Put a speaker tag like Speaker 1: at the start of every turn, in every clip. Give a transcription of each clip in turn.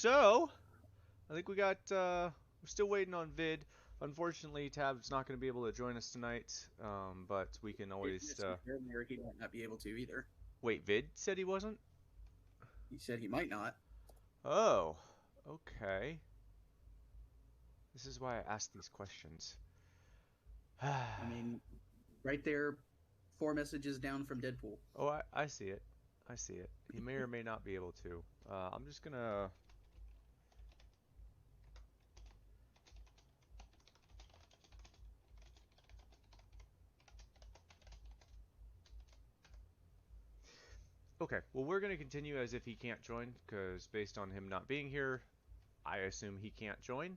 Speaker 1: So, I think we're still waiting on Vid. Unfortunately, Tab's not going to be able to join us tonight, but we can always,
Speaker 2: This earlier, he might not be able to either.
Speaker 1: wait, Vid said he wasn't?
Speaker 2: He said he might not.
Speaker 1: Oh, okay. This is why I ask these questions.
Speaker 2: I mean, right there, 4 messages down from Deadpool.
Speaker 1: Oh, I see it. I see it. He may or may not be able to. I'm just gonna. Okay, well, we're gonna continue as if he can't join, because based on him not being here, I assume he can't join.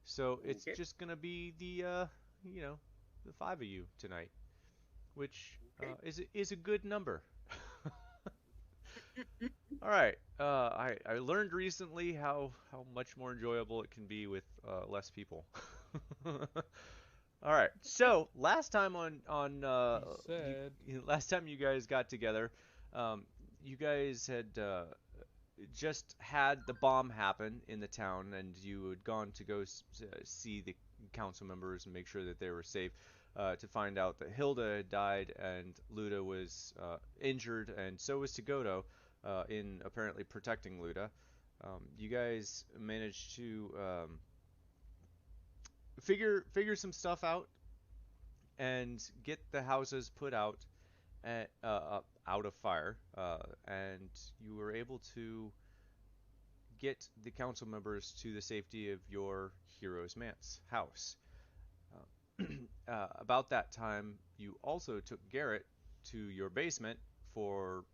Speaker 1: So it's
Speaker 2: Okay.
Speaker 1: just gonna be you know, the five of you tonight, which
Speaker 2: Okay.
Speaker 1: is a good number. All right. I learned recently how much more enjoyable it can be with less people. All right. So last time on
Speaker 3: He said,
Speaker 1: last time you guys got together, um, you guys had just had the bomb happen in the town, and you had gone to go see the council members and make sure that they were safe. To find out that Hilda had died and Luda was injured, and so was Tagoto in apparently protecting Luda. You guys managed to figure some stuff out and get the houses put out out of fire, and you were able to get the council members to the safety of your hero's manse house. About that time, you also took Garrett to your basement for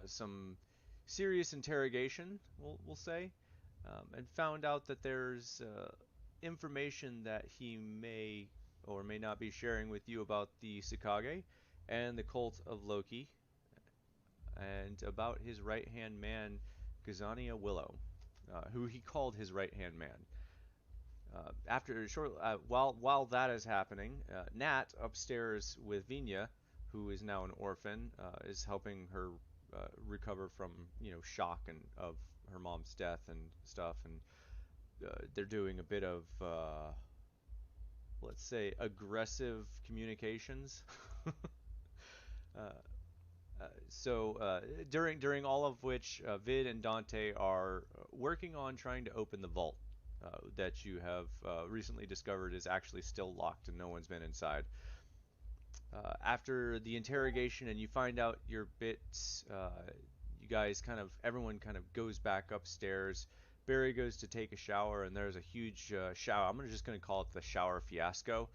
Speaker 1: some serious interrogation, we'll say, and found out that there's information that he may or may not be sharing with you about the Tsukage and the cult of Loki, and about his right hand man, Gazania Willow, who he called his right hand man. After short, while that is happening, Nat upstairs with Vina, who is now an orphan, is helping her recover from shock and of her mom's death and stuff, and they're doing a bit of let's say aggressive communications. uh, so during all of which Vid and Dante are working on trying to open the vault that you have recently discovered is actually still locked and no one's been inside. After the interrogation and you find out your bits, you guys everyone kind of goes back upstairs. Barry goes to take a shower and there's a huge shower. Just gonna call it the shower fiasco,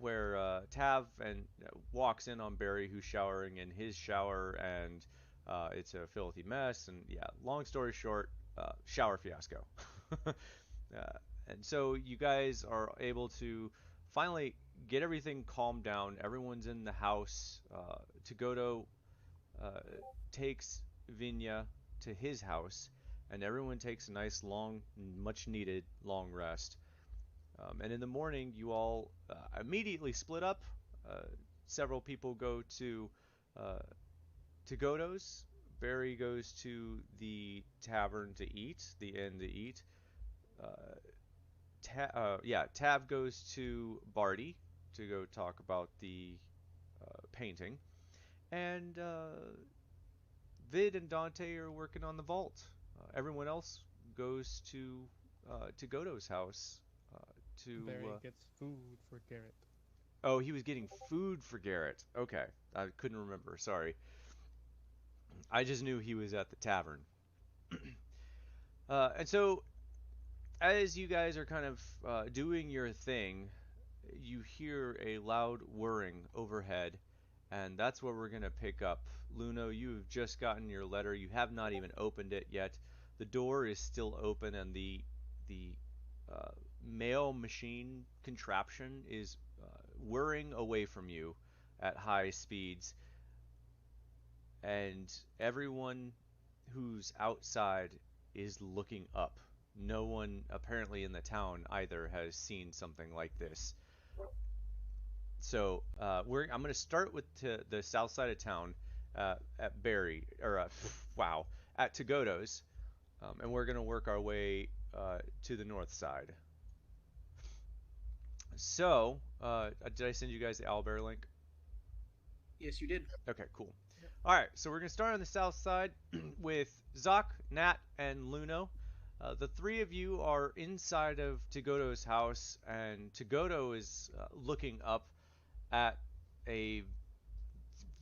Speaker 1: where Tav and walks in on Barry who's showering in his shower, and it's a filthy mess. And yeah, long story short, shower fiasco. And so you guys are able to finally get everything calmed down. Everyone's in the house. Tagoto uh, takes Vinya to his house, and everyone takes a nice, long, much needed long rest. And in the morning, you all immediately split up. Uh, Several people go uh, to Godo's. Barry goes to the tavern to eat, the inn to eat. Uh, yeah, Tav goes to Barty to go talk about the painting, and Vid and Dante are working on the vault. Everyone else goes to Godo's house to.
Speaker 3: Barry gets food for Garrett.
Speaker 1: Oh, he was getting food for Garrett. Okay, I couldn't remember. Sorry, I just knew he was at the tavern. And so, as you guys are kind of doing your thing, you hear a loud whirring overhead, and that's where we're going to pick up. Luno, you've just gotten your letter. You have not even opened it yet. The door is still open, and the uh, mail machine contraption is whirring away from you at high speeds, and everyone who's outside is looking up. No one apparently in the town either has seen something like this. So I'm going to start with the south side of town at Barry, or wow, at Tagoto's. And we're gonna work our way to the north side. So, did I send you guys the owlbear link?
Speaker 2: Yes, you did.
Speaker 1: Okay, cool. All right, so we're gonna start on the south side with Zoc, Nat, and Luno. The three of you are inside of Tagoto's house, and Tagoto is looking up at a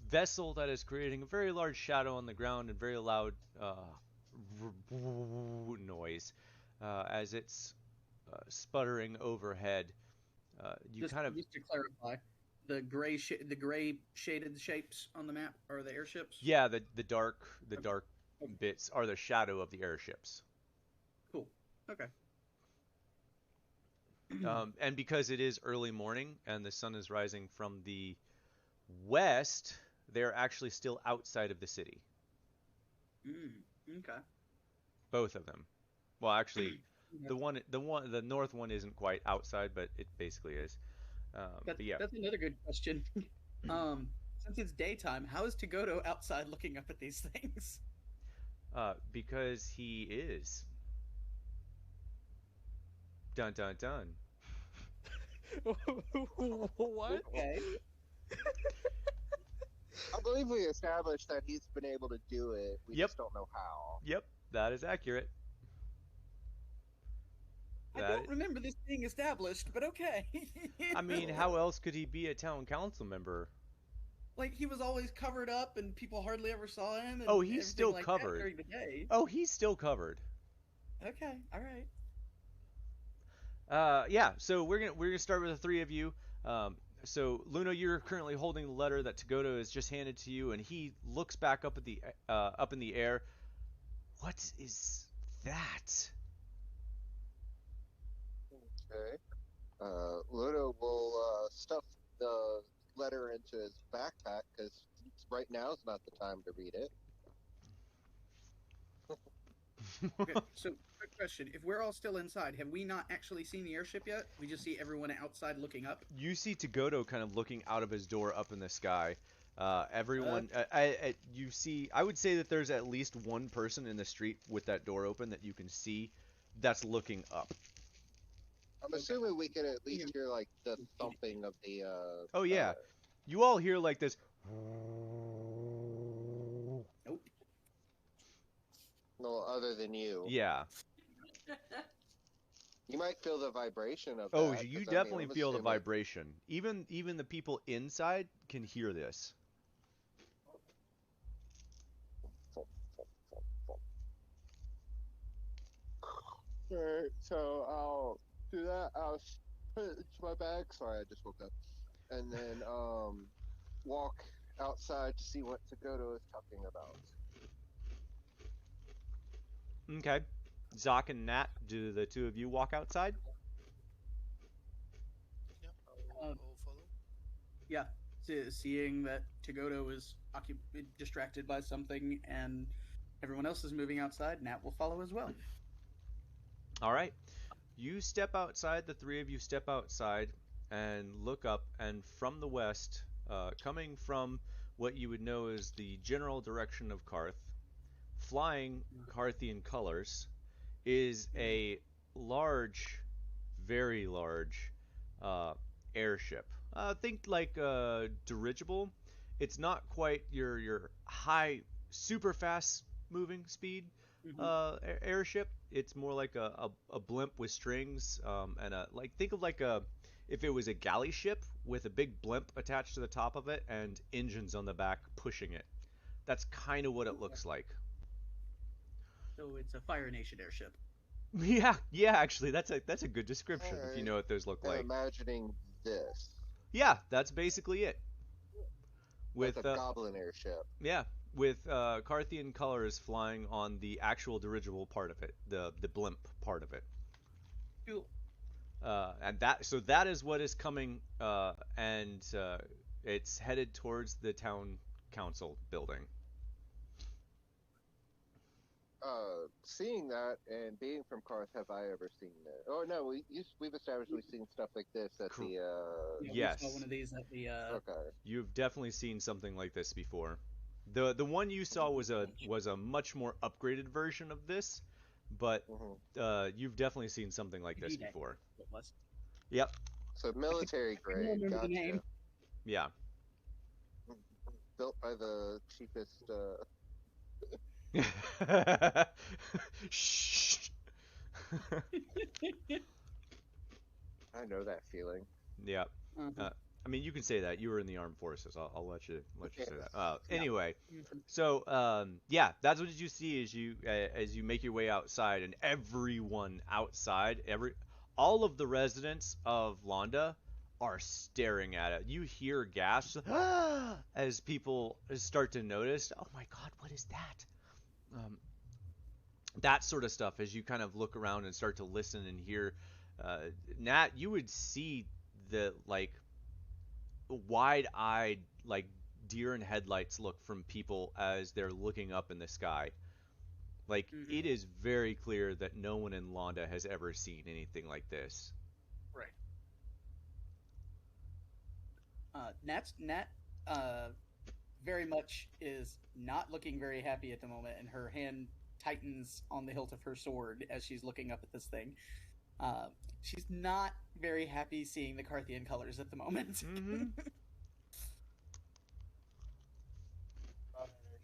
Speaker 1: vessel that is creating a very large shadow on the ground and very loud noise as it's sputtering overhead. You
Speaker 2: Just
Speaker 1: kind of
Speaker 2: just to clarify, the gray shaded shapes on the map are the airships.
Speaker 1: yeah, the
Speaker 2: Okay.
Speaker 1: dark
Speaker 2: Okay.
Speaker 1: bits are the shadow of the airships.
Speaker 2: Cool. Okay.
Speaker 1: And because it is early morning and the sun is rising from the west, they're actually still outside of the city.
Speaker 2: Okay.
Speaker 1: Both of them. Well, actually,
Speaker 2: Yeah.
Speaker 1: the north one isn't quite outside, but it basically is.
Speaker 2: That,
Speaker 1: But yeah,
Speaker 2: that's another good question. Um, since it's daytime, how is Tagoto outside looking up at these things?
Speaker 1: because he is. Dun dun dun.
Speaker 3: What?
Speaker 2: Okay.
Speaker 4: I believe we established that he's been able to do it. We
Speaker 1: Yep.
Speaker 4: just don't know how.
Speaker 1: Yep, that is accurate.
Speaker 2: I
Speaker 1: That
Speaker 2: don't remember this being established, but okay.
Speaker 1: I mean, how else could he be a town council member?
Speaker 2: Like he was always covered up, and people hardly ever saw him. And
Speaker 1: Oh, he's
Speaker 2: everything
Speaker 1: still
Speaker 2: like
Speaker 1: covered.
Speaker 2: that during the day.
Speaker 1: Oh, he's still covered.
Speaker 2: Okay, all right.
Speaker 1: Yeah. So we're gonna start with the three of you. So Luna, you're currently holding the letter that Tagoto has just handed to you, and he looks back up at the up in the air. What is that?
Speaker 4: Okay. Ludo will stuff the letter into his backpack because right now is not the time to read it.
Speaker 2: Okay, so quick question: if we're all still inside, have we not actually seen the airship yet? We just see everyone outside looking up.
Speaker 1: You see Tagoto kind of looking out of his door up in the sky. Everyone, you see. I would say that there's at least one person in the street with that door open that you can see that's looking up.
Speaker 4: I'm assuming we could at least hear like the thumping of the.
Speaker 1: Oh yeah, you all hear like this.
Speaker 2: Nope.
Speaker 4: No, other than you.
Speaker 1: Yeah.
Speaker 4: You might feel the vibration of
Speaker 1: Oh,
Speaker 4: that.
Speaker 1: you
Speaker 4: 'cause,
Speaker 1: definitely
Speaker 4: I'm
Speaker 1: feel the
Speaker 4: assuming-
Speaker 1: vibration. Even the people inside can hear this.
Speaker 4: Alright, so I'll do that. I'll put it into my bag. Sorry, I just woke up. And then walk outside to see what Tagoto is talking about.
Speaker 1: Okay. Zoc and Nat, do the two of you walk outside?
Speaker 5: Yeah, I'll follow.
Speaker 2: Yeah, seeing that Tagoto is distracted by something and everyone else is moving outside, Nat will follow as well.
Speaker 1: All right. You step outside, the three of you step outside and look up, and from the west, coming from what you would know as the general direction of Karth, flying Karthian colors, is a large, very large airship. Think like a dirigible. It's not quite your high, super fast moving speed airship. It's more like a blimp with strings and a like think of like a if it was a galley ship with a big blimp attached to the top of it and engines on the back pushing it. That's kind of what it looks like.
Speaker 2: So it's a Fire Nation airship.
Speaker 1: Yeah, actually, that's a good description if you know what those look
Speaker 4: I'm
Speaker 1: like.
Speaker 4: imagining this.
Speaker 1: Yeah, that's basically it. With
Speaker 4: Like a goblin airship.
Speaker 1: yeah, with Carthian colors flying on the actual dirigible part of it, the blimp part of it.
Speaker 2: Cool.
Speaker 1: And that is what is coming, and it's headed towards the town council building.
Speaker 4: Seeing that and being from Karth, have I ever seen that? Oh no, we've established we've seen stuff like this at the.
Speaker 2: Yeah,
Speaker 1: Yes.
Speaker 2: we saw one of these at the.
Speaker 4: Okay.
Speaker 1: You've definitely seen something like this before. The one you saw was a much more upgraded version of this. but
Speaker 4: Mhm.
Speaker 1: you've definitely seen something like this
Speaker 2: D-Day.
Speaker 1: before.
Speaker 2: It was.
Speaker 1: Yep.
Speaker 4: So military
Speaker 2: I can
Speaker 4: grade,
Speaker 2: remember the name.
Speaker 4: gotcha.
Speaker 1: Yeah.
Speaker 4: Built by the cheapest.
Speaker 1: Shh.
Speaker 4: I know that feeling.
Speaker 1: Yeah.
Speaker 2: Uh-huh.
Speaker 1: I mean, you can say that. You were in the armed forces. I'll let you say
Speaker 4: Yes.
Speaker 1: that.
Speaker 2: Yeah.
Speaker 1: Anyway,
Speaker 2: Mhm.
Speaker 1: so yeah, that's what you see as you make your way outside, and everyone outside, all of the residents of Londa are staring at it. You hear gasps as people start to notice. Oh my God, what is that? Um, that sort of stuff as you kind of look around and start to listen and hear. Uh, Nat, you would see the like wide-eyed like deer in headlights look from people as they're looking up in the sky. Like
Speaker 2: Mhm.
Speaker 1: it is very clear that no one in Londa has ever seen anything like this.
Speaker 2: Right. Nat very much is not looking very happy at the moment, and her hand tightens on the hilt of her sword as she's looking up at this thing. Uh, she's not very happy seeing the Carthian colors at the moment.
Speaker 1: Mm-hmm.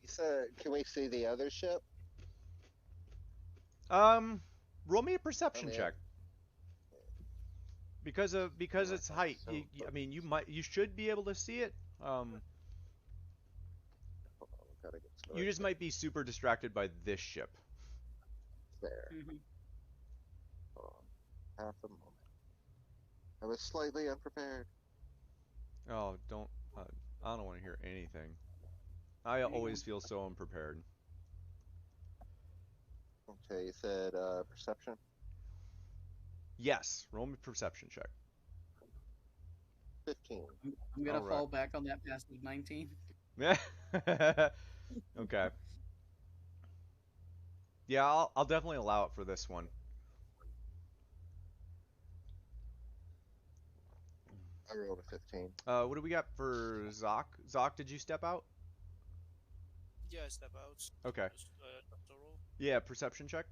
Speaker 4: You said, can we see the other ship?
Speaker 1: Um, Roll me a
Speaker 4: I
Speaker 1: perception
Speaker 4: mean,
Speaker 1: check because
Speaker 4: I
Speaker 1: it's
Speaker 4: thought
Speaker 1: height.
Speaker 4: so,
Speaker 1: I mean, you should be able to see it.
Speaker 4: hold on, we gotta get to the
Speaker 1: You
Speaker 4: right
Speaker 1: just might be super distracted by this ship.
Speaker 4: there.
Speaker 2: Mhm.
Speaker 4: Hold on. Half a moment. I was slightly unprepared.
Speaker 1: Oh, don't. I don't want to hear anything. I
Speaker 2: Hang on.
Speaker 1: always feel so unprepared.
Speaker 4: Okay, you said perception.
Speaker 1: Yes, roll me a perception check.
Speaker 4: 15.
Speaker 2: I'm gonna
Speaker 1: All right.
Speaker 2: fall back on that passive 19.
Speaker 1: Okay. Yeah, I'll definitely allow it for this one.
Speaker 4: I rolled a 15.
Speaker 1: What do we got for Zoc? Zoc, did you step out?
Speaker 5: Yeah, step out.
Speaker 1: Okay.
Speaker 5: Just after roll.
Speaker 1: Yeah, perception check.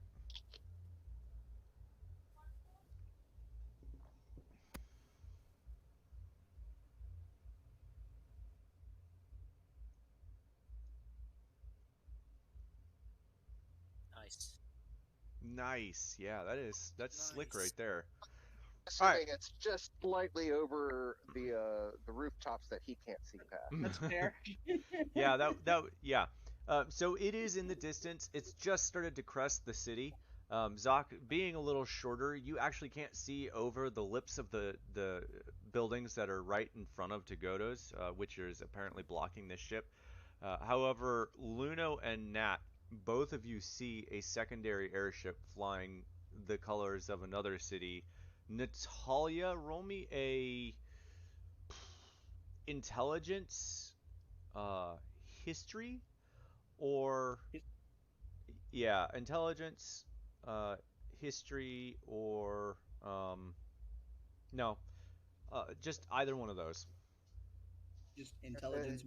Speaker 5: Nice.
Speaker 1: Nice. Yeah, that's slick right
Speaker 5: Nice.
Speaker 1: there. All right.
Speaker 4: Assuming it's just slightly over the rooftops that he can't see past.
Speaker 2: That's fair.
Speaker 1: Yeah, yeah. So it is in the distance. It's just started to crest the city. Zoc, being a little shorter, you actually can't see over the lips of the buildings that are right in front of Tagoda's, which is apparently blocking this ship. However, Luno and Nat, both of you see a secondary airship flying the colors of another city. Natalia, roll me a intelligence uh, history or yeah, intelligence, uh, history or no, just either one of those.
Speaker 2: Just intelligence.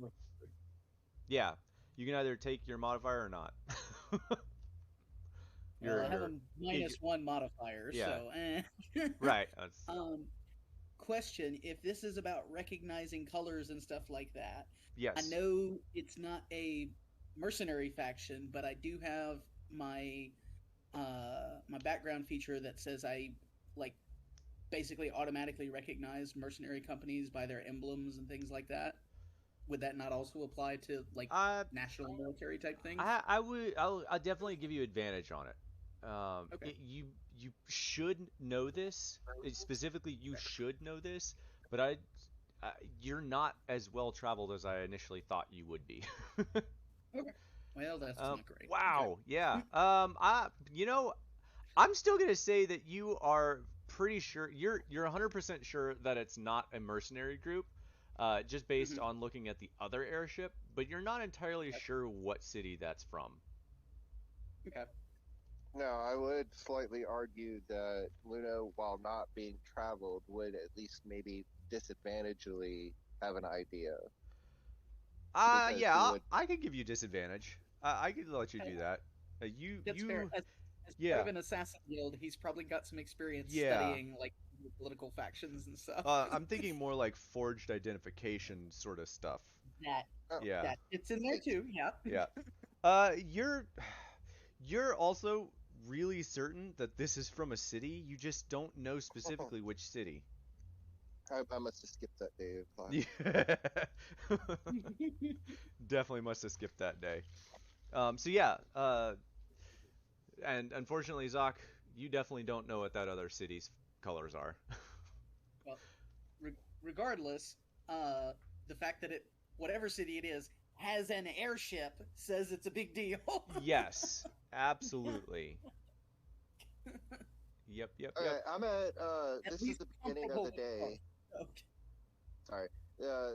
Speaker 1: Yeah, you can either take your modifier or not.
Speaker 2: Well, I have a
Speaker 1: your
Speaker 2: minus one modifier,
Speaker 1: yeah,
Speaker 2: so
Speaker 1: right. That's,
Speaker 2: um, question: if this is about recognizing colors and stuff like that, I
Speaker 1: yes.
Speaker 2: know it's not a mercenary faction, but I do have my my background feature that says I like basically automatically recognize mercenary companies by their emblems and things like that. Would that not also apply to like
Speaker 1: Uh,
Speaker 2: national military type things?
Speaker 1: I'll definitely give you advantage on it.
Speaker 2: Okay.
Speaker 1: You should know this. Specifically, you should know this, but I you're not as well traveled as I initially thought you would be.
Speaker 2: Okay. Well, that's not great. Okay.
Speaker 1: Wow, yeah. You know, I'm still gonna say that you are pretty sure you're 100% sure that it's not a mercenary group, just based
Speaker 2: Mhm.
Speaker 1: on looking at the other airship, but you're not entirely sure what city that's from.
Speaker 2: Okay.
Speaker 4: No, I would slightly argue that Luno, while not being traveled, would at least maybe disadvantagedly have an idea. Because
Speaker 1: Yeah,
Speaker 4: he would.
Speaker 1: I could give you disadvantage. I could let you
Speaker 2: Okay.
Speaker 1: do that.
Speaker 2: That's fair. As part
Speaker 1: Yeah,
Speaker 2: of an assassin guild, he's probably got some experience
Speaker 1: yeah.
Speaker 2: studying like political factions and stuff.
Speaker 1: I'm thinking more like forged identification sort of stuff.
Speaker 2: that
Speaker 4: Oh,
Speaker 1: Yeah,
Speaker 2: that it's in there
Speaker 4: makes
Speaker 2: too. Yeah.
Speaker 1: yeah. You're you're also really certain that this is from a city. You just don't know specifically which city.
Speaker 4: I must have skipped that day of class.
Speaker 1: Yeah. Definitely must have skipped that day. So yeah, and unfortunately, Zoc, you definitely don't know what that other city's colors are.
Speaker 2: Well, regardless, the fact that it, whatever city it is, has an airship says it's a big deal.
Speaker 1: Yes, absolutely. Yep, yep, yep.
Speaker 4: Okay, I'm at.
Speaker 2: At
Speaker 4: This is
Speaker 2: least
Speaker 4: the beginning of
Speaker 2: comparable
Speaker 4: the
Speaker 2: with ours.
Speaker 4: day.
Speaker 2: Okay.
Speaker 4: Sorry.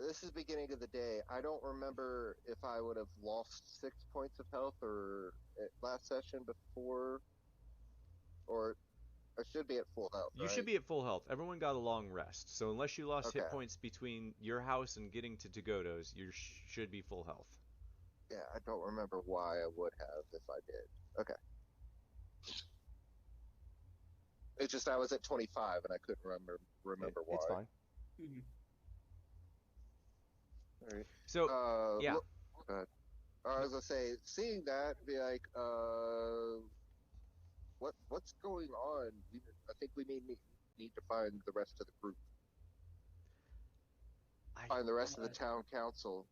Speaker 4: This is the beginning of the day. I don't remember if I would have lost 6 points of health or at last session before, or I should be at full health,
Speaker 1: You should
Speaker 4: right?
Speaker 1: be at full health. Everyone got a long rest, so unless you lost hit
Speaker 4: Okay.
Speaker 1: points between your house and getting to Tagoto's, you should be full health.
Speaker 4: Yeah, I don't remember why I would have if I did. Okay. It's just I was at 25 and I couldn't remember
Speaker 1: It's
Speaker 4: why.
Speaker 1: fine.
Speaker 2: Mhm.
Speaker 4: All right.
Speaker 1: So, yeah.
Speaker 4: Look, I was gonna say, seeing that, be like, what's going on? I think we need to find the rest of the group,
Speaker 1: I
Speaker 4: find the rest of the
Speaker 2: Uh,
Speaker 4: town council.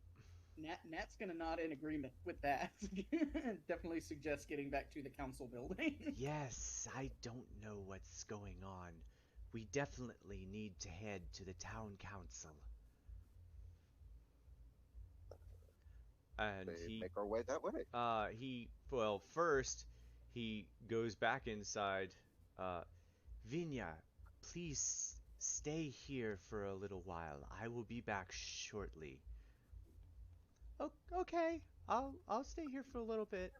Speaker 2: Nat's gonna nod in agreement with that. Definitely suggest getting back to the council building.
Speaker 1: Yes, I don't know what's going on. We definitely need to head to the town council. And
Speaker 4: They make our way that way.
Speaker 1: well, first, he goes back inside. Uh, Vinya, please stay here for a little while. I will be back shortly. Oh, okay. I'll stay here for a little bit.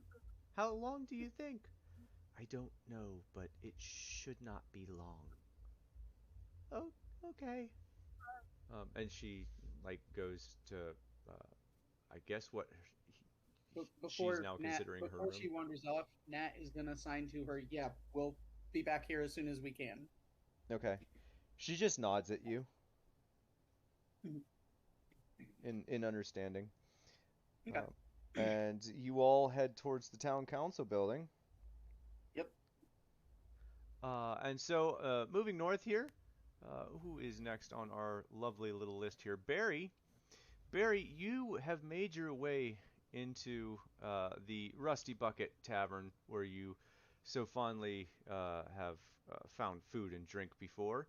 Speaker 1: How long do you think? I don't know, but it should not be long. Oh, okay. And she like goes to, I guess what she's now considering her
Speaker 2: Before
Speaker 1: room.
Speaker 2: she wanders off, Nat is gonna sign to her. Yeah, we'll be back here as soon as we can.
Speaker 1: Okay. She just nods at you
Speaker 2: Mhm.
Speaker 1: in understanding.
Speaker 2: Okay.
Speaker 1: Um, and you all head towards the town council building.
Speaker 2: Yep.
Speaker 1: And so, moving north here, who is next on our lovely little list here? Barry. Barry, you have made your way into the Rusty Bucket Tavern where you so fondly have found food and drink before.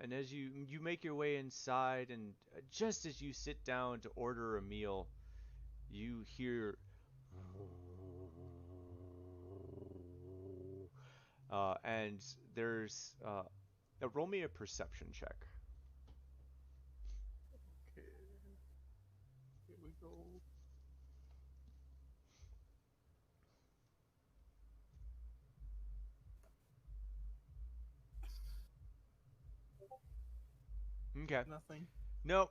Speaker 1: And as you make your way inside, and just as you sit down to order a meal, you hear and there's roll me a perception check.
Speaker 3: Okay. Here we go.
Speaker 1: Okay.
Speaker 3: Nothing.
Speaker 1: No.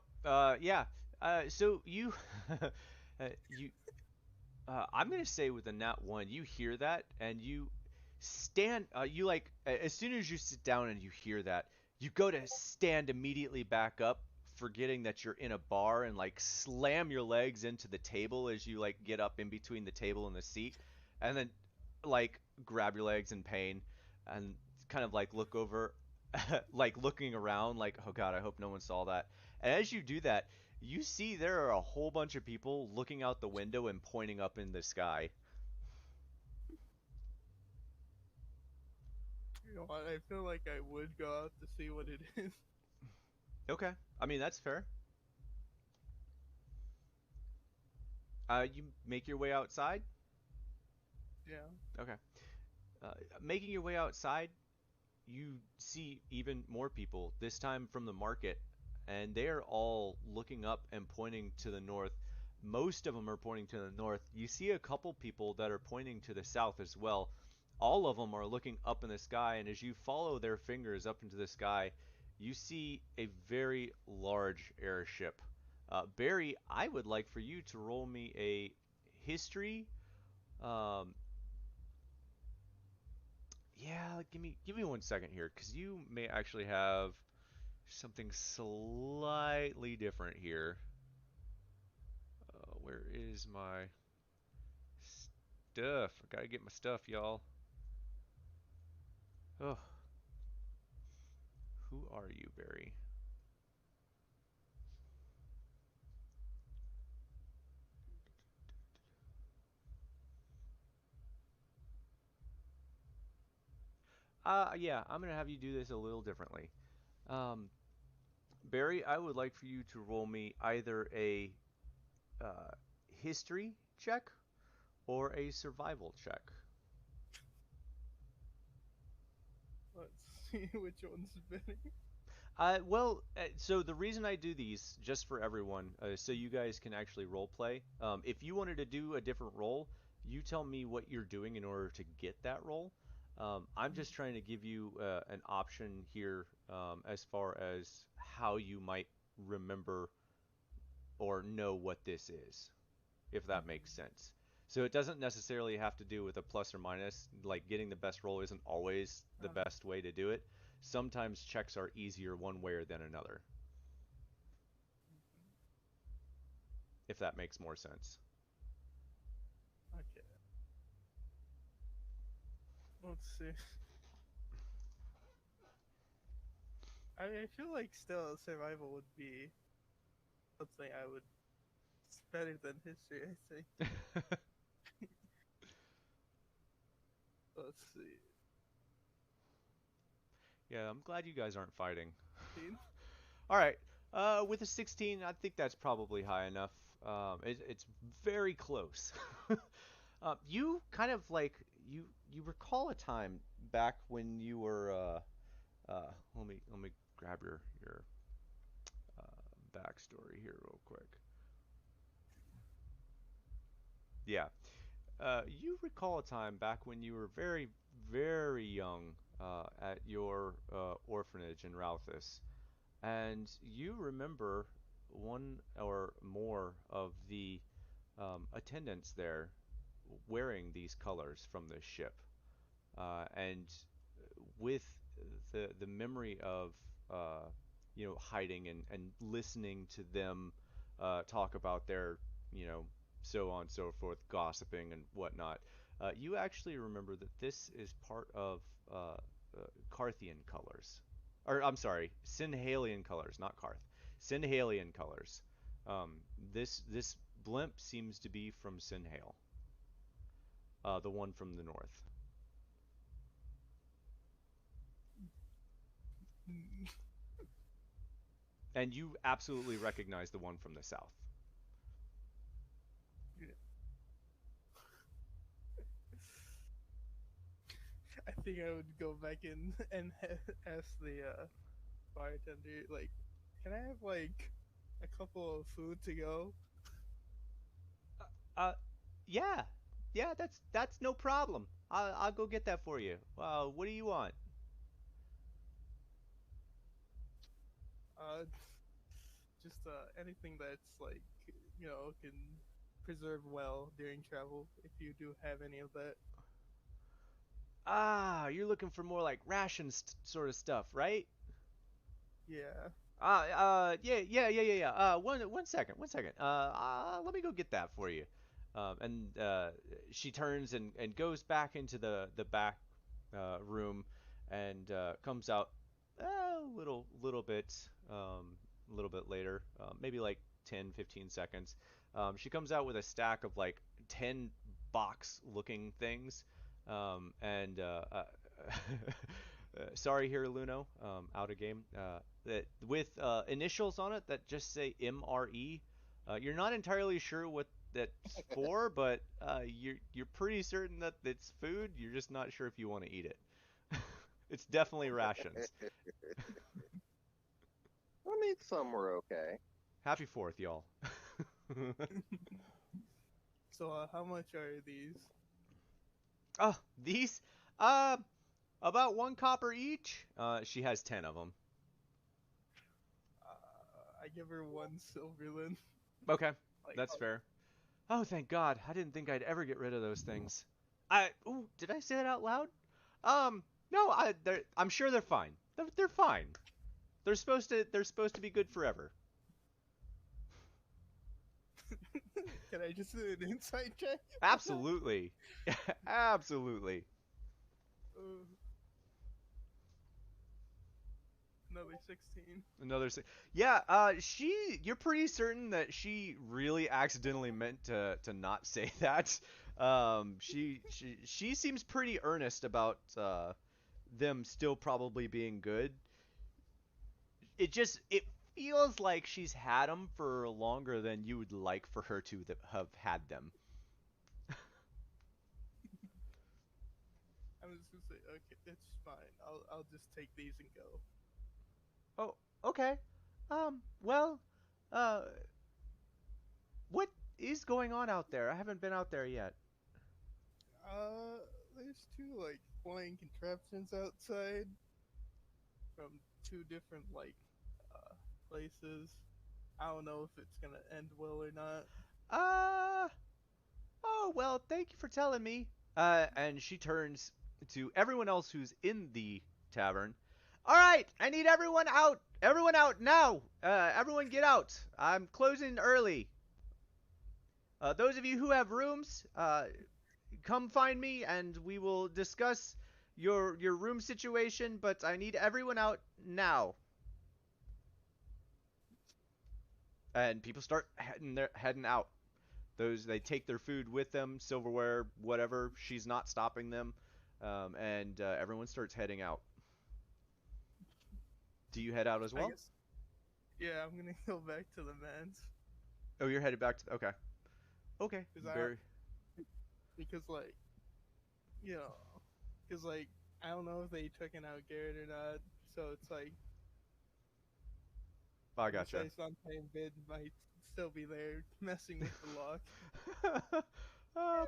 Speaker 1: Yeah. So you, you. I'm gonna say with a nat one, you hear that and you stand. You like as soon as you sit down and you hear that, you go to stand immediately back up, forgetting that you're in a bar and like slam your legs into the table as you like get up in between the table and the seat, and then like grab your legs in pain and kind of like look over, like looking around, like oh god, I hope no one saw that. And as you do that, you see there are a whole bunch of people looking out the window and pointing up in the sky.
Speaker 3: You know what? I feel like I would go out to see what it is.
Speaker 1: Okay. I mean, that's fair. You make your way outside?
Speaker 3: Yeah.
Speaker 1: Okay. Making your way outside, you see even more people, this time from the market, and they are all looking up and pointing to the north. Most of them are pointing to the north. You see a couple people that are pointing to the south as well. All of them are looking up in the sky, and as you follow their fingers up into the sky, you see a very large airship. Barry, I would like for you to roll me a history, um, Yeah, give me 1 second here, because you may actually have something slightly different here. Where is my stuff? I gotta get my stuff, y'all. Oh, who are you, Barry? Yeah, I'm gonna have you do this a little differently. Um, Barry, I would like for you to roll me either a uh, history check or a survival check.
Speaker 3: Let's see which one's better.
Speaker 1: So the reason I do these, just for everyone, so you guys can actually role play. If you wanted to do a different role, you tell me what you're doing in order to get that role. I'm just trying to give you an option here as far as how you might remember or know what this is, if that makes sense. So it doesn't necessarily have to do with a plus or minus. Like getting the best roll isn't always the best way to do it. Sometimes checks are easier one way or than another, if that makes more sense.
Speaker 3: Okay, let's see. I mean, I feel like still survival would be something I would. It's better than history, I think. Let's see.
Speaker 1: Yeah, I'm glad you guys aren't fighting.
Speaker 3: 15?
Speaker 1: All right. With a 16, I think that's probably high enough. It's very close. You kind of like you recall a time back when you were let me grab your backstory here real quick. Yeah. You recall a time back when you were very, very young at your orphanage in Rauthus, and you remember one or more of the attendants there wearing these colors from the ship, and with the memory of hiding and listening to them talk about their you know so on and so forth, gossiping and whatnot. You actually remember that this is part of Carthian colors, or I'm sorry, Synhalian colors, not Carth. Synhalian colors. Um, this blimp seems to be from Synhale, the one from the north. And you absolutely recognize the one from the south.
Speaker 3: Yeah. I think I would go back in and ask the bartender, like, can I have like a couple of food to go?
Speaker 1: Uh, yeah, yeah, that's no problem. I'll go get that for you. What do you want?
Speaker 3: Uh, just anything that's like, can preserve well during travel. If you do have any of that.
Speaker 1: You're looking for more like ration sort of stuff, right?
Speaker 3: Yeah.
Speaker 1: Yeah, yeah, yeah, yeah, yeah. One second, one second. Let me go get that for you. And she turns and goes back into the back room and comes out a little bit later, maybe like 10, 15 seconds. She comes out with a stack of like 10 box looking things. And sorry here, Luno, out of game. That with initials on it that just say MRE. You're not entirely sure what that's for, but you're pretty certain that it's food. You're just not sure if you want to eat it. It's definitely rations.
Speaker 4: I mean, some were okay.
Speaker 1: Happy Fourth, y'all.
Speaker 3: So how much are these?
Speaker 1: Oh, these, uh, about 1 copper each. She has 10 of them.
Speaker 3: I give her 1 silverlin.
Speaker 1: Okay,
Speaker 3: Like,
Speaker 1: that's
Speaker 3: oh,
Speaker 1: fair. Oh, thank God. I didn't think I'd ever get rid of those things. Ooh, did I say that out loud? No, I'm sure they're fine. They're fine. They're supposed to be good forever.
Speaker 3: Can I just do an insight check?
Speaker 1: Absolutely. Absolutely.
Speaker 3: Uh, another 16.
Speaker 1: Yeah, you're pretty certain that she really accidentally meant to not say that. She seems pretty earnest about them still probably being good. It feels like she's had them for longer than you would like for her to have had them.
Speaker 3: I'm just gonna say, okay, it's fine. I'll just take these and go.
Speaker 1: Oh, okay. Well, uh, what is going on out there? I haven't been out there yet.
Speaker 3: There's two like flying contraptions outside from two different uh places. I don't know if it's gonna end well or not.
Speaker 1: Uh, oh, well, thank you for telling me. And she turns to everyone else who's in the tavern. All right, I need everyone out. Everyone out now. Everyone get out. I'm closing early. Those of you who have rooms, come find me and we will discuss your room situation, but I need everyone out now. And people start heading out. They take their food with them, silverware, whatever. She's not stopping them, and everyone starts heading out. Do you head out as
Speaker 3: I
Speaker 1: well?
Speaker 3: guess. Yeah, I'm gonna go back to the man's
Speaker 1: Oh, you're headed back to okay. Okay.
Speaker 3: because
Speaker 1: Very.
Speaker 3: because like you know because like I don't know if they taken out Garrett or not. So it's like
Speaker 1: I
Speaker 3: I'm gonna
Speaker 1: gotcha.
Speaker 3: say something bid might still be there messing with the lock.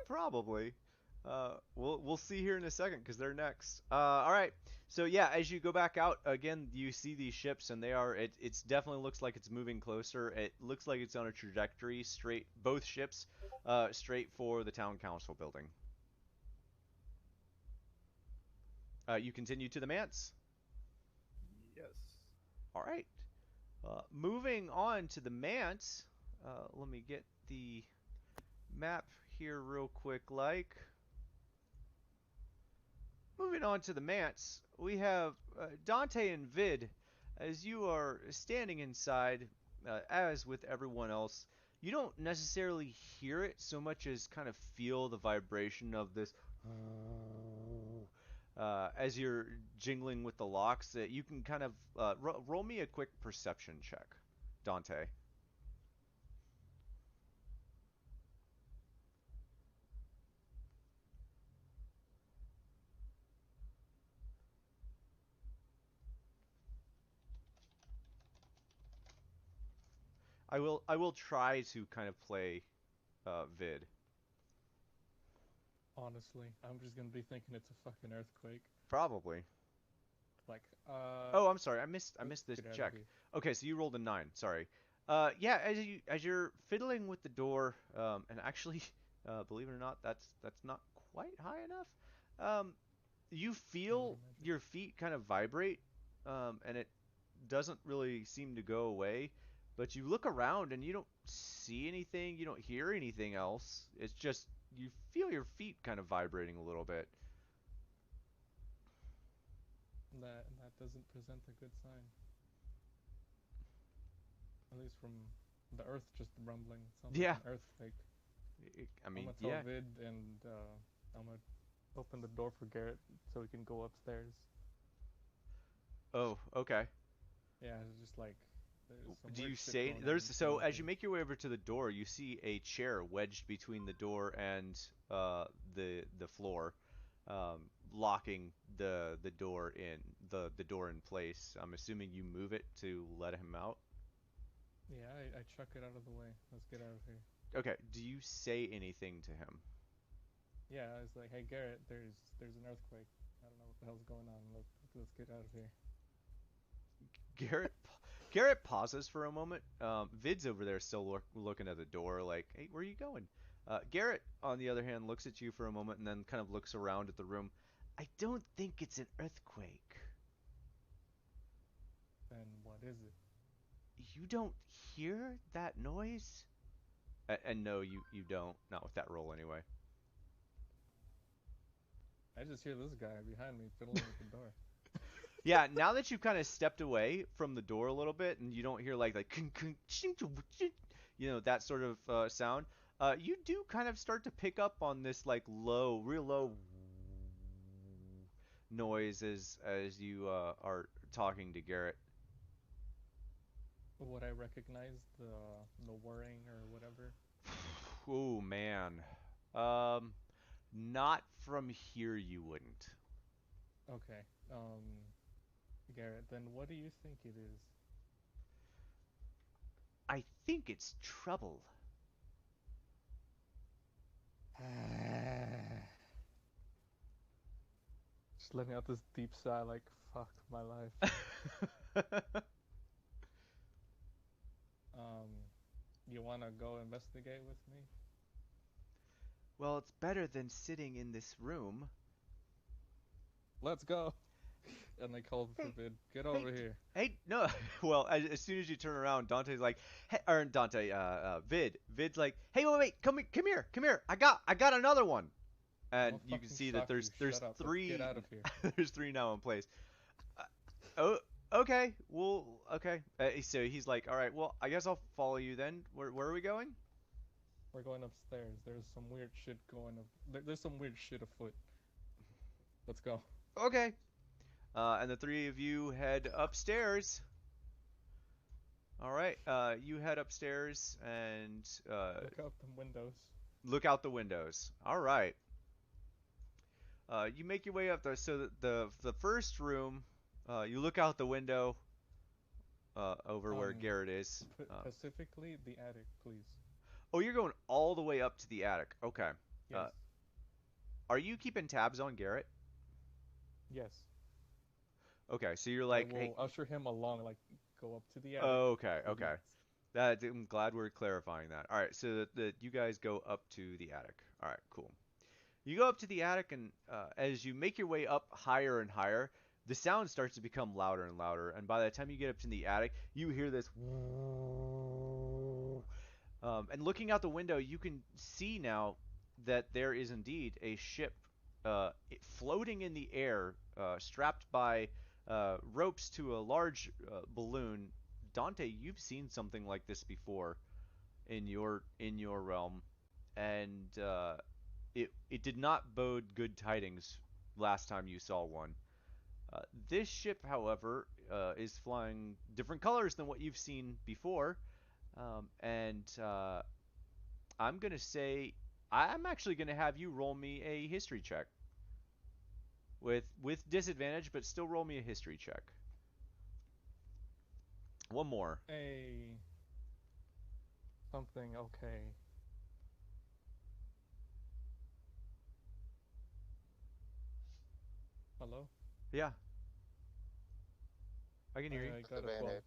Speaker 1: Probably. We'll see here in a second because they're next. All right. So yeah, as you go back out again, you see these ships, and it's definitely looks like it's moving closer. It looks like it's on a trajectory straight, both ships, straight for the town council building. You continue to the manse.
Speaker 3: Yes.
Speaker 1: All right. Moving on to the manse. Let me get the map here real quick. Moving on to the manse, we have Dante and Vid. As you are standing inside, as with everyone else, you don't necessarily hear it so much as kind of feel the vibration of this. As you're jingling with the locks, that you can kind of roll me a quick perception check, Dante. I will try to kind of play Vid.
Speaker 6: Honestly, I'm just gonna be thinking it's a fucking earthquake.
Speaker 1: Probably.
Speaker 6: Like,
Speaker 1: Oh, I'm sorry. I missed this
Speaker 6: get out of
Speaker 1: check.
Speaker 6: here.
Speaker 1: Okay, so you rolled a 9. Sorry. Yeah, as you're fiddling with the door, and actually, believe it or not, that's not quite high enough. You
Speaker 6: Never
Speaker 1: feel
Speaker 6: magic.
Speaker 1: your feet kind of vibrate, and it doesn't really seem to go away. But you look around and you don't see anything. You don't hear anything else. It's just you feel your feet kind of vibrating a little bit.
Speaker 6: That doesn't present a good sign. At least from the earth just rumbling. It sounds
Speaker 1: Yeah.
Speaker 6: like an earthquake.
Speaker 1: I
Speaker 6: I'm
Speaker 1: mean,
Speaker 6: gonna tell
Speaker 1: yeah.
Speaker 6: Vid and I'm gonna open the door for Garrett so he can go upstairs.
Speaker 1: Oh, okay.
Speaker 6: Yeah, it's just like there's some
Speaker 1: Do
Speaker 6: weird
Speaker 1: you
Speaker 6: shit
Speaker 1: say
Speaker 6: going on
Speaker 1: there's so
Speaker 6: inside
Speaker 1: as you
Speaker 6: here.
Speaker 1: make your way over to the door, you see a chair wedged between the door and the floor, locking the door the door in place. I'm assuming you move it to let him out.
Speaker 6: Yeah, I chuck it out of the way. Let's get out of here.
Speaker 1: Okay. Do you say anything to him?
Speaker 6: Yeah, it's like, hey Garrett, there's an earthquake. I don't know what the hell's going on. Let's get out of here.
Speaker 1: Garrett Garrett pauses for a moment. Vid's over there still looking at the door, like, "Hey, where are you going?" Garrett, on the other hand, looks at you for a moment and then kind of looks around at the room. I don't think it's an earthquake.
Speaker 6: Then what is it?
Speaker 1: You don't hear that noise? And no, you don't. Not with that roll anyway.
Speaker 6: I just hear this guy behind me fiddling with the door.
Speaker 1: Yeah, now that you've kind of stepped away from the door a little bit and you don't hear like that sort of sound, you do kind of start to pick up on this like real low noise as you are talking to Garrett.
Speaker 6: Would I recognize the whirring or whatever?
Speaker 1: Oh man. Um, Not from here you wouldn't.
Speaker 6: Okay. Garrett, then what do you think it is?
Speaker 1: I think it's trouble.
Speaker 6: Just let me out this deep sigh, like, fuck my life. Um, you wanna go investigate with me?
Speaker 1: Well, it's better than sitting in this room.
Speaker 6: Let's go! And they call for
Speaker 1: Hey,
Speaker 6: Vid, get
Speaker 1: hey,
Speaker 6: over here.
Speaker 1: hey, no. Well, as soon as you turn around, Dante's like, hey, or Dante, Vid's like, hey, wait, come here. I got another one.
Speaker 6: I'm
Speaker 1: And
Speaker 6: gonna
Speaker 1: you can
Speaker 6: fucking
Speaker 1: see that
Speaker 6: sock you,
Speaker 1: there's
Speaker 6: shut up, let's
Speaker 1: three,
Speaker 6: get out of here.
Speaker 1: there's three now in place. Uh, oh, okay, well, okay. So he's like, all right, well, I guess I'll follow you then. Where are we going?
Speaker 6: We're going upstairs, there's some weird shit going there's some weird shit afoot. Let's go.
Speaker 1: Okay. And the three of you head upstairs. All right. You head upstairs and
Speaker 6: Look out the windows.
Speaker 1: look out the windows. All right. You make your way up there. So the first room, you look out the window over where
Speaker 6: Um,
Speaker 1: Garrett is.
Speaker 6: Specifically, the attic, please.
Speaker 1: Oh, you're going all the way up to the attic. Okay.
Speaker 6: Yes.
Speaker 1: Are you keeping tabs on Garrett?
Speaker 6: Yes.
Speaker 1: Okay, so you're
Speaker 6: I
Speaker 1: like, hey.
Speaker 6: will usher him along, like, go up to the attic.
Speaker 1: Okay,
Speaker 6: Please.
Speaker 1: okay. I'm glad we're clarifying that. All right, so that you guys go up to the attic. All right, cool. You go up to the attic, and as you make your way up higher and higher, the sound starts to become louder and louder. And by the time you get up to the attic, you hear this. And looking out the window, you can see now that there is indeed a ship floating in the air, strapped by ropes to a large balloon. Dante, you've seen something like this before in your realm, and it did not bode good tidings last time you saw one. This ship, however, is flying different colors than what you've seen before, and I'm gonna say I'm actually gonna have you roll me a history check with disadvantage, but still roll me a history check. One more.
Speaker 6: Hey. Something, okay. Hello?
Speaker 1: Yeah, I can hear you.
Speaker 6: I got a 12.
Speaker 4: Advantage.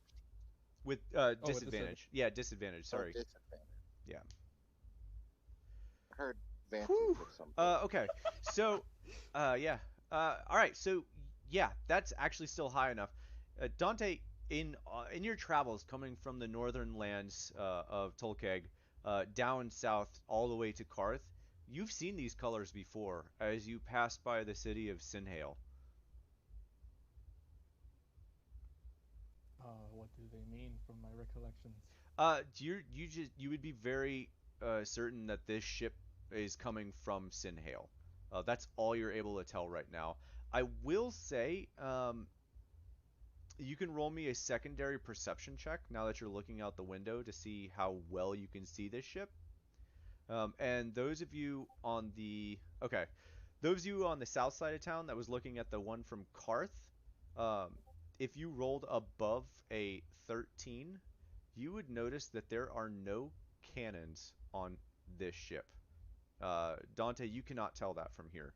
Speaker 1: With
Speaker 6: with
Speaker 1: disadvantage. Yeah, disadvantage.
Speaker 4: Or
Speaker 1: Sorry.
Speaker 4: disadvantage.
Speaker 1: Yeah.
Speaker 4: I heard advantage
Speaker 1: Whew.
Speaker 4: or something.
Speaker 1: Okay. So, yeah. All right. So, yeah, that's actually still high enough. Dante, in your travels coming from the northern lands of Tolkeg down south all the way to Karth, you've seen these colors before as you pass by the city of Sinhale.
Speaker 6: What do they mean from my recollections?
Speaker 1: You would be very certain that this ship is coming from Sinhale. That's all you're able to tell right now. I will say, you can roll me a secondary perception check now that you're looking out the window to see how well you can see this ship. And those of you on the south side of town that was looking at the one from Karth, um, if you rolled above a 13, you would notice that there are no cannons on this ship. Dante, you cannot tell that from here.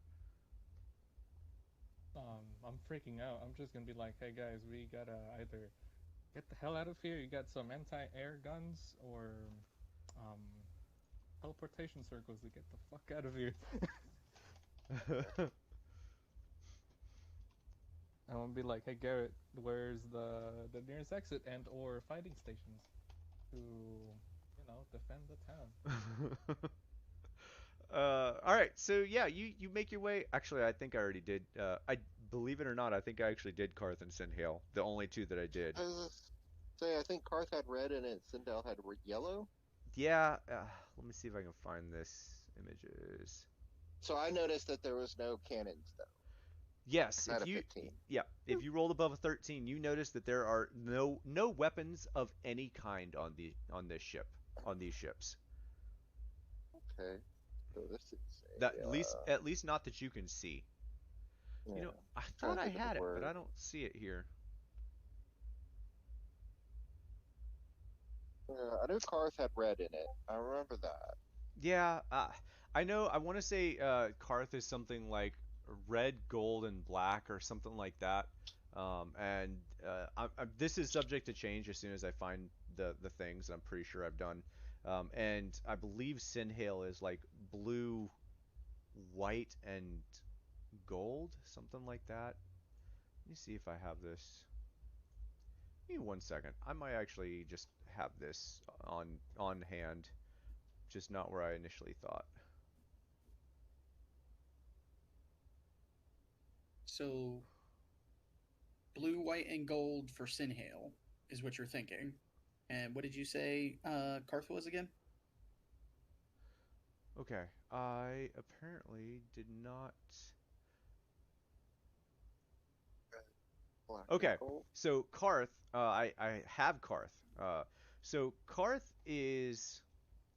Speaker 6: I'm freaking out. I'm just gonna be like, hey guys, we gotta either get the hell out of here. You got some anti-air guns or um teleportation circles to get the fuck out of here. I want to be like, hey Garrett, where's the nearest exit and or fighting stations to, defend the town?
Speaker 1: All right. So yeah, you make your way. Actually, I think I already did. I believe it or not, I think I actually did Karth and Sinhale, the only two that I did.
Speaker 4: I was gonna say, I think Karth had red and it Sindel had yellow.
Speaker 1: Yeah. Let me see if I can find this images.
Speaker 4: So I noticed that there was no cannons though.
Speaker 1: Yes,
Speaker 4: Out of 15.
Speaker 1: if you rolled above a 13, you notice that there are no weapons of any kind on this ship, on these ships.
Speaker 4: Okay. So this is
Speaker 1: That at least not that you can see.
Speaker 4: yeah.
Speaker 1: I
Speaker 4: Trying
Speaker 1: thought
Speaker 4: to
Speaker 1: I
Speaker 4: think of the
Speaker 1: had it, but
Speaker 4: word.
Speaker 1: I don't see it here.
Speaker 4: I knew Karth had red in it. I remember that.
Speaker 1: Yeah, I know. I want to say Karth is something like red, gold, and black, or something like that. And this is subject to change as soon as I find the things. I'm pretty sure I've done. And I believe Sinhale is like blue, white, and gold, something like that. Let me see if I have this. Give me 1 second. I might actually just have this on hand, just not where I initially thought.
Speaker 2: So blue, white, and gold for Sinhale is what you're thinking. And what did you say Karth was again?
Speaker 1: Okay, I apparently did not.
Speaker 4: Black and
Speaker 1: Okay,
Speaker 4: gold.
Speaker 1: so Karth, I have Karth. So Karth is.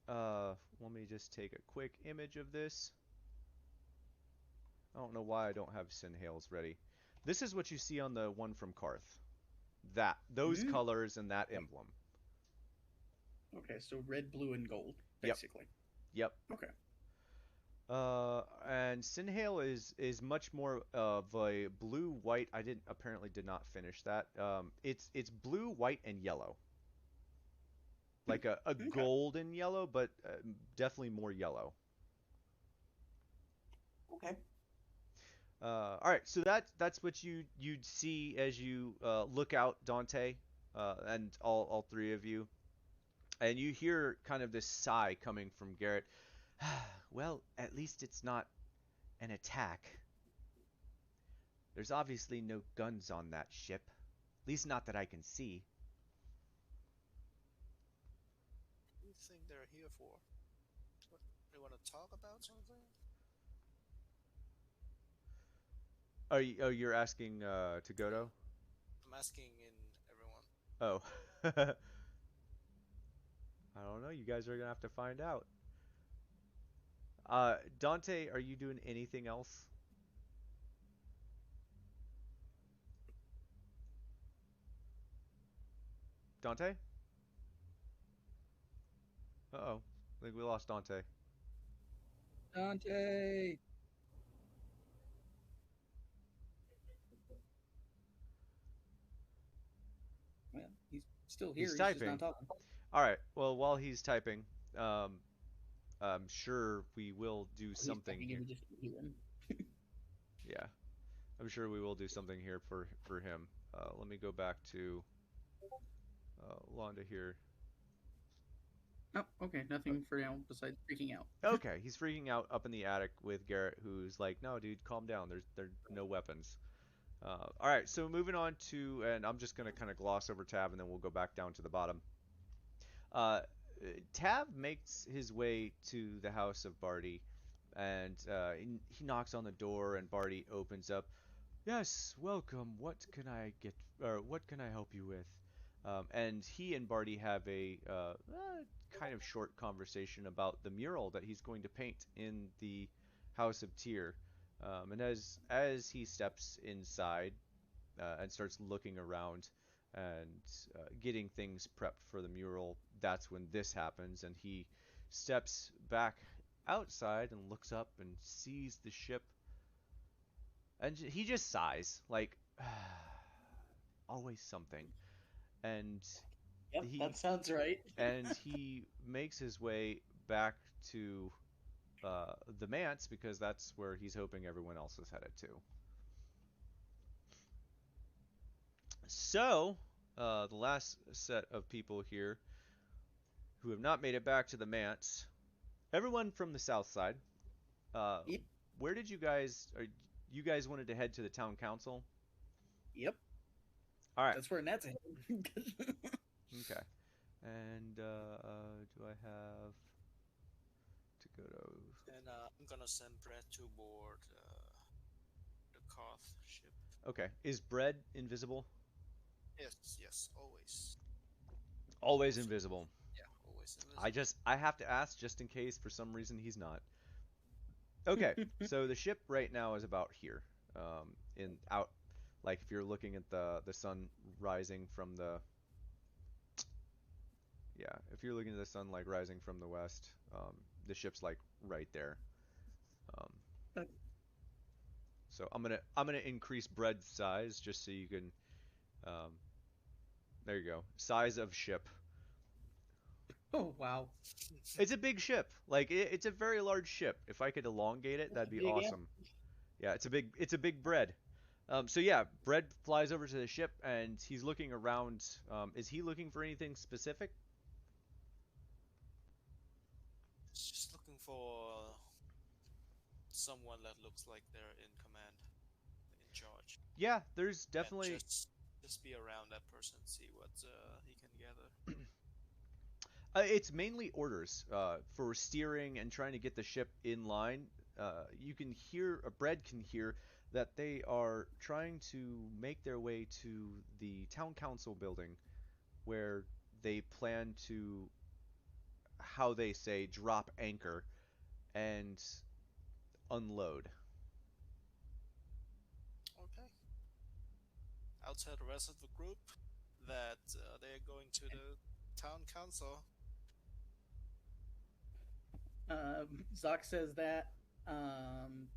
Speaker 1: Let me just take a quick image of this. I don't know why I don't have Sinhales ready. This is what you see on the one from Karth. Those
Speaker 2: Mm.
Speaker 1: colors and that emblem.
Speaker 2: Okay, so red, blue, and gold,
Speaker 1: Yep.
Speaker 2: basically.
Speaker 1: Yep.
Speaker 2: Okay.
Speaker 1: And Sinhale is much more of a blue white. I did not finish that. It's blue, white, and yellow. Like a
Speaker 2: Okay.
Speaker 1: golden yellow, but definitely more yellow.
Speaker 2: Okay.
Speaker 1: All right, so that's what you'd see as you look out, Dante, and all three of you, and you hear kind of this sigh coming from Garrett. Well, at least it's not an attack. There's obviously no guns on that ship. At least not that I can see.
Speaker 5: What do you think they're here for? What, they want to talk about something?
Speaker 1: You're asking to
Speaker 5: Yeah.
Speaker 1: Goto?
Speaker 5: I'm asking in everyone.
Speaker 1: Oh. I don't know. You guys are gonna have to find out. Dante, are you doing anything else? Dante? Uh-oh. I think we lost Dante.
Speaker 2: Dante. Well, he's still here.
Speaker 1: He's
Speaker 2: He's just not
Speaker 1: typing.
Speaker 2: talking.
Speaker 1: All right. Well, while he's typing, um, I'm sure we will do
Speaker 2: He's
Speaker 1: something
Speaker 2: typing
Speaker 1: here.
Speaker 2: and we just hear him.
Speaker 1: Yeah, I'm sure we will do something here for him. Let me go back to Londa here.
Speaker 2: Oh, okay. Nothing for now besides freaking out.
Speaker 1: Okay, he's freaking out up in the attic with Garrett, who's like, "No, dude, calm down. There's no weapons." All right, so moving on to, and I'm just gonna kind of gloss over Tav, and then we'll go back down to the bottom. Uh, Tav makes his way to the house of Barty, and he knocks on the door, and Barty opens up. Yes, welcome. What can I get, or what can I help you with? And he and Barty have a kind of short conversation about the mural that he's going to paint in the House of Tyr. And as he steps inside and starts looking around and getting things prepped for the mural, that's when this happens, and he steps back outside and looks up and sees the ship, and he just sighs like always something, and
Speaker 2: Yep,
Speaker 1: he
Speaker 2: that sounds right.
Speaker 1: he makes his way back to the manse because that's where he's hoping everyone else is headed to. So, the last set of people here who have not made it back to the manse, everyone from the south side. Uh,
Speaker 2: Yep.
Speaker 1: where did you guys? You guys wanted to head to the town council?
Speaker 2: Yep.
Speaker 1: All right.
Speaker 2: That's where Nat's headed.
Speaker 1: Okay. And do I have to go to?
Speaker 5: And I'm gonna send Brett to board the Koth ship.
Speaker 1: Okay. Is bread invisible?
Speaker 5: Yes, yes, always.
Speaker 1: Always invisible.
Speaker 5: Yeah, always invisible.
Speaker 1: I have to ask just in case for some reason he's not. Okay. So the ship right now is about here. In out like if you're looking at the sun rising from the yeah, if you're looking at the sun like rising from the west, the ship's like right there. Um, so I'm gonna increase bread's size just so you can um, there you go. Size of ship.
Speaker 2: Oh wow.
Speaker 1: It's a big ship. Like it's a very large ship. If I could elongate it,
Speaker 2: That's
Speaker 1: that'd
Speaker 2: a
Speaker 1: be
Speaker 2: big
Speaker 1: awesome. Yeah, it's a big bread. So yeah, bread flies over to the ship and he's looking around. Is he looking for anything specific?
Speaker 5: Just looking for someone that looks like they're in command, in charge,
Speaker 1: Yeah, there's
Speaker 5: and
Speaker 1: definitely
Speaker 5: just be around that person, see what he can gather.
Speaker 1: it's mainly orders for steering and trying to get the ship in line. You can hear, Bread can hear that they are trying to make their way to the town council building where they plan to, how they say, drop anchor and unload.
Speaker 5: Okay. I'll tell the rest of the group that they're going to the town council.
Speaker 2: Zoc says that.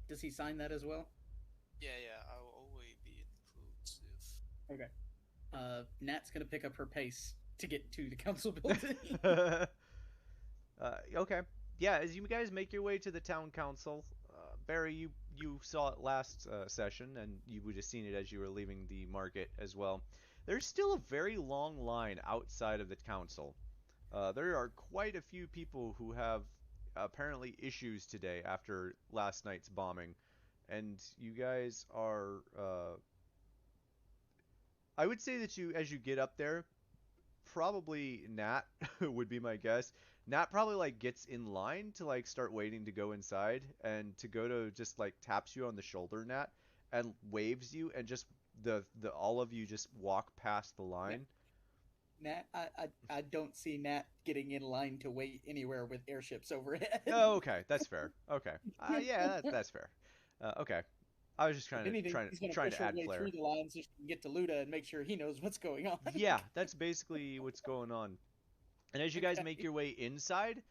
Speaker 2: Does he sign that as well?
Speaker 5: Yeah, yeah, I'll always be inclusive.
Speaker 2: Okay. Nat's gonna pick up her pace to get to the council building.
Speaker 1: Okay. Yeah, as you guys make your way to the town council, Barry, you saw it last session, and you would have seen it as you were leaving the market as well. There's still a very long line outside of the council. There are quite a few people who have apparently issues today after last night's bombing, and you guys are. I would say that you, as you get up there, probably Nat would be my guess. Nat probably like gets in line to like start waiting to go inside, and to go to just like taps you on the shoulder, Nat, and waves you, and just the all of you just walk past the line.
Speaker 2: Nat, I don't see Nat getting in line to wait anywhere with airships overhead.
Speaker 1: Oh, okay, that's fair. Okay, yeah, that's fair. Okay, I was just
Speaker 2: If anything, he's gonna
Speaker 1: trying
Speaker 2: push
Speaker 1: to
Speaker 2: her
Speaker 1: add
Speaker 2: way
Speaker 1: flair.
Speaker 2: through the lines so she can get to Luda and make sure he knows what's going on.
Speaker 1: Yeah, that's basically what's going on. And as you guys
Speaker 2: Okay.
Speaker 1: make your way inside,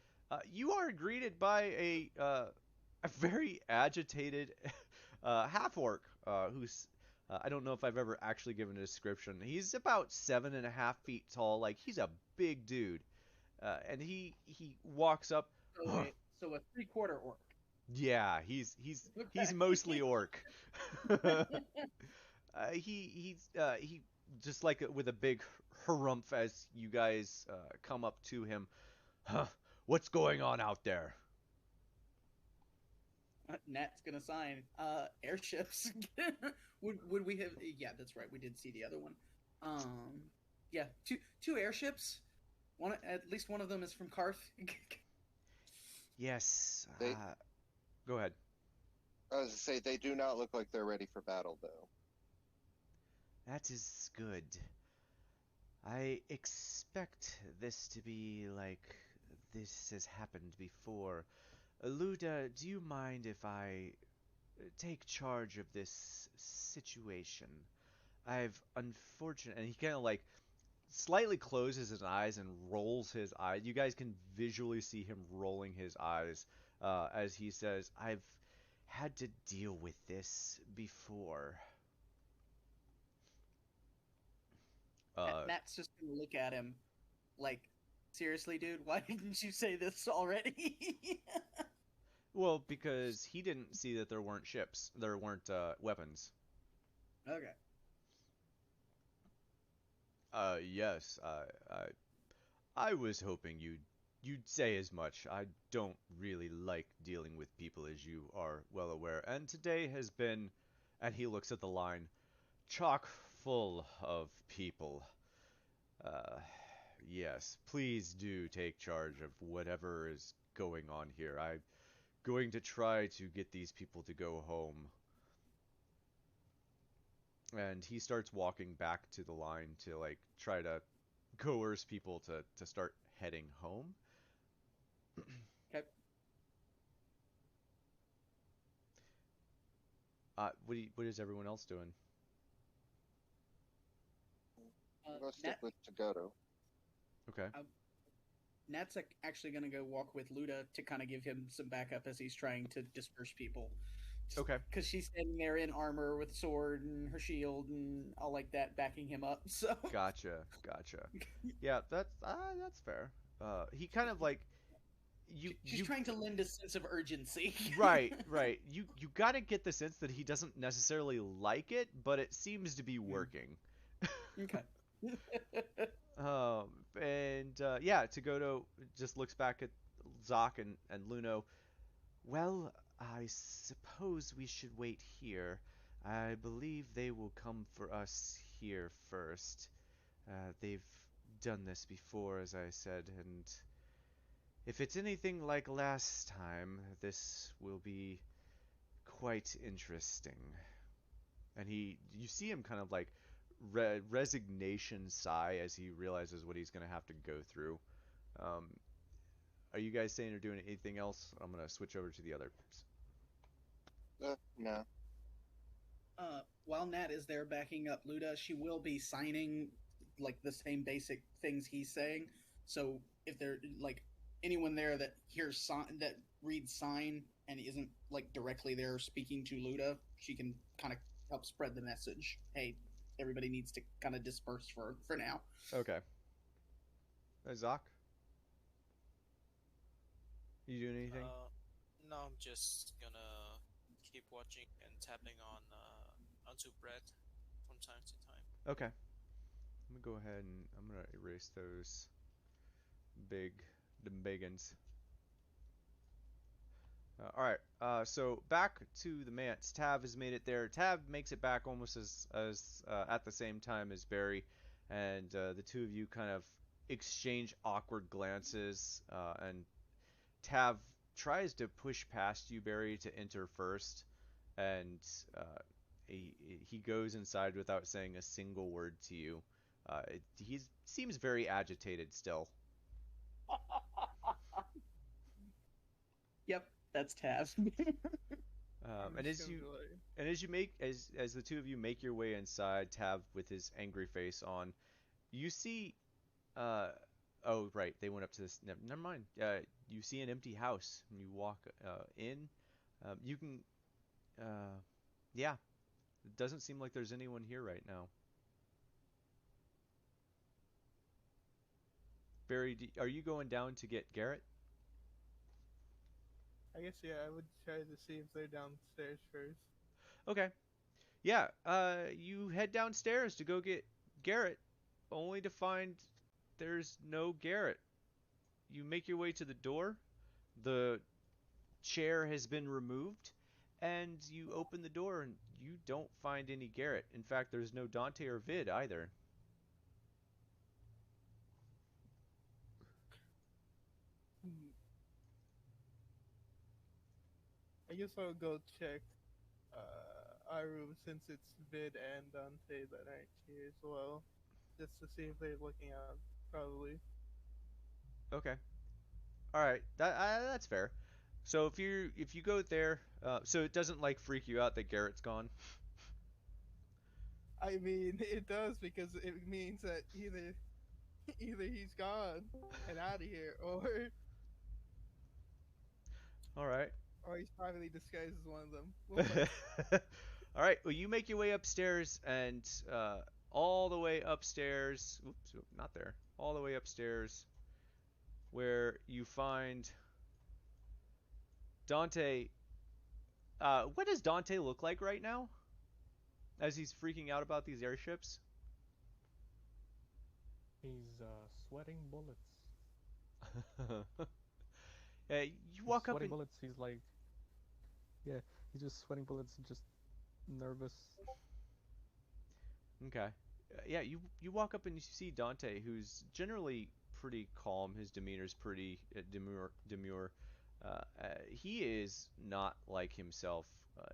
Speaker 1: you are greeted by a very agitated half orc who's I don't know if I've ever actually given a description. He's about 7.5 feet tall, like he's a big dude, and he walks up.
Speaker 2: So a 3/4 orc.
Speaker 1: Yeah, he's
Speaker 2: Okay.
Speaker 1: mostly orc. He just like with a big harumph as you guys come up to him. Huh, what's going on out there?
Speaker 2: Nat's gonna sign airships. Would we have? Yeah, that's right. We did see the other one. Yeah, two airships. One, at least one of them is from Karth.
Speaker 1: Yes.
Speaker 4: They-
Speaker 1: Go ahead.
Speaker 4: I was to say they do not look like they're ready for battle, though.
Speaker 1: That is good. I expect this to be like this has happened before. Luda, do you mind if I take charge of this situation? I've unfortunate, and he kind of like slightly closes his eyes and rolls his eyes. You guys can visually see him rolling his eyes as he says, "I've had to deal with this before."
Speaker 2: Nat's just gonna look at him like, seriously, dude, why didn't you say this already?
Speaker 1: Well, because he didn't see that there weren't ships, there weren't weapons.
Speaker 2: Okay.
Speaker 1: Yes. I was hoping you'd say as much. I don't really like dealing with people, as you are well aware, and today has been, and he looks at the line, chock full of people. Uh, yes, please do take charge of whatever is going on here. I'm going to try to get these people to go home. And he starts walking back to the line to like try to coerce people to start heading home.
Speaker 2: Okay.
Speaker 1: What is everyone else doing?
Speaker 4: I'm gonna stick
Speaker 2: Nat,
Speaker 4: with Tagoto.
Speaker 1: Okay.
Speaker 2: Nat's actually going to go walk with Luda to kind of give him some backup as he's trying to disperse people.
Speaker 1: Okay.
Speaker 2: Because she's standing there in armor with sword and her shield and all like that, backing him up. So
Speaker 1: Gotcha. Yeah, that's fair. He kind of like
Speaker 2: she's trying to lend a sense of urgency.
Speaker 1: right. You got to get the sense that he doesn't necessarily like it, but it seems to be working.
Speaker 2: Okay.
Speaker 1: Um, and yeah, Tagoto just looks back at Zoc and Luno. Well, I suppose we should wait here. I believe they will come for us here first. They've done this before, as I said, and if it's anything like last time, this will be quite interesting. And you see him kind of like resignation sigh as he realizes what he's going to have to go through. Um, are you guys saying or doing anything else? I'm going to switch over to the others.
Speaker 4: No.
Speaker 2: While Nat is there backing up Luda, she will be signing like the same basic things he's saying. So if there like anyone there that hears that reads sign and isn't like directly there speaking to Luda, she can kind of help spread the message. Hey, everybody needs to kind of disperse for now.
Speaker 1: Okay. Zoc? You doing anything?
Speaker 5: No, I'm just gonna keep watching and tapping onto Brett from time to time.
Speaker 1: Okay. I'm gonna go ahead and I'm gonna erase those the biggins. All right. So back to the manse. Tav has made it there. Tav makes it back almost as at the same time as Barry, and the two of you kind of exchange awkward glances. And Tav tries to push past you, Barry, to enter first, and uh, he goes inside without saying a single word to you. He seems very agitated still.
Speaker 2: Yep, that's Taz.
Speaker 1: And as you make as the two of you make your way inside, Tav with his angry face on, you see. Oh right, they went up to this. Never mind. You see an empty house, and you walk in. You can. Yeah, it doesn't seem like there's anyone here right now. Barry, are you going down to get Garrett?
Speaker 3: I guess yeah, I would try to see if they're downstairs first.
Speaker 1: Okay. Yeah. You head downstairs to go get Garrett, only to find there's no Garrett. You make your way to the door. The chair has been removed, and you open the door and you don't find any Garrett. In fact, there's no Dante or Vid either.
Speaker 3: I guess I'll go check our room since it's Vid and Dante that aren't here as well, just to see if they're looking out. Probably.
Speaker 1: Okay. All right. That's fair. So if you go there, so it doesn't like freak you out that Garrett's gone.
Speaker 3: I mean, it does because it means that either he's gone and out of here,
Speaker 1: All right.
Speaker 3: or he's probably disguised as one of them. We'll find.
Speaker 1: All right. Well, you make your way upstairs, and all the way upstairs. Oops, not there. All the way upstairs, where you find Dante. What does Dante look like right now? As he's freaking out about these airships.
Speaker 6: He's sweating bullets.
Speaker 1: You
Speaker 6: He's
Speaker 1: walk up
Speaker 6: sweating
Speaker 1: and
Speaker 6: bullets. He's like, yeah, he's just sweating bullets, just nervous.
Speaker 1: okay. Yeah, you walk up and you see Dante, who's generally pretty calm. His demeanor's pretty demure. He is not like himself.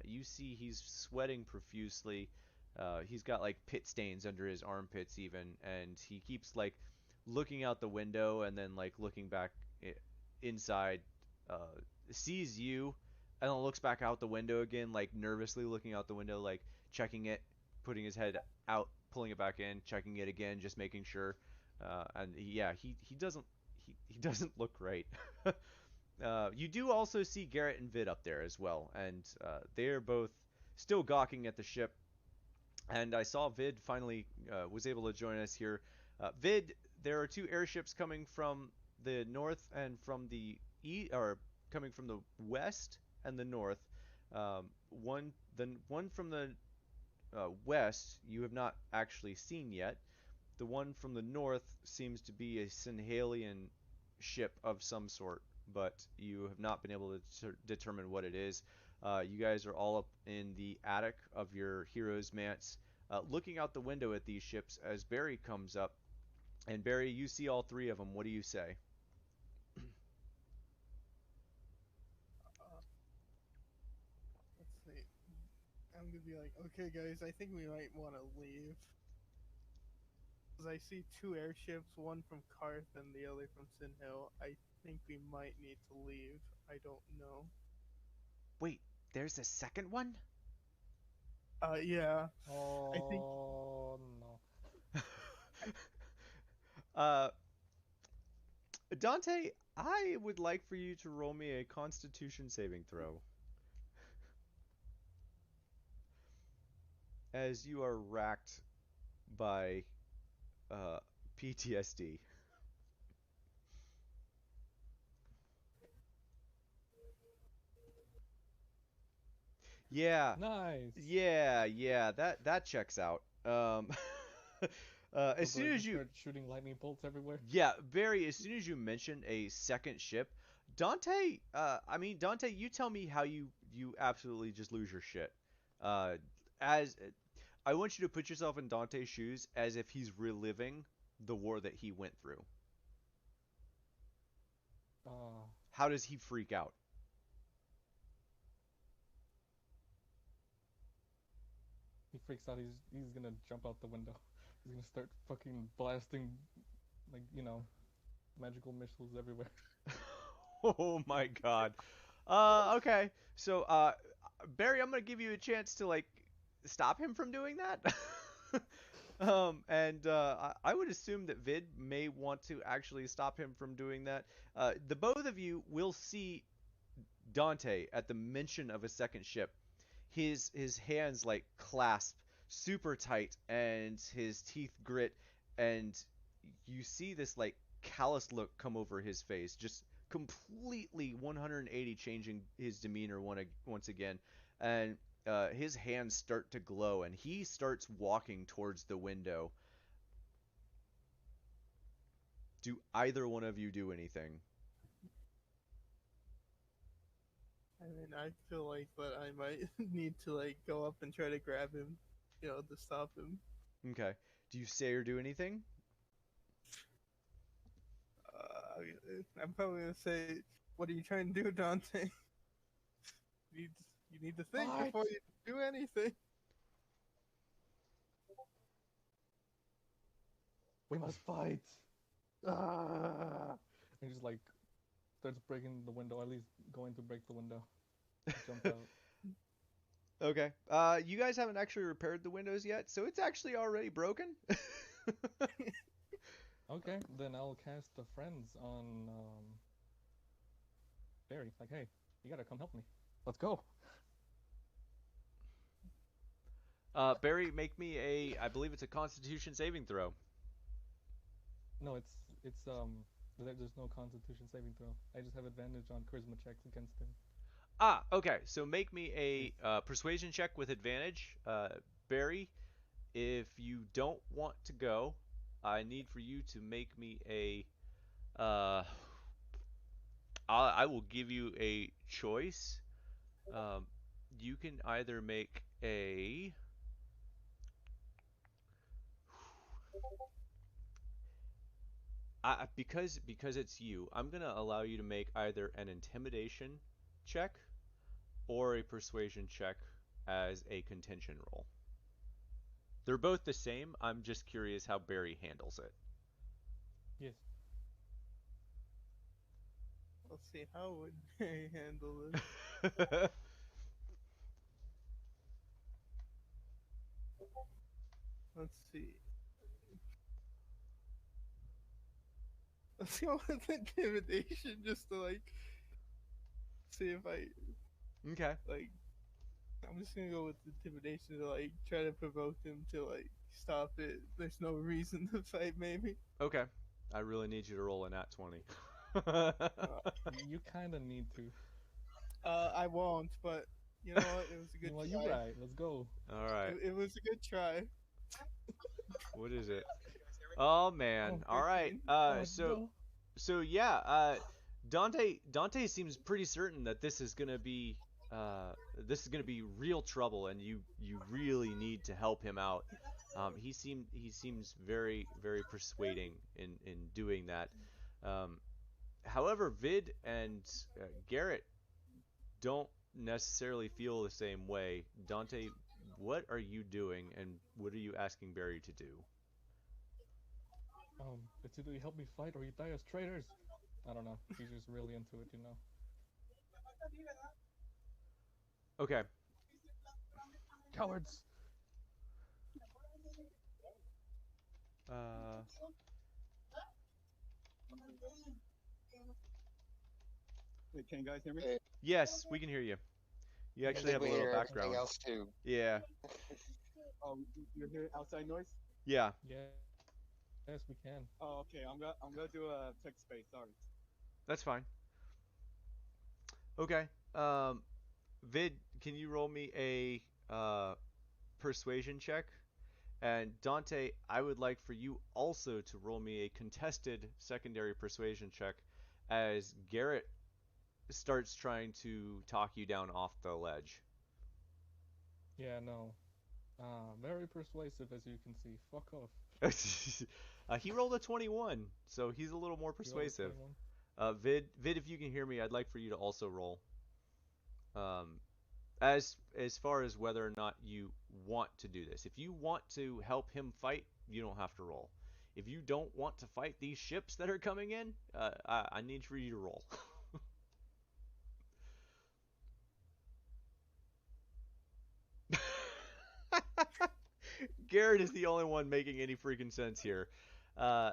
Speaker 1: You see he's sweating profusely. He's got like pit stains under his armpits even, and he keeps like looking out the window and then like looking back inside. Sees you, and then looks back out the window again, like nervously looking out the window, like checking it, putting his head out, pulling it back in, checking it again, just making sure. And yeah, he doesn't he doesn't look right. You do also see Garrett and Vid up there as well, and they're both still gawking at the ship. And I saw Vid finally was able to join us here. Vid, there are two airships coming from the north and from the east, or coming from the west and the north. One from the west you have not actually seen yet. The one from the north seems to be a Sinhalian ship of some sort, but you have not been able to determine what it is. You guys are all up in the attic of your hero's manse, looking out the window at these ships as Barry comes up. And Barry, you see all three of them. What do you say?
Speaker 3: Uh, let's see. I'm gonna be like, okay, guys, I think we might want to leave. Because I see two airships, one from Karth and the other from Sin Hill. I think we might need to leave. I don't know.
Speaker 1: Wait, there's a second one?
Speaker 3: Yeah. I think
Speaker 6: Oh no.
Speaker 1: uh, Dante, I would like for you to roll me a Constitution saving throw, as you are racked by uh, PTSD. Yeah,
Speaker 6: Nice.
Speaker 1: yeah, that checks out.
Speaker 6: So
Speaker 1: As
Speaker 6: do I
Speaker 1: soon as
Speaker 6: just
Speaker 1: you,
Speaker 6: start shooting lightning bolts everywhere?
Speaker 1: yeah, Barry, as soon as you mentioned a second ship, Dante, Dante, you tell me how you absolutely just lose your shit. Uh, as I want you to put yourself in Dante's shoes as if he's reliving the war that he went through.
Speaker 6: Uh,
Speaker 1: How does he freak out?
Speaker 6: he freaks out. He's gonna jump out the window. He's gonna start fucking blasting, like magical missiles everywhere.
Speaker 1: Oh my God. Okay. So, Barry, I'm gonna give you a chance to like stop him from doing that. And I would assume that Vid may want to actually stop him from doing that. The both of you will see Dante at the mention of a second ship. His hands like clasp super tight, and his teeth grit, and you see this like callous look come over his face, just completely 180 changing his demeanor once again, and his hands start to glow, and he starts walking towards the window. Do either one of you do anything?
Speaker 3: I mean, I feel like that I might need to like go up and try to grab him, to stop him.
Speaker 1: Okay. Do you say or do anything?
Speaker 3: I'm probably gonna say, "What are you trying to do, Dante? You need, you need to think
Speaker 6: Fight!
Speaker 3: before you do anything."
Speaker 6: We must fight. Ah! And just like starts breaking the window. At least going to break the window. Jump out.
Speaker 1: Okay. You guys haven't actually repaired the windows yet, so it's actually already broken.
Speaker 6: Okay, then I'll cast the friends on Barry. Like, hey, you gotta come help me. Let's go.
Speaker 1: Barry, make me I believe it's a Constitution saving throw.
Speaker 6: No, there's no Constitution saving throw. I just have advantage on charisma checks against him.
Speaker 1: Ah, okay. So make me a persuasion check with advantage. Barry, if you don't want to go, I need for you to make me a. Uh, I will give you a choice. Um, you can either make a. Because it's you, I'm gonna allow you to make either an intimidation check or a persuasion check as a contention roll. They're both the same. I'm just curious how Barry handles
Speaker 6: Yes.
Speaker 3: Let's see, how would Barry handle this?
Speaker 1: it.
Speaker 3: Let's see. Let's go with intimidation just to like see if I
Speaker 1: Okay.
Speaker 3: like. I'm just gonna go with intimidation to like try to provoke him to like stop it. There's no reason to fight, maybe.
Speaker 1: Okay. I really need you to roll a nat 20.
Speaker 6: You kind of need to.
Speaker 3: I won't, but you know what? It was a good
Speaker 6: Well, you
Speaker 3: try.
Speaker 6: right. Let's go.
Speaker 1: All right.
Speaker 3: It was a good try.
Speaker 1: What is it? Oh man.
Speaker 3: Oh,
Speaker 1: All right.
Speaker 3: 13.
Speaker 6: Oh,
Speaker 1: So
Speaker 6: no.
Speaker 1: yeah. Dante seems pretty certain that this is gonna be real trouble, and you really need to help him out. He seems very persuading in doing that. Um, However, Vid and Garrett don't necessarily feel the same way. Dante, what are you doing, and what are you asking Barry to do?
Speaker 6: It's either you help me fight or you die as traitors. I don't know. He's just really into it, you know.
Speaker 1: Okay.
Speaker 6: Cowards.
Speaker 1: Uh,
Speaker 7: Wait, can you guys hear me?
Speaker 4: Hey,
Speaker 1: yes, we can hear you. You
Speaker 4: I
Speaker 1: actually
Speaker 4: think
Speaker 1: have a
Speaker 4: we
Speaker 1: little
Speaker 4: hear everything
Speaker 1: background.
Speaker 4: else too.
Speaker 1: Yeah.
Speaker 7: You hear outside noise?
Speaker 1: Yeah.
Speaker 6: Yeah. Yes, we can.
Speaker 7: Oh, okay. I'm gonna do a text space. Sorry.
Speaker 1: That's fine. Okay. Vid, can you roll me a persuasion check? And Dante, I would like for you also to roll me a contested secondary persuasion check as Garrett starts trying to talk you down off the ledge.
Speaker 6: Yeah, no. Very persuasive, as you can see. Fuck off.
Speaker 1: He rolled a 21, so he's a little more
Speaker 6: You rolled a
Speaker 1: persuasive.
Speaker 6: 21?
Speaker 1: Vid, if you can hear me, I'd like for you to also roll. As far as whether or not you want to do this. If you want to help him fight, you don't have to roll. If you don't want to fight these ships that are coming in, I need for you to roll. Garrett is the only one making any freaking sense here. Uh,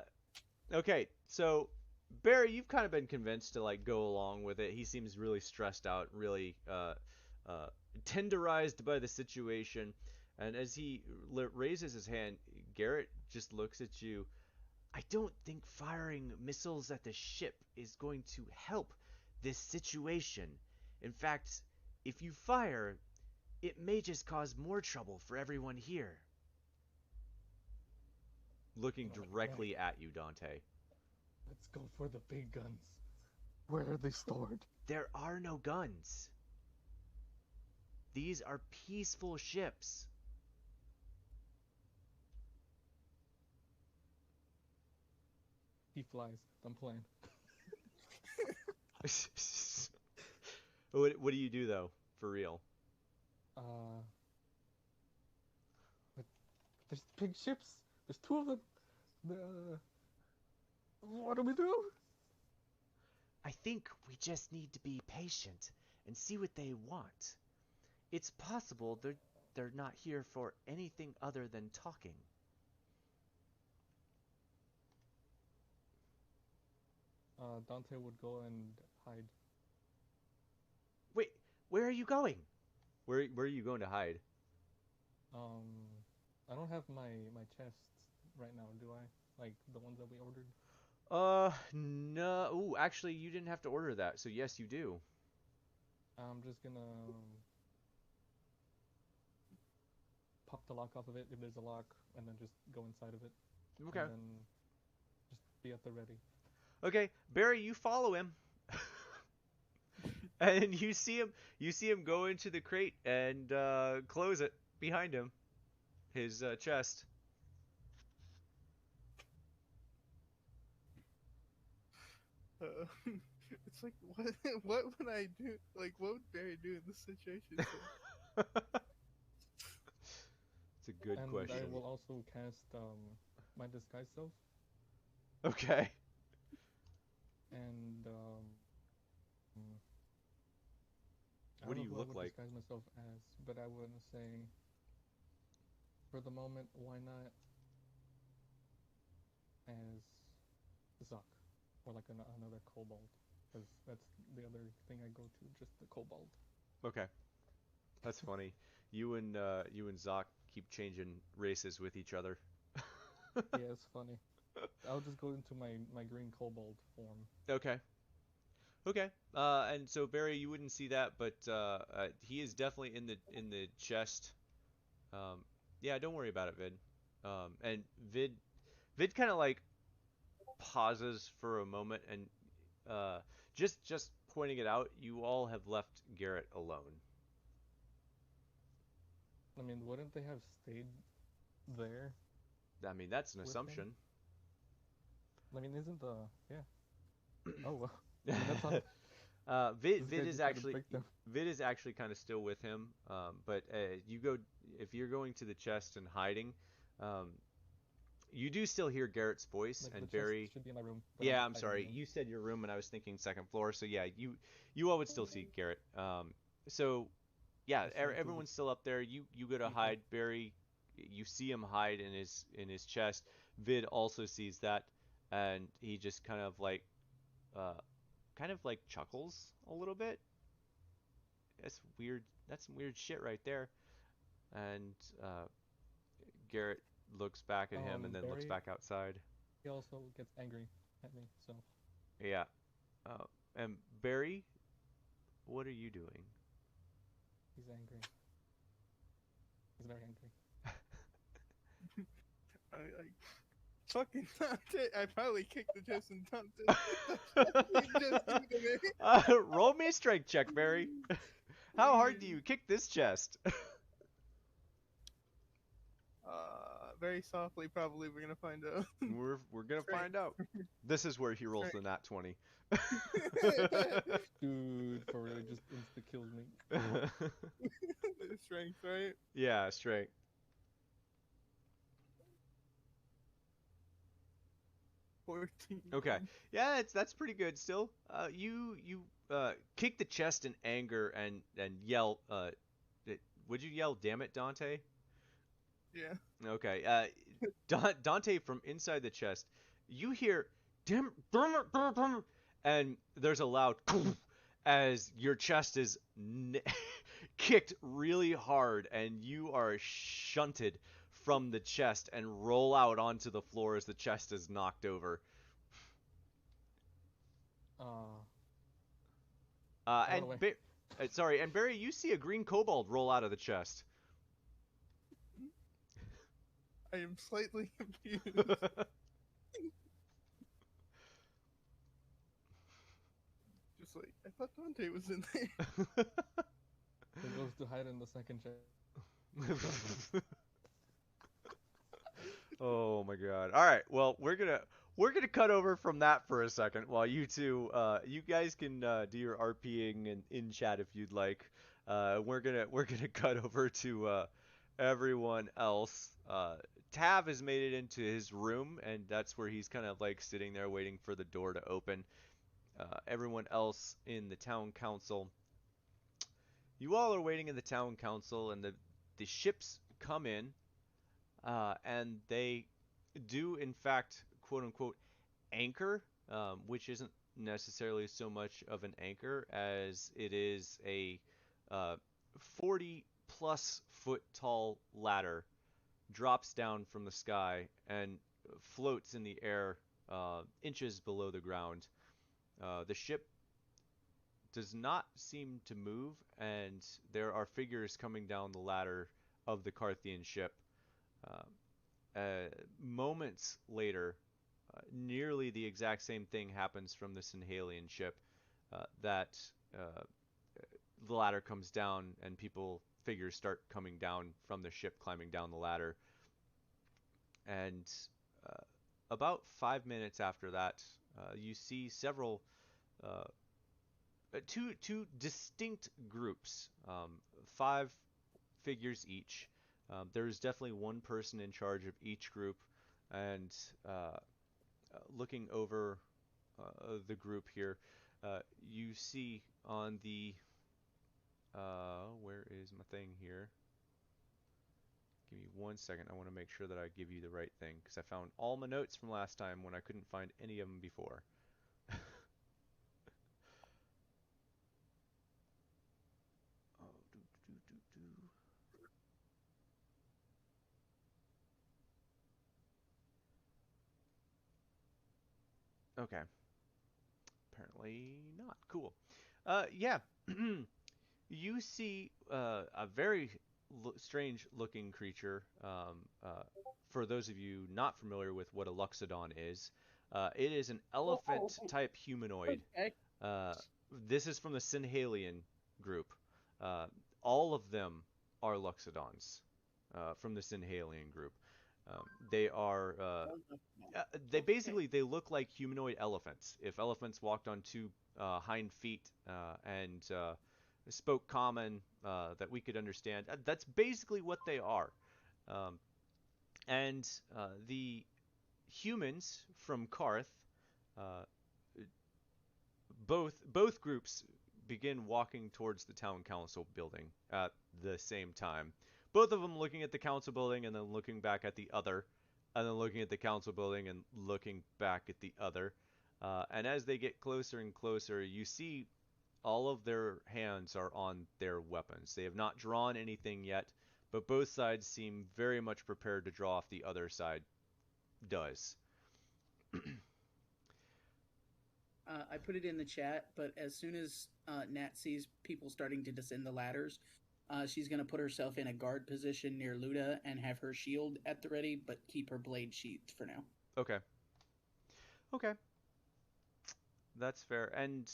Speaker 1: okay, so Barry, you've kind of been convinced to like go along with it. He seems really stressed out, really uh, tenderized by the situation. And as he raises his hand, Garrett just looks at you. I don't think firing missiles at the ship is going to help this situation. In fact, if you fire, it may just cause more trouble for everyone here. Looking directly
Speaker 6: Right.
Speaker 1: at you, Dante.
Speaker 6: Let's go for the big guns. Where are they stored?
Speaker 1: There are no guns. These are peaceful ships.
Speaker 6: He flies. I'm playing.
Speaker 1: What do you do though, for real?
Speaker 6: Uh, but there's big ships. There's two of them. What do we do?
Speaker 1: I think we just need to be patient and see what they want. It's possible they're not here for anything other than talking.
Speaker 6: Dante would go and hide.
Speaker 1: Wait, where are you going? Where are you going to hide?
Speaker 6: Um, I don't have my chests right now, do I? Like the ones that we ordered.
Speaker 1: No. Ooh, actually, you didn't have to order that, so yes, you do.
Speaker 6: I'm just gonna pop the lock off of it if there's a lock, and then just go inside of it.
Speaker 1: Okay.
Speaker 6: and then just be at the ready.
Speaker 1: Okay, Barry, you follow him. And you see him go into the crate and close it behind him, his chest.
Speaker 3: It's like what? What would I do? Like, what would Barry do in this situation?
Speaker 1: It's a good
Speaker 6: And
Speaker 1: question.
Speaker 6: I will also cast my disguise self,
Speaker 1: Okay.
Speaker 6: and mm, I
Speaker 1: What
Speaker 6: don't
Speaker 1: do
Speaker 6: know
Speaker 1: you
Speaker 6: who I
Speaker 1: look
Speaker 6: would
Speaker 1: like?
Speaker 6: disguise myself as, but I would say, for the moment, why not as Zuck, or like another kobold, because that's the other thing I go to, just the kobold.
Speaker 1: Okay, that's funny. You and Zoc keep changing races with each other.
Speaker 6: Yeah, it's funny. I'll just go into my green kobold form.
Speaker 1: Okay. Okay. And so Barry, you wouldn't see that, but he is definitely in the chest. Um, yeah, don't worry about it, Vid. And Vid kind of like pauses for a moment and uh, just pointing it out. You all have left Garrett alone.
Speaker 6: I mean, wouldn't they have stayed there
Speaker 1: I mean, that's an
Speaker 6: with him?
Speaker 1: assumption.
Speaker 6: I mean, isn't the yeah? Oh well. I mean, that's on.
Speaker 1: Vid,
Speaker 6: This guy
Speaker 1: Vid is
Speaker 6: just tried to
Speaker 1: actually
Speaker 6: break them.
Speaker 1: Vid is actually kind of still with him. But you go if you're going to the chest and hiding, um, you do still hear Garrett's voice
Speaker 6: Like the
Speaker 1: and
Speaker 6: chest
Speaker 1: Barry.
Speaker 6: should be in my room, but
Speaker 1: Yeah,
Speaker 6: I'm
Speaker 1: I'm
Speaker 6: hiding
Speaker 1: sorry.
Speaker 6: again.
Speaker 1: You said your room, and I was thinking second floor. So yeah, you all would still see Garrett. So yeah,
Speaker 6: Just trying to
Speaker 1: everyone's still up there. You go to
Speaker 6: sneak in.
Speaker 1: hide. Barry, you see him hide in his chest. Vid also sees that, and he just uh, kind of like chuckles a little bit. That's weird. That's some weird shit right there. And Garrett looks back at him and then looks
Speaker 6: Barry,
Speaker 1: back outside.
Speaker 6: he also gets angry at me, so
Speaker 1: Yeah. Uh, and Barry, what are you doing?
Speaker 6: he's angry. He's very angry.
Speaker 3: I fucking Dante. I probably kicked the chest and Dante. You just do to me.
Speaker 1: Roll me a strength check, Barry. How hard do you kick this chest?
Speaker 3: Very softly, probably we're gonna find out.
Speaker 1: We're gonna
Speaker 3: Strength.
Speaker 1: find out. This is where he rolls the nat 20.
Speaker 6: Dude, for real, just insta kills me.
Speaker 3: Strength, right?
Speaker 1: Yeah, strength.
Speaker 3: 14.
Speaker 1: Okay. Yeah, that's pretty good still. You kick the chest in anger and yell. Would you yell, "Damn it, Dante"?
Speaker 3: Yeah.
Speaker 1: Okay. Dante from inside the chest. You hear, "Damn it, damn it," and there's a loud as your chest is kicked really hard, and you are shunted from the chest and roll out onto the floor as the chest is knocked over.
Speaker 6: Out of
Speaker 1: And
Speaker 6: the way.
Speaker 1: sorry, and Barry, you see a green kobold roll out of the chest.
Speaker 3: I am slightly confused. Just like, I thought Dante was in there.
Speaker 6: He goes to hide in the second chest.
Speaker 1: Oh my god. All right. Well, we're gonna cut over from that for a second while you two you guys can do your RPing and in chat if you'd like. We're gonna cut over to everyone else. Tav has made it into his room, and that's where he's kind of like sitting there waiting for the door to open. Everyone else in the town council, you all are waiting in the town council, and the ships come in, and they do in fact quote unquote anchor, which isn't necessarily so much of an anchor as it is a 40 plus foot tall ladder drops down from the sky and floats in the air inches below the ground. The ship does not seem to move, and there are figures coming down the ladder of the Carthian ship. Uh, moments later, nearly the exact same thing happens from the Sinhalian ship. That the ladder comes down and figures start coming down from the ship, climbing down the ladder. And uh, about 5 minutes after that, you see several uh, two distinct groups, five figures each. There's definitely one person in charge of each group, and looking over the group here, you see on the where is my thing here? Give me 1 second. I want to make sure that I give you the right thing because I found all my notes from last time when I couldn't find any of them before. Oh, do. Okay. Apparently not. Cool. Yeah. You see a very strange looking creature. For those of you not familiar with what a Luxodon is, it is an elephant type humanoid.
Speaker 2: Okay.
Speaker 1: Uh, this is from the Sinhalian group. Uh, all of them are Luxodons from the Sinhalian group. They are they basically they look like humanoid elephants. If elephants walked on two hind feet and spoke common that we could understand, that's basically what they are. Um, and the humans from Karth, uh, both groups begin walking towards the town council building at the same time. Both of them looking at the council building and then looking back at the other, and then looking at the council building and looking back at the other. And as they get closer and closer, you see all of their hands are on their weapons. They have not drawn anything yet, but both sides seem very much prepared to draw if the other side does.
Speaker 2: I put it in the chat, but as soon as Nat sees people starting to descend the ladders, she's going to put herself in a guard position near Luda and have her shield at the ready, but keep her blade sheathed for now.
Speaker 1: Okay. Okay. That's fair. And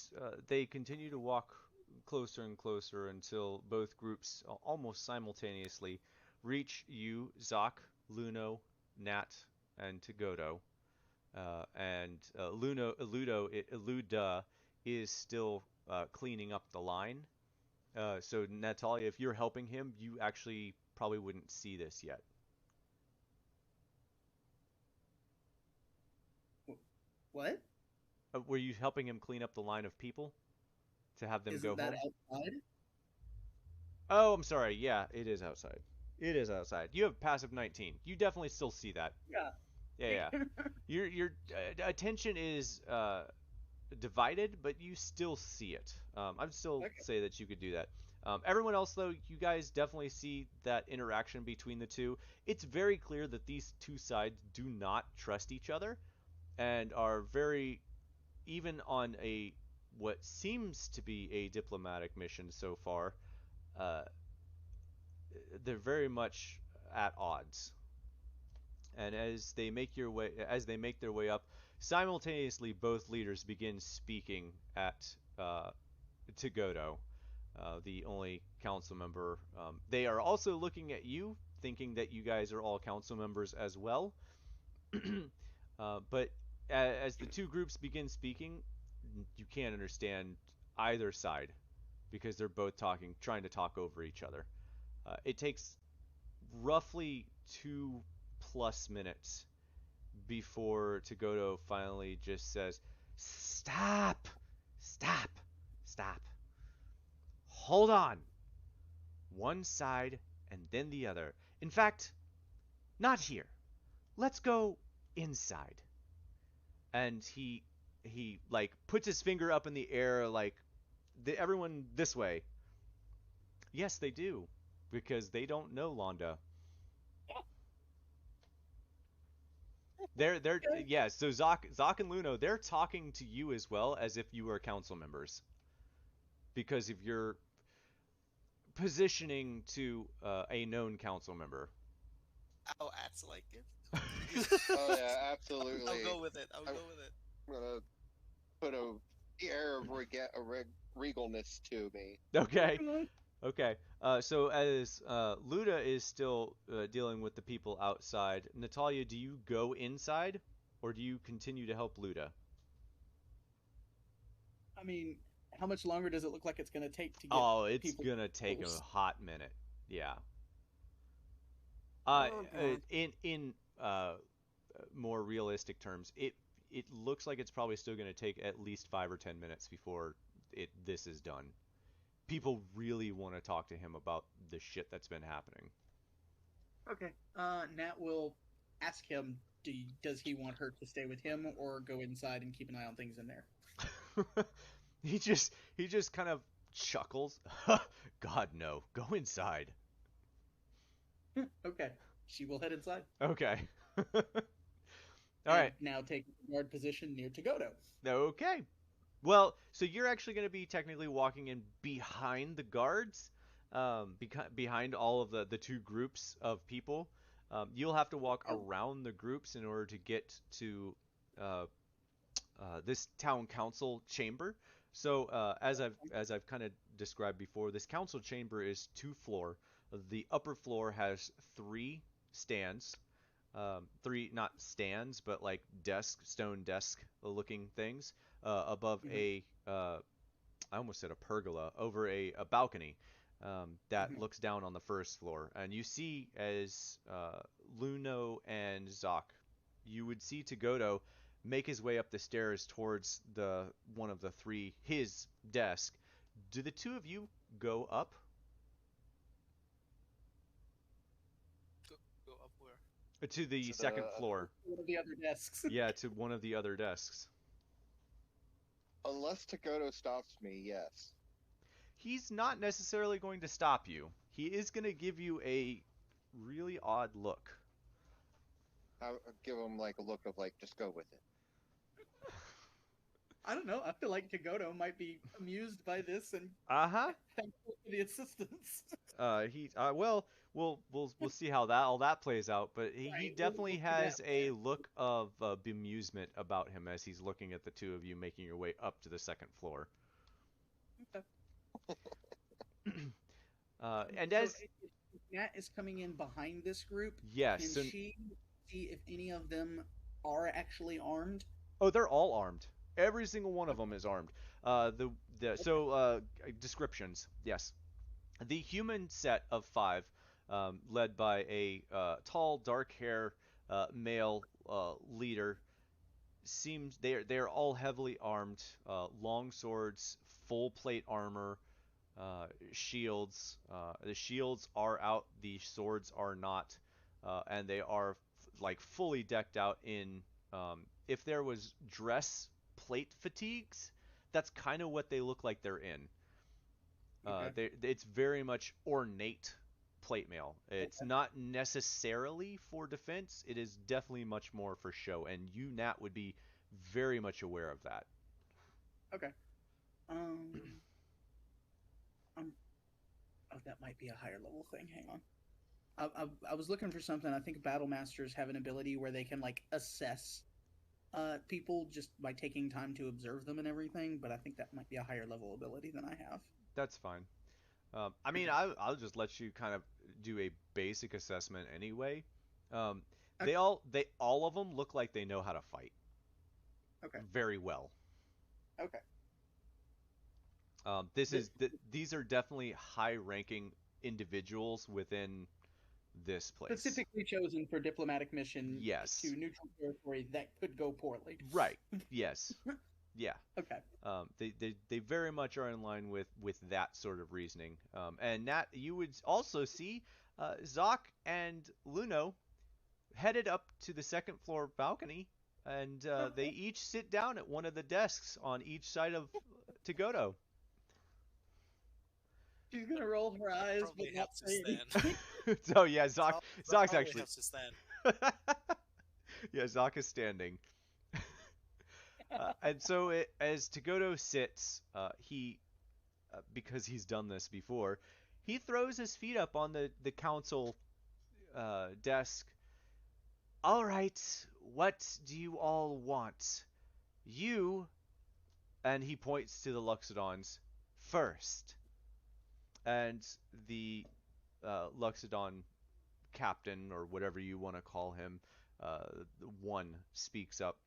Speaker 1: they continue to walk closer and closer until both groups almost simultaneously reach you, Zoc, Luno, Nat, and Tagodo. And Luda is still cleaning up the line. So Natalia, if you're helping him, you actually probably wouldn't see this yet.
Speaker 2: What?
Speaker 1: Were you helping him clean up the line of people to have them go
Speaker 2: Isn't that
Speaker 1: home?
Speaker 2: outside?
Speaker 1: Oh, I'm sorry. Yeah, it is outside. It is outside. You have passive 19. You definitely still see that. Yeah.
Speaker 2: Yeah.
Speaker 1: Your attention is divided, but you still see it. I'd still
Speaker 2: Okay.
Speaker 1: say that you could do that. Everyone else, though, you guys definitely see that interaction between the two. It's very clear that these two sides do not trust each other and are very, even on a what seems to be a diplomatic mission so far, uh, they're very much at odds. And as they make their way up, simultaneously both leaders begin speaking at to Godo, the only council member. They are also looking at you, thinking that you guys are all council members as well. But as the two groups begin speaking, you can't understand either side because they're both trying to talk over each other. It takes roughly 2+ minutes before Tagoto finally just says, "Stop! Stop! Stop! Hold on! One side and then the other. In fact, not here. Let's go inside." And he like puts his finger up in the air like everyone this way. Yes, they do because they don't know Londa. They're
Speaker 2: Okay.
Speaker 1: yeah. So Zoc and Luno, they're talking to you as well as if you were council members because of your positioning to a known council member.
Speaker 5: I'll act like it.
Speaker 4: Oh yeah, absolutely.
Speaker 5: I'll go with it. I'll
Speaker 4: I'm
Speaker 5: go with it.
Speaker 4: gonna put a air of regalness to me.
Speaker 1: Okay. Okay. So as Luda is still dealing with the people outside, Natalia, do you go inside or do you continue to help Luda?
Speaker 2: I mean, how much longer does it look like it's going to take to get
Speaker 1: Oh, it's
Speaker 2: people
Speaker 1: gonna take a
Speaker 2: close?
Speaker 1: hot minute. Yeah.
Speaker 3: Oh god.
Speaker 1: In more realistic terms, it looks like it's probably still gonna take at least 5 or 10 minutes before this is done. People really want to talk to him about the shit that's been happening.
Speaker 2: Okay. Nat will ask him, does he want her to stay with him or go inside and keep an eye on things in there?
Speaker 1: He just kind of chuckles. God no, go inside.
Speaker 2: Okay. She will head inside
Speaker 1: Okay. All
Speaker 2: and
Speaker 1: right.
Speaker 2: now take a guard position near Tagoto.
Speaker 1: Okay. Well, so you're actually going to be technically walking in behind the guards, behind all of the two groups of people. You'll have to walk
Speaker 2: Oh,
Speaker 1: around the groups in order to get to uh, this town council chamber. So as I've kind of described before, this council chamber is two floor. The upper floor has three stands, three not stands but like stone desk looking things above
Speaker 2: mhm,
Speaker 1: a I almost said a pergola over a balcony that
Speaker 2: mhm.
Speaker 1: looks down on the first floor, and you see as Luno and Zoc, you would see Tagoto make his way up the stairs towards the one of the three his desk. Do the two of you go up
Speaker 5: Go, go up where?
Speaker 1: to the
Speaker 4: To the
Speaker 1: second floor?
Speaker 2: One of the other desks.
Speaker 1: Yeah, to one of the other desks.
Speaker 4: Unless Takoto stops me, yes.
Speaker 1: He's not necessarily going to stop you. He is going to give you a really odd look.
Speaker 4: I give him like a look of like, just go with it.
Speaker 2: I don't know. I feel like Tagoto might be amused by this and
Speaker 1: Uh-huh.
Speaker 2: thankful for the assistance.
Speaker 1: Well, we'll see how that all that plays out, but he
Speaker 2: Right.
Speaker 1: definitely
Speaker 2: We'll see that.
Speaker 1: has a look of bemusement about him as he's looking at the two of you making your way up to the second floor.
Speaker 2: Okay.
Speaker 1: And
Speaker 2: So
Speaker 1: as
Speaker 2: if Nat is coming in behind this group,
Speaker 1: yes,
Speaker 2: can
Speaker 1: so
Speaker 2: she see if any of them are actually armed?
Speaker 1: oh, they're all armed. Every single one of them is armed. The so descriptions. Yes, the human set of five, led by a tall, dark hair male leader, seems they're all heavily armed, long swords, full plate armor, shields. The shields are out, the swords are not, and they are like fully decked out in. If there was dress plate fatigues, that's kind of what they look like they're in.
Speaker 2: Okay.
Speaker 1: It's very much ornate plate mail. It's
Speaker 2: Okay.
Speaker 1: not necessarily for defense. It is definitely much more for show, and you, Nat, would be very much aware of that.
Speaker 2: Okay. Um. Um. Oh, that might be a higher level thing. Hang on. I was looking for something. I think battle masters have an ability where they can like assess people just by taking time to observe them and everything. But I think that might be a higher level ability than I have.
Speaker 1: That's fine. I mean,
Speaker 2: Okay.
Speaker 1: I'll just let you kind of do a basic assessment anyway. Um,
Speaker 2: Okay.
Speaker 1: they all of them look like they know how to fight
Speaker 2: Okay.
Speaker 1: very well.
Speaker 2: Okay. The,
Speaker 1: These are definitely high-ranking individuals within this place.
Speaker 2: specifically chosen for diplomatic mission
Speaker 1: Yes.
Speaker 2: to neutral territory that could go poorly.
Speaker 1: Right. Yes. Yeah.
Speaker 2: Okay.
Speaker 1: They very much are in line with that sort of reasoning. And Nat, you would also see Zoc and Luno headed up to the second floor balcony, and they each sit down at one of the desks on each side of Tagoto.
Speaker 2: She's gonna roll her eyes but
Speaker 5: Probably
Speaker 2: not
Speaker 5: have to
Speaker 2: say
Speaker 5: stand.
Speaker 2: anything.
Speaker 1: So yeah, Zoc's
Speaker 5: Probably
Speaker 1: actually
Speaker 5: have to stand.
Speaker 1: yeah, Zoc is standing. And so as Tagoto sits, he because he's done this before, he throws his feet up on the council desk All right, what do you all want? You, and he points to the Luxodons first. And the Luxodon captain, or whatever you want to call him, one speaks up.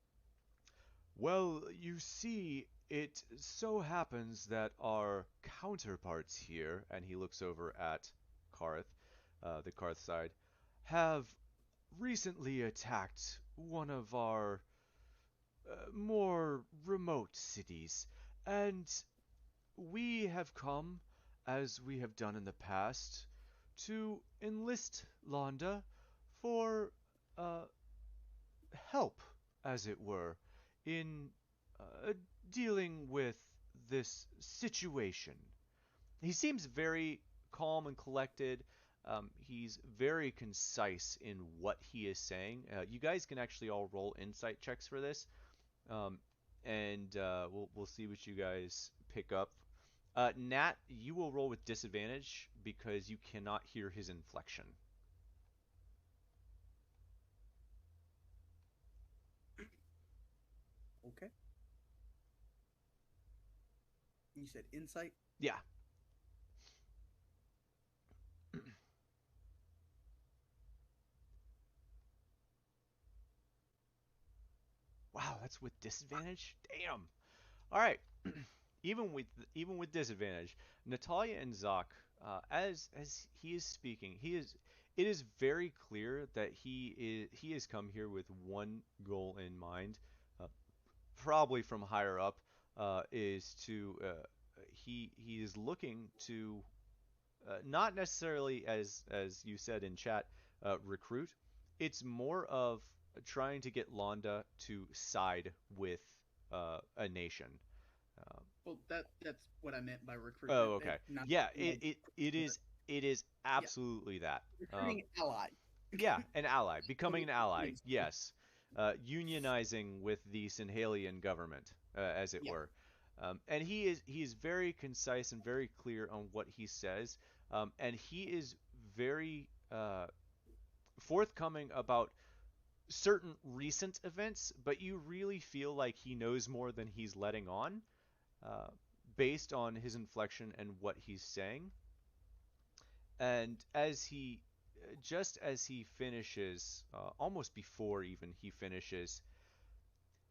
Speaker 1: Well, you see, it so happens that our counterparts here, and he looks over at Karth, the Karth side, have recently attacked one of our more remote cities, and we have come, as we have done in the past, to enlist Londa for uh, help, as it were, in dealing with this situation. He seems very calm and collected. He's very concise in what he is saying. You guys can actually all roll insight checks for this, um, and we'll see what you guys pick up. Nat, you will roll with disadvantage because you cannot hear his inflection.
Speaker 2: Okay. You said insight?
Speaker 1: Yeah. Wow, that's with disadvantage? Damn. All right. even with disadvantage, Natalia and Zoc, as he is speaking, it is very clear that he has come here with one goal in mind, uh, probably from higher up, is to he is looking to not necessarily as you said in chat, recruit. It's more of trying to get Londa to side with a nation. Um,
Speaker 2: Well, that's what I meant by recruitment.
Speaker 1: oh, okay.
Speaker 2: Not
Speaker 1: Yeah,
Speaker 2: like,
Speaker 1: it is
Speaker 2: yeah,
Speaker 1: absolutely that.
Speaker 2: recruiting ally.
Speaker 1: Yeah, an ally, becoming an ally.
Speaker 2: Yes.
Speaker 1: Yes, unionizing with the Sinhalian government, as it
Speaker 2: Yeah.
Speaker 1: were. And he is very concise and very clear on what he says, and he is very forthcoming about certain recent events, but you really feel like he knows more than he's letting on, uh, based on his inflection and what he's saying. And just as he finishes, almost before even he finishes,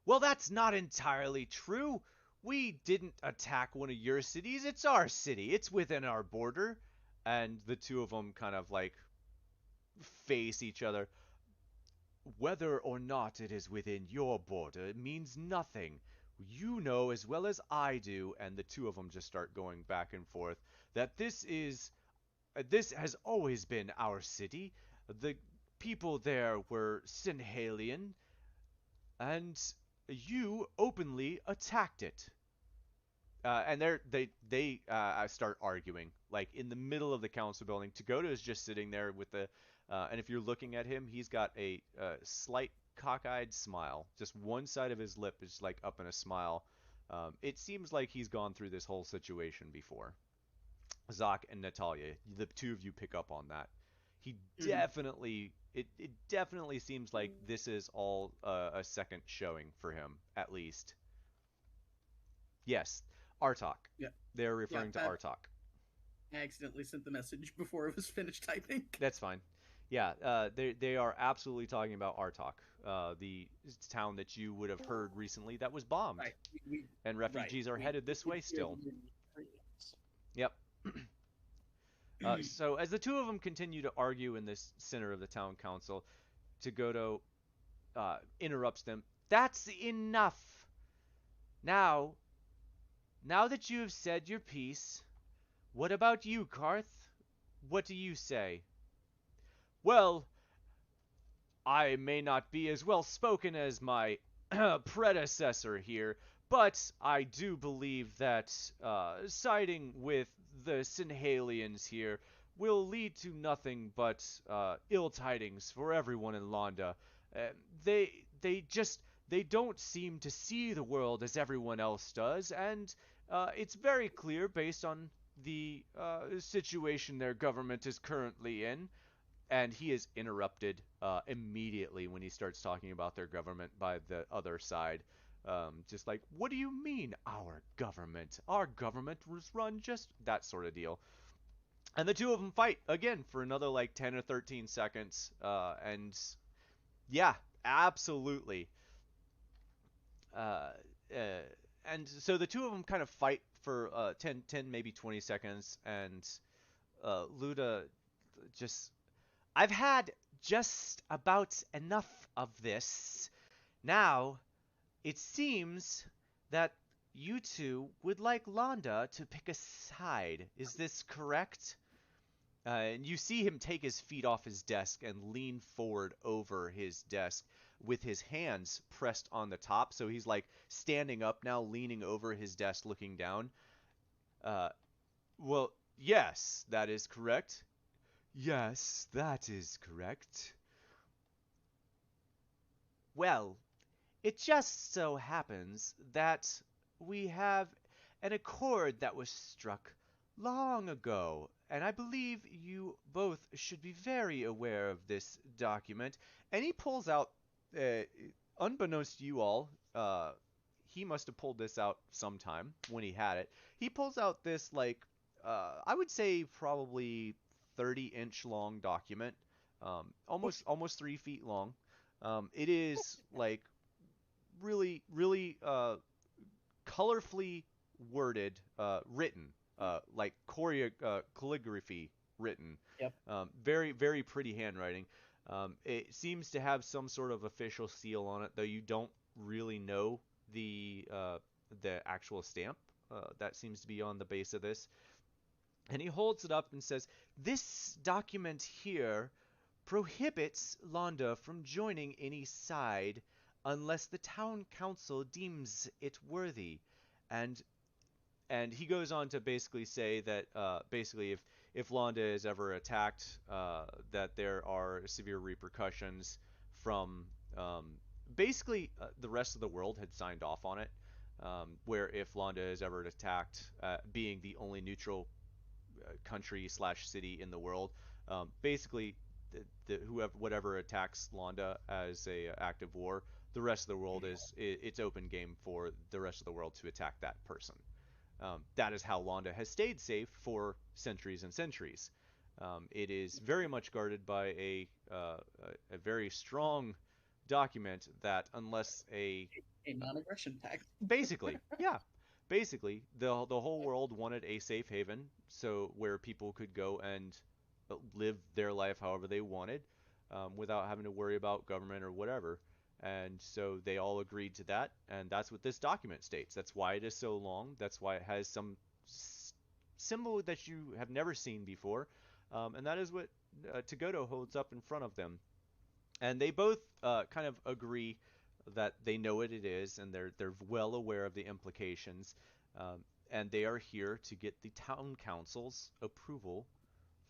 Speaker 1: well, that's not entirely true. We didn't attack one of your cities. It's our city. It's within our border. And the two of them kind of like face each other. Whether or not it is within your border it means nothing. You know as well as I do, and the two of them just start going back and forth, that this has always been our city. The people there were Sinhalian, and you openly attacked it. And they start arguing like in the middle of the council building. Tagoda is just sitting there with and if you're looking at him, he's got a slight cockeyed smile. Just one side of his lip is like up in a smile. It seems like he's gone through this whole situation before. Zoc and Natalia, the two of you pick up on that. He definitely it definitely seems like this is all a second showing for him at least. Yes, Artok.
Speaker 2: Yeah.
Speaker 1: They're referring to
Speaker 2: that-
Speaker 1: Artok.
Speaker 2: I accidentally sent the message before it was finished typing.
Speaker 1: That's fine. Yeah, they are absolutely talking about Artok, the town that you would have heard recently that was bombed,
Speaker 2: Right.
Speaker 1: and refugees are headed this way still. Yep. So as the two of them continue to argue in this center of the town council, Tagoto interrupts them. That's enough. Now that you have said your piece, what about you, Karth? What do you say? Well, I may not be as well spoken as my predecessor here, but I do believe that siding with the Sinhalians here will lead to nothing but ill tidings for everyone in Londa. Uh, they don't seem to see the world as everyone else does, and it's very clear based on the situation their government is currently in. And he is interrupted immediately when he starts talking about their government by the other side. Just like, what do you mean our government? Our government was run just that sort of deal. And the two of them fight again for another like 10 or 13 seconds. And yeah, absolutely. Uh, uh, and so the two of them kind of fight for 10, maybe 20 seconds. And Luda just, I've had just about enough of this. Now, it seems that you two would like Londa to pick a side. Is this correct? And you see him take his feet off his desk and lean forward over his desk with his hands pressed on the top. So he's like standing up now, leaning over his desk, looking down. Uh, well, yes, that is correct. Yes, that is correct. Well, it just so happens that we have an accord that was struck long ago, and I believe you both should be very aware of this document. And he pulls out, uh, unbeknownst to you all, he must have pulled this out sometime when he had it. He pulls out this, like, I would say probably 30-inch long document, almost 3 feet long. It is like really colorfully worded, written, like calligraphy written.
Speaker 2: Yep.
Speaker 1: Very pretty handwriting. It seems to have some sort of official seal on it, though you don't really know the actual stamp that seems to be on the base of this. And he holds it up and says, "This document here prohibits Londa from joining any side unless the town council deems it worthy." And he goes on to basically say that basically if Londa is ever attacked, that there are severe repercussions from basically the rest of the world had signed off on it. Where if Londa is ever attacked, being the only neutral country slash city in the world, basically whoever whatever attacks Londa as a act of war, the rest of the world it's open game for the rest of the world to attack that person. That is how Londa has stayed safe for centuries and centuries. It is very much guarded by a very strong document that unless
Speaker 2: A non-aggression pact.
Speaker 1: basically, yeah, basically the whole world wanted a safe haven, so where people could go and live their life however they wanted, without having to worry about government or whatever. And so they all agreed to that, and that's what this document states. That's why it is so long. That's why it has some symbol that you have never seen before, and that is what Tagoto holds up in front of them. And they both kind of agree that they know what it is, and they're well aware of the implications, and they are here to get the town council's approval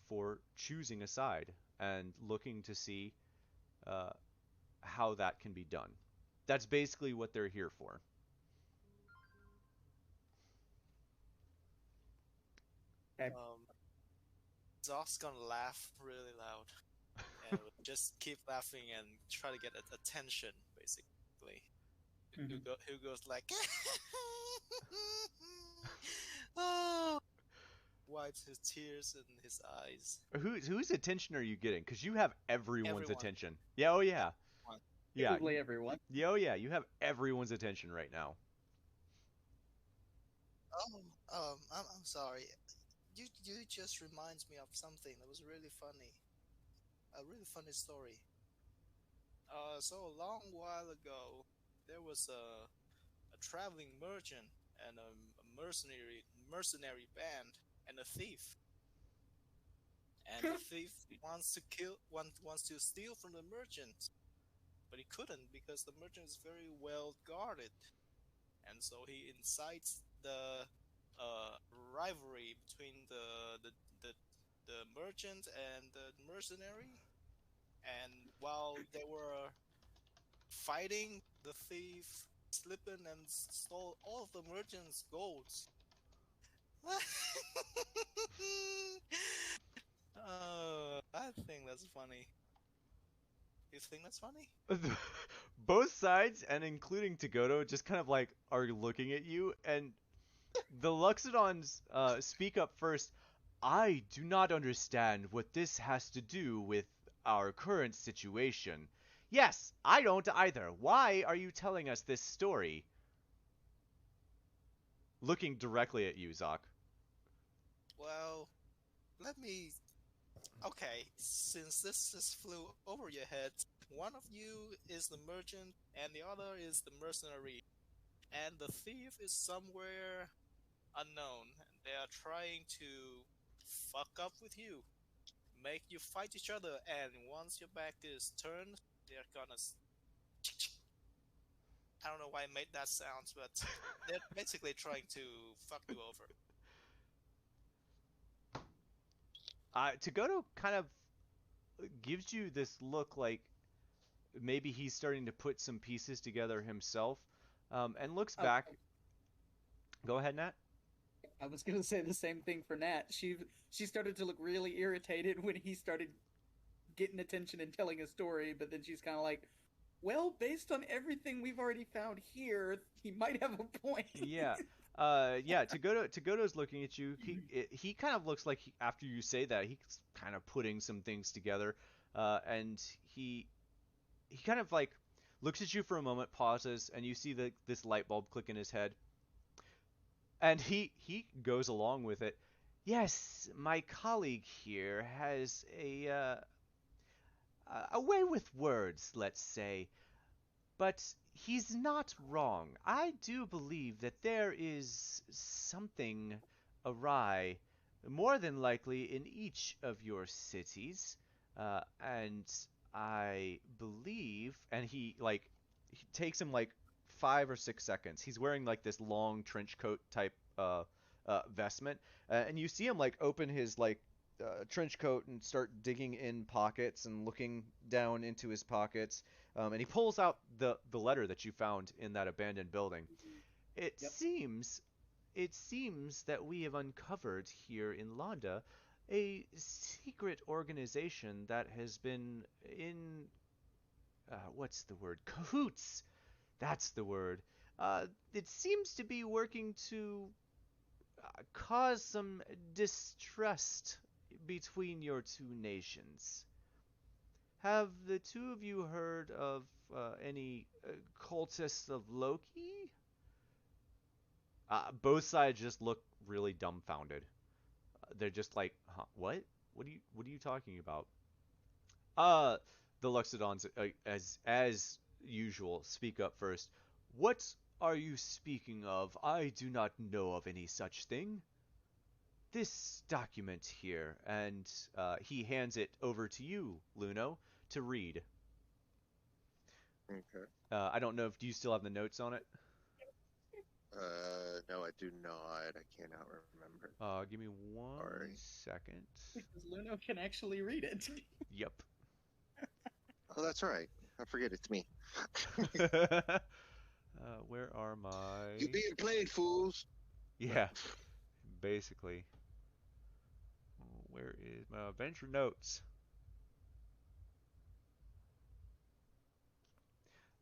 Speaker 1: for choosing a side and looking to see uh, how that can be done. That's basically what they're here for.
Speaker 2: Okay.
Speaker 5: Zog's gonna laugh really loud and will just keep laughing and try to get attention, basically. Who goes like, oh, wipes his tears in his eyes.
Speaker 1: Whose attention are you getting? Because you have everyone's
Speaker 5: Everyone.
Speaker 1: attention. Yeah, oh yeah.
Speaker 5: Everyone.
Speaker 1: Yeah.
Speaker 2: Probably everyone.
Speaker 1: Yeah, oh yeah. You have everyone's attention right now.
Speaker 5: I'm sorry. You just reminds me of something that was really funny. A really funny story. So a long while ago, there was a traveling merchant and a mercenary band and a thief. And the thief wants to steal from the merchant, but he couldn't because the merchant is very well guarded, and so he incites the rivalry between the merchant and the mercenary. And while they were fighting, the thief slipped in and stole all of the merchant's golds. I think that's funny. You think that's funny?
Speaker 1: Both sides, and including Tagoto, just kind of like are looking at you, and the Luxodons speak up first. I do not understand what this has to do with our current situation. Yes, I don't either. Why are you telling us this story? Looking directly at you, Zoc.
Speaker 5: Well, let me. Okay, since this just flew over your head, one of you is the merchant and the other is the mercenary, and the thief is somewhere unknown. They are trying to fuck up with you, make you fight each other, and once your back is turned, they're gonna. I don't know why I made that sound, but they're basically trying to fuck you over.
Speaker 1: Tagoto kind of gives you this look like maybe he's starting to put some pieces together himself, and looks
Speaker 2: Uh,
Speaker 1: back. Go ahead, Nat.
Speaker 2: I was gonna say the same thing for Nat. She started to look really irritated when he started getting attention and telling a story, but then she's kind of like, "Well, based on everything we've already found here, he might have a point."
Speaker 1: Yeah. Yeah, Tagoto's looking at you. He kind of looks like after you say that, he's kind of putting some things together. And he kind of like looks at you for a moment, pauses, and you see this light bulb click in his head. And he goes along with it. Yes, my colleague here has a way with words, let's say. But he's not wrong. I do believe that there is something awry, more than likely in each of your cities. And I believe, and he takes him like 5 or 6 seconds. He's wearing like this long trench coat type vestment, and you see him like open his like trench coat and start digging in pockets and looking down into his pockets, and he pulls out the letter that you found in that abandoned building. It
Speaker 2: Yep.
Speaker 1: seems it seems that we have uncovered here in Londa a secret organization that has been in what's the word? Cahoots. That's the word. It seems to be working to cause some distrust between your two nations. Have the two of you heard of any cultists of Loki? Both sides just look really dumbfounded. They're just like, huh, what? What are you talking about? Uh, the Luxodons, as usual, speak up first. What are you speaking of? I do not know of any such thing. This document here, and he hands it over to you, Luno, to read.
Speaker 4: Okay.
Speaker 1: I don't know if do you still have the notes on it?
Speaker 4: No, I do not. I cannot remember.
Speaker 1: Give me one
Speaker 4: Sorry.
Speaker 1: second.
Speaker 2: Because Luno can actually read it.
Speaker 1: Yep.
Speaker 4: Oh, that's right. I forget it's me.
Speaker 1: Where are my?
Speaker 4: You being played, fools.
Speaker 1: Yeah, basically. Where is my adventure notes?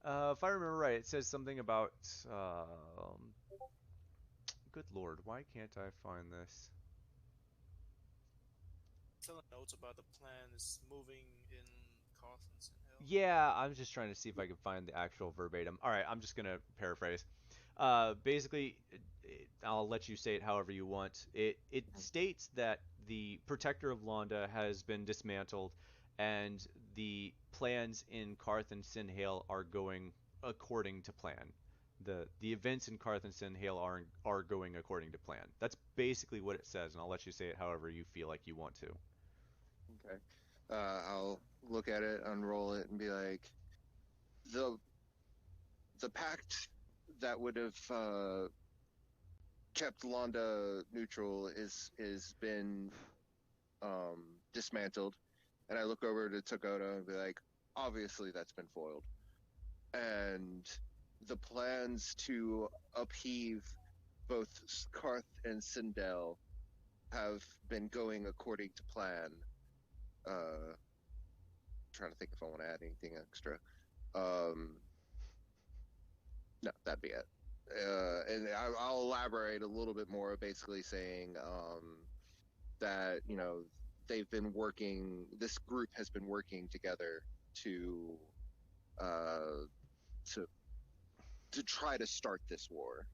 Speaker 1: If I remember right, it says something about. Good lord, why can't I find this?
Speaker 5: Telling notes about the plan is moving in Carthens and Hill.
Speaker 1: Yeah, I'm just trying to see if I can find the actual verbatim. All right, I'm just gonna paraphrase. Basically, I'll let you say it however you want. It states that the Protector of Londa has been dismantled, and the plans in Karth and Sinhale are going according to plan. The events in Karth and Sinhale are going according to plan. That's basically what it says, and I'll let you say it however you feel like you want to.
Speaker 4: Okay. I'll look at it, unroll it, and be like, the the pact that would have kept Londa neutral is been dismantled, and I look over to Tagoto and be like, obviously that's been foiled, and the plans to upheave both Karth and Sindel have been going according to plan. trying to think if I want to add anything extra. Um, no, that'd be it. And I'll elaborate a little bit more, basically saying that they've been working. This group has been working together to uh, to to try to start this war.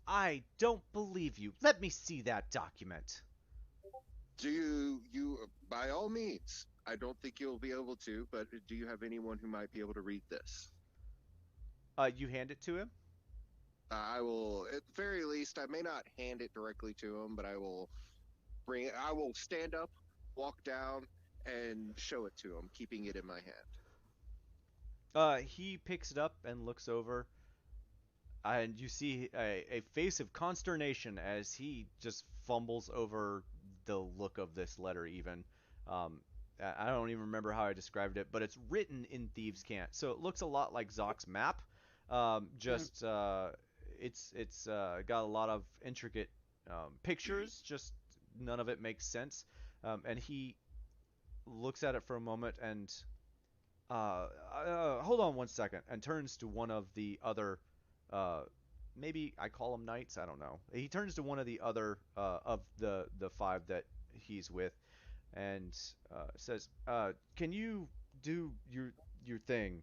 Speaker 1: I don't believe you. Let me see that document.
Speaker 4: Do you by all means? I don't think you'll be able to, but do you have anyone who might be able to read this?
Speaker 1: You hand it to him.
Speaker 4: I will, at the very least, I may not hand it directly to him, but I will bring it. I will stand up, walk down, and show it to him, keeping it in my hand.
Speaker 1: He picks it up and looks over, and you see a face of consternation as he just fumbles over the look of this letter. Even, I don't even remember how I described it, but it's written in Thieves' Cant, so it looks a lot like Zock's map. Just it's got a lot of intricate pictures. Just none of it makes sense. And he looks at it for a moment and hold on one second, and turns to one of the other, uh, maybe I call them knights. I don't know. He turns to one of the other of the five that he's with, and says, "Can you do your thing?"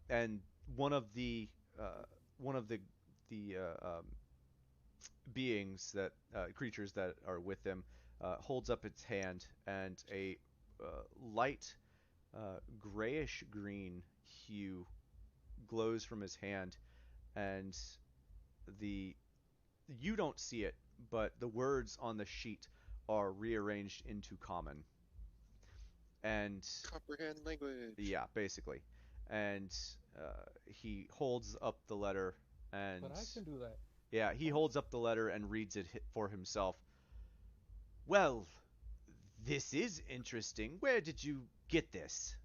Speaker 1: And one of the uh, one of the beings that creatures that are with him holds up its hand, and a light grayish green hue glows from his hand, and the you don't see it, but the words on the sheet are rearranged into common. And
Speaker 4: Comprehend language.
Speaker 1: yeah, basically. And he holds up the letter,
Speaker 6: But
Speaker 1: and
Speaker 6: I can do that.
Speaker 1: yeah, he holds up the letter and reads it for himself. Well, this is interesting. Where did you get this?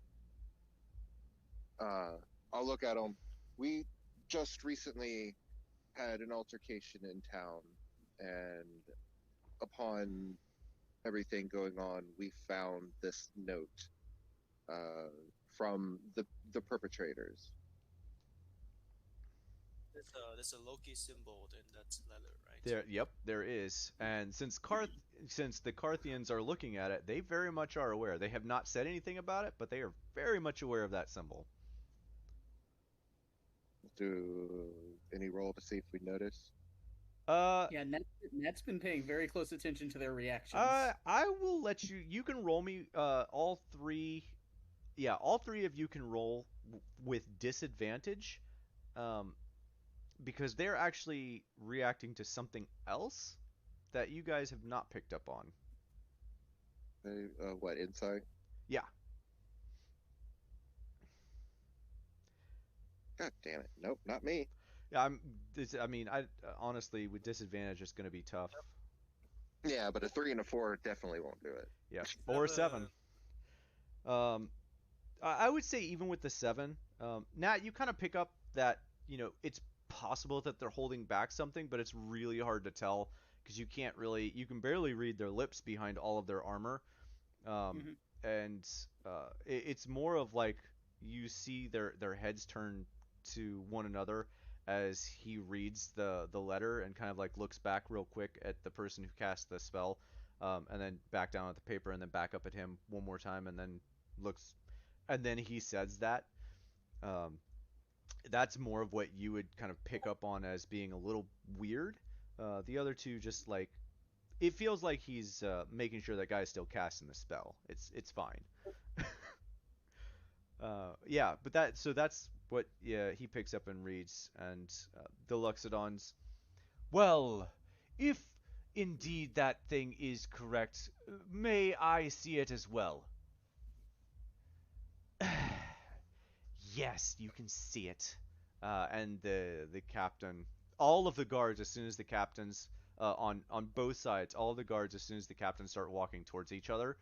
Speaker 4: Uh, I'll look at him. We just recently had an altercation in town, and upon everything going on, we found this note uh, from the perpetrators.
Speaker 5: There's a Loki symbol in that letter, right?
Speaker 1: There, yep, there is. And since the Carthians are looking at it, they very much are aware. They have not said anything about it, but they are very much aware of that symbol.
Speaker 4: Do any roll to see if we notice?
Speaker 1: Uh,
Speaker 2: Yeah, Net's been paying very close attention to their reactions.
Speaker 1: I will let you. You can roll me. All three. Yeah, all three of you can roll with disadvantage. Um, because they're actually reacting to something else that you guys have not picked up on.
Speaker 4: What, inside?
Speaker 1: Yeah.
Speaker 4: God damn it! Nope, not me.
Speaker 1: Yeah, I mean, I honestly with disadvantage it's going to be tough.
Speaker 4: Yeah, but a 3 and a 4 definitely won't do it.
Speaker 1: Yeah, or a 7. Um, I would say even with the 7, Nat, you kind of pick up that it's possible that they're holding back something, but it's really hard to tell because you can barely read their lips behind all of their armor. Um,
Speaker 2: Mhm.
Speaker 1: and it's more of like you see their heads turn to one another as he reads the letter and kind of like looks back real quick at the person who cast the spell, and then back down at the paper and then back up at him one more time and then looks, and then he says that. Um, that's more of what you would kind of pick up on as being a little weird. The other two just like it feels like he's making sure that guy's still casting the spell. It's fine. Yeah, but that's what yeah he picks up and reads, and the Luxodons. Well, if indeed that thing is correct, may I see it as well? Yes, you can see it. And the captain, all of the guards, as soon as the captains on both sides, all of the guards, as soon as the captains start walking towards each other,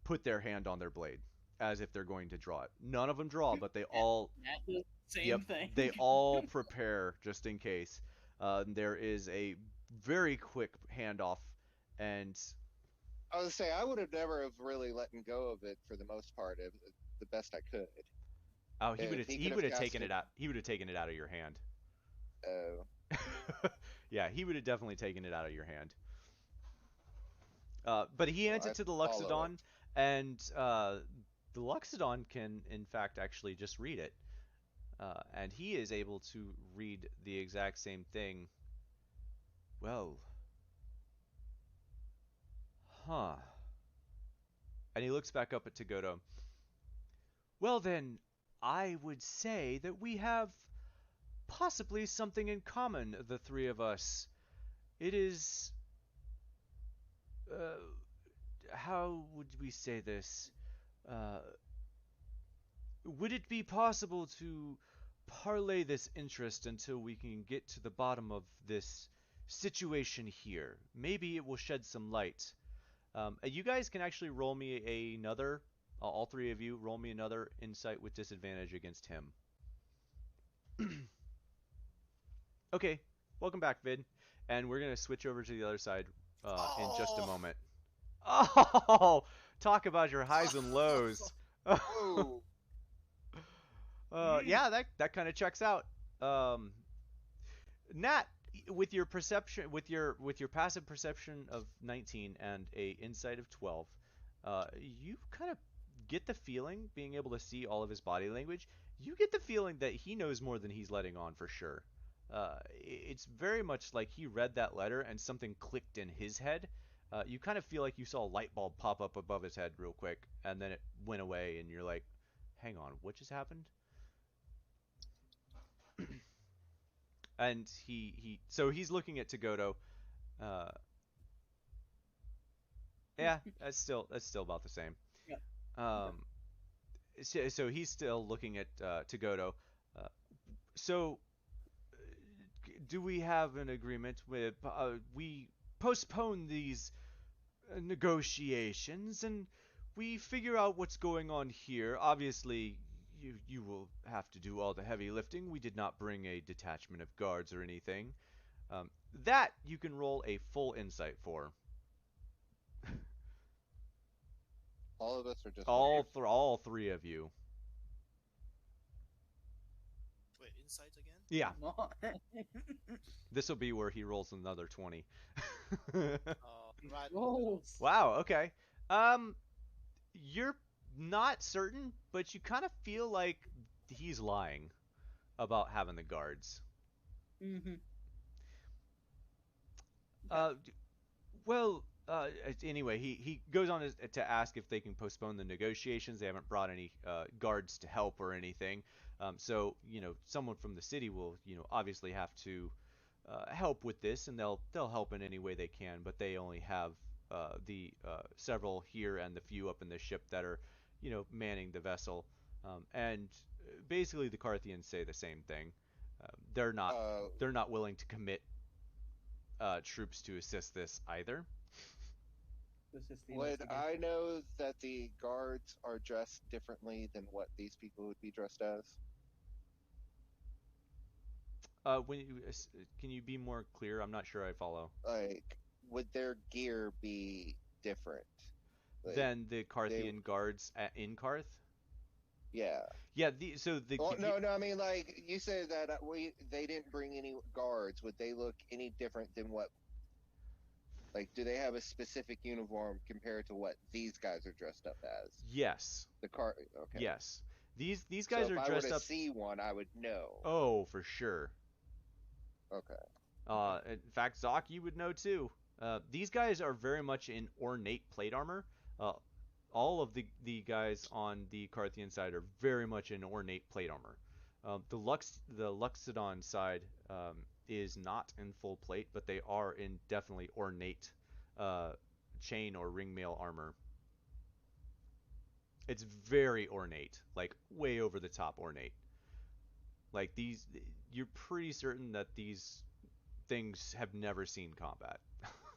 Speaker 1: put their hand on their blade as if they're going to draw it. None of them draw, but they all,
Speaker 2: Nat does the
Speaker 1: yep,
Speaker 2: same thing.
Speaker 1: they all prepare just in case. There is a very quick handoff, and
Speaker 4: I was say I would have never have really let go of it for the most part, the best I could.
Speaker 1: Oh,
Speaker 4: If he
Speaker 1: he
Speaker 4: could
Speaker 1: would
Speaker 4: have
Speaker 1: have taken
Speaker 4: casted,
Speaker 1: it out. He would have taken it out of your hand.
Speaker 4: uh,
Speaker 1: Yeah, he would have definitely taken it out of your hand. But he
Speaker 4: well,
Speaker 1: hands it
Speaker 4: I'd
Speaker 1: to the
Speaker 4: follow it.
Speaker 1: Luxodon, and the Luxodon can, in fact, actually just read it. And he is able to read the exact same thing. Well, huh. And he looks back up at Tagoto. Well, then, I would say that we have possibly something in common, the three of us. It is. Uh, how would we say this? Uh, would it be possible to parlay this interest until we can get to the bottom of this situation here? Maybe it will shed some light. You guys can actually roll me another, all three of you, roll me another insight with disadvantage against him. Okay, welcome back, Vid. And we're going to switch over to the other side in just a
Speaker 5: Oh.
Speaker 1: moment. Oh, talk about your highs and lows.
Speaker 4: Whoa!
Speaker 1: Yeah, that kind of checks out. Um, Nat, with your perception, with your passive perception of 19 and a insight of 12, you kind of get the feeling, being able to see all of his body language, you get the feeling that he knows more than he's letting on for sure. It's very much like he read that letter and something clicked in his head. You kind of feel like you saw a light bulb pop up above his head real quick, and then it went away, and you're like, "Hang on, what just happened?" And so he's looking at Tagoto. Uh, yeah, that's still about the same.
Speaker 2: Yeah.
Speaker 1: Um, so he's still looking at Tagoto. Uh, so do we have an agreement with we postpone these negotiations and we figure out what's going on here? Obviously, you will have to do all the heavy lifting. We did not bring a detachment of guards or anything. That you can roll a full insight for.
Speaker 4: All of us are just one.
Speaker 1: All three of you.
Speaker 5: Wait, insight again?
Speaker 1: Yeah,
Speaker 2: Come on.
Speaker 1: this will be where he rolls another 20.
Speaker 5: Right.
Speaker 2: Whoa.
Speaker 1: Wow, okay. Um, you're not certain, but you kind of feel like he's lying about having the guards.
Speaker 2: Mm-hmm.
Speaker 1: Uh, well, anyway, he goes on to ask if they can postpone the negotiations. They haven't brought any guards to help or anything. So, someone from the city will, obviously have to help with this, and they'll help in any way they can. But they only have the several here and the few up in the ship that are, manning the vessel. And basically, the Carthians say the same thing. They're not
Speaker 4: Uh,
Speaker 1: they're not willing to commit troops to assist this either.
Speaker 2: Was this the
Speaker 4: would
Speaker 2: investigation?
Speaker 4: I know that the guards are dressed differently than what these people would be dressed as?
Speaker 1: When you, can you be more clear? I'm not sure I follow.
Speaker 4: Like, would their gear be different? Like,
Speaker 1: Than the
Speaker 4: they,
Speaker 1: Carthian guards in Karth?
Speaker 4: yeah.
Speaker 1: Yeah, the
Speaker 4: Well, no. I mean, like you said that they didn't bring any guards. Would they look any different than what? Like, do they have a specific uniform compared to what these guys are dressed up as?
Speaker 1: yes,
Speaker 4: The car. Okay.
Speaker 1: yes. These
Speaker 4: So
Speaker 1: guys
Speaker 4: if
Speaker 1: are
Speaker 4: I were
Speaker 1: dressed
Speaker 4: to
Speaker 1: up.
Speaker 4: see one, I would know.
Speaker 1: Oh, for sure.
Speaker 4: Okay.
Speaker 1: In fact, Zoc, you would know too. These guys are very much in ornate plate armor. Uh, all of the guys on the Carthian side are very much in ornate plate armor. The Luxodon side is not in full plate, but they are in definitely ornate chain or ringmail armor. It's very ornate, like way over the top ornate. Like these, you're pretty certain that these things have never seen combat,